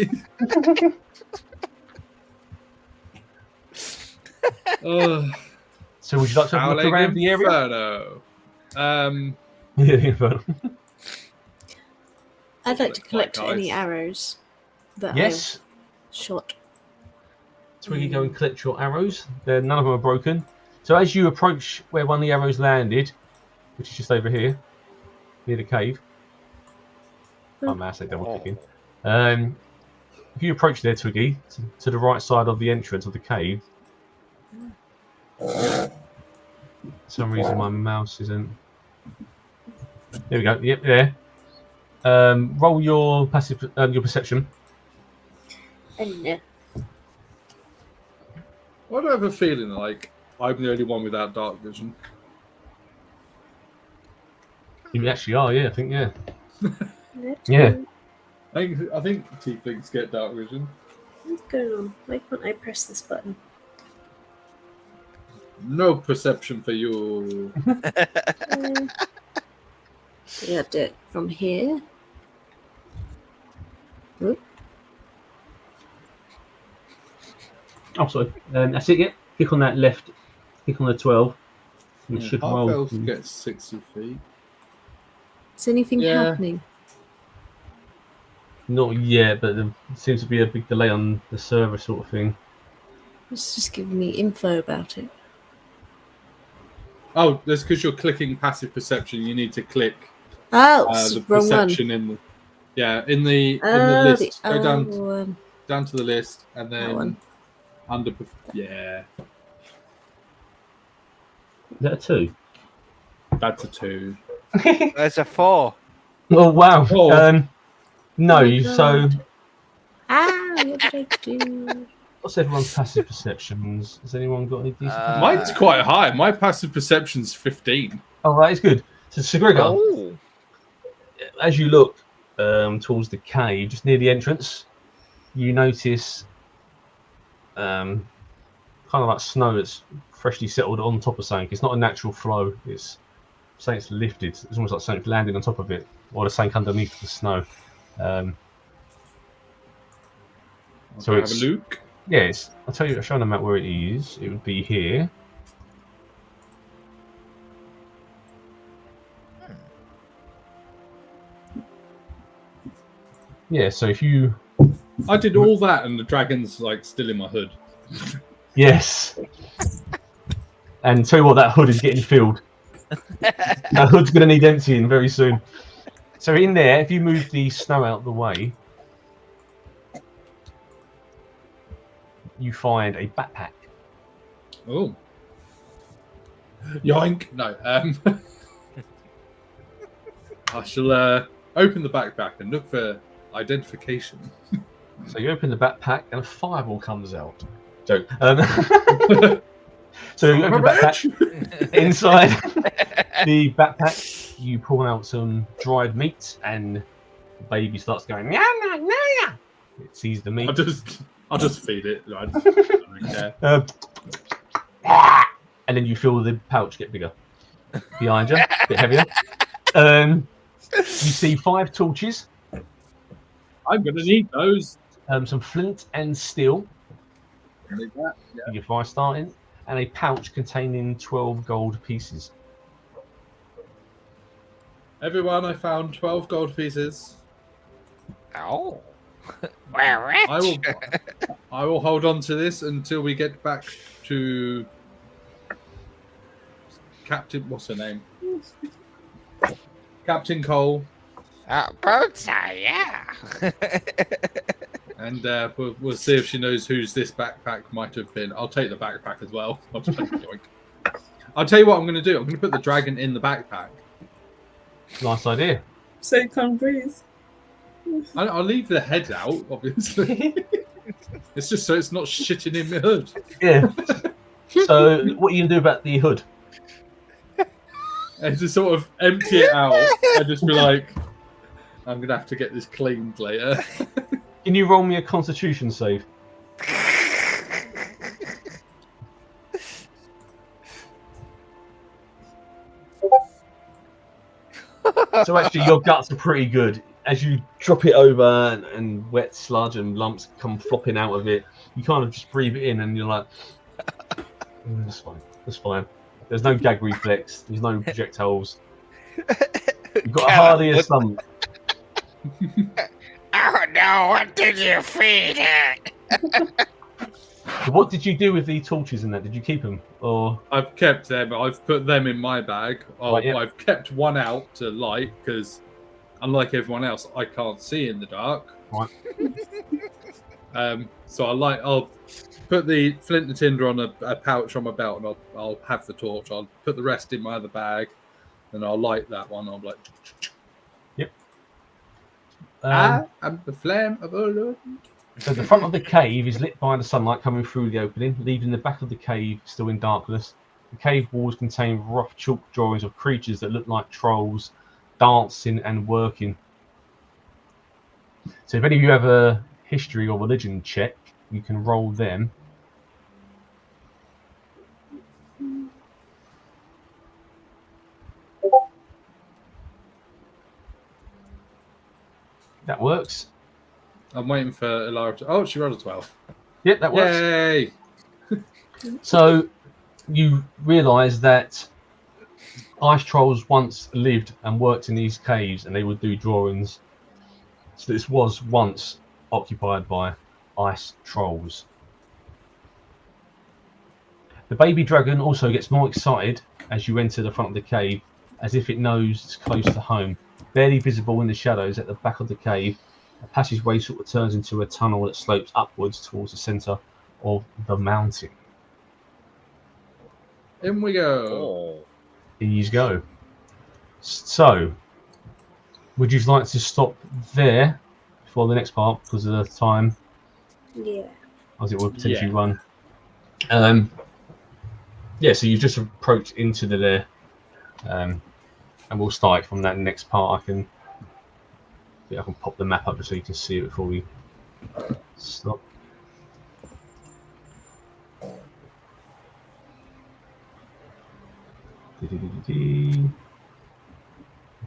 away. So would you like to have a look Howling around the area? InFERNo. Yeah, the inferno. I'd like to Look collect like any ice. arrows that Yes. I've shot. Twiggy, go and collect your arrows. None of them are broken. So as you approach where one of the arrows landed, which is just over here, near the cave. My mouse ain't double clicking. If you approach there, Twiggy, to the right side of the entrance of the cave. For some reason my mouse isn't. There we go. Yep, there. Roll your passive, your perception. And Why do I have a feeling like I'm the only one without dark vision. You actually are, yeah. I think, yeah. Let's Yeah. go. I think tieflings get dark vision. What's going on? Why can't I press this button? No perception for you. Yeah, do it from here. Oop. Oh, sorry. That's it, yeah. Click on that left. Click on the 12. And it Yeah, should half roll. elves get 60 feet. Is anything Yeah. happening? Not yet, but there seems to be a big delay on the server sort of thing. It's just giving me info about it. Oh, that's because you're clicking passive perception. You need to click Oh, the wrong one. perception in the in the Oh, list. the Go other one. down to the list and That then one. under. Yeah, Is that a 2? that's a 2. There's a 4. Oh, wow. Oh. No, Oh my so God. Ah, what did I do? what's everyone's passive perceptions? Has anyone got any decent? Mine's quite high. My passive perception's 15. Oh, that is good. So, Gregor, Oh. as you look towards the cave, just near the entrance, you notice kind of like snow that's freshly settled on top of something. It's not a natural flow. It's something that's lifted. It's almost like something landing on top of it, or the something underneath the snow. So Have it's a look. yes. I'll tell you. I'll show the map where it is. It would be here. Yeah. So if you I did all that, and the dragon's like still in my hood. yes, and tell you what, that hood is getting filled. That hood's going to need emptying very soon. So in there, if you move the snow out of the way, you find a backpack. Oh, yoink! No, I shall open the backpack and look for identification. So you open the backpack and a fireball comes out. Joke. So you open the backpack. Inside the backpack, you pull out some dried meat, and the baby starts going. Nya, nya, nya, nya. It sees the meat. I'll just feed it. I don't care. And then you feel the pouch get bigger behind you, a bit heavier. You see 5 torches, I'm gonna need those. some flint and steel. Need that. Yeah. Your fire starting, and a pouch containing 12 gold pieces. Everyone, I found 12 gold pieces. Oh. We're rich. I will hold on to this until we get back to Captain. What's her name? Captain Cole. Birdseye, yeah. And we'll see if she knows whose this backpack might have been. I'll take the backpack as well. I'll tell you what I'm going to do. I'm going to put the dragon in the backpack. Nice idea. So you can't breathe. I'll leave the head out, obviously. It's just so it's not shitting in the hood. Yeah. So what are you going to do about the hood? And just sort of empty it out and just be like, I'm going to have to get this cleaned later. Can you roll me a Constitution save? So actually, your guts are pretty good. As you drop it over and wet sludge and lumps come flopping out of it, you kind of just breathe it in and you're like, that's fine, that's fine. There's no gag reflex, there's no projectiles. You've got a hardier stomach. Oh no, what did you feed it? So what did you do with the torches in that? Did you keep them? Or I've kept them. I've put them in my bag. Right, yeah. I've kept one out to light because, unlike everyone else, I can't see in the dark. Right. So I'll put the flint and tinder on a pouch on my belt, and I'll have the torch. I'll put the rest in my other bag, and I'll light that one. I'm like, yep. I am the flame of Olud. So the front of the cave is lit by the sunlight coming through the opening, leaving the back of the cave still in darkness. The cave walls contain rough chalk drawings of creatures that look like trolls dancing and working. So if any of you have a history or religion check, you can roll them. That works. I'm waiting for Elara to. Oh, she rolled a 12. Yep, that works. Yay! So you realise that ice trolls once lived and worked in these caves, and they would do drawings. So this was once occupied by ice trolls. The baby dragon also gets more excited as you enter the front of the cave, as if it knows it's close to home. Barely visible in the shadows at the back of the cave, a passageway sort of turns into a tunnel that slopes upwards towards the centre of the mountain. In we go. Oh. Here you go. So, would you like to stop there for the next part because of the time, Yeah. as it would potentially run? Yeah, so you've just approached into the there, and we'll start from that next part. I can pop the map up just so you can see it before we stop. If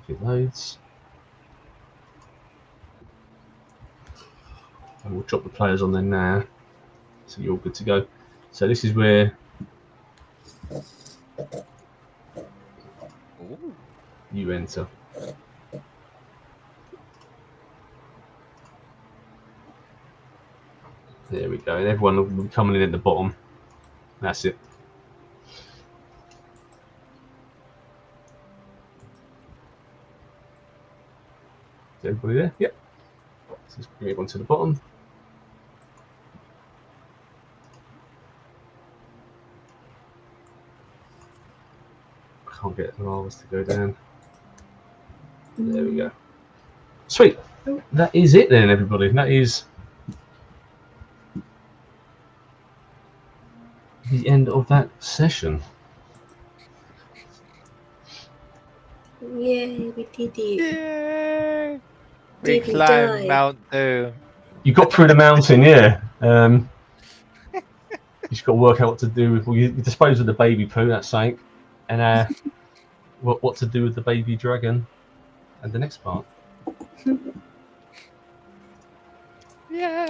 it loads. And we'll drop the players on there now, so you're all good to go. So this is where you enter. There we go, and everyone will be coming in at the bottom. That's it. Is everybody there? Yep. So let's bring everyone to the bottom. Can't get the levels to go down. There we go. Sweet. That is it then, everybody. That is the end of that session. Yay, we did it. Yay! We Didn't climbed die. Mount Doom. You got through the mountain, yeah. You just got to work out what to do with. Well, you dispose of the baby poo, that's something, and what to do with the baby dragon, and the next part. Yeah.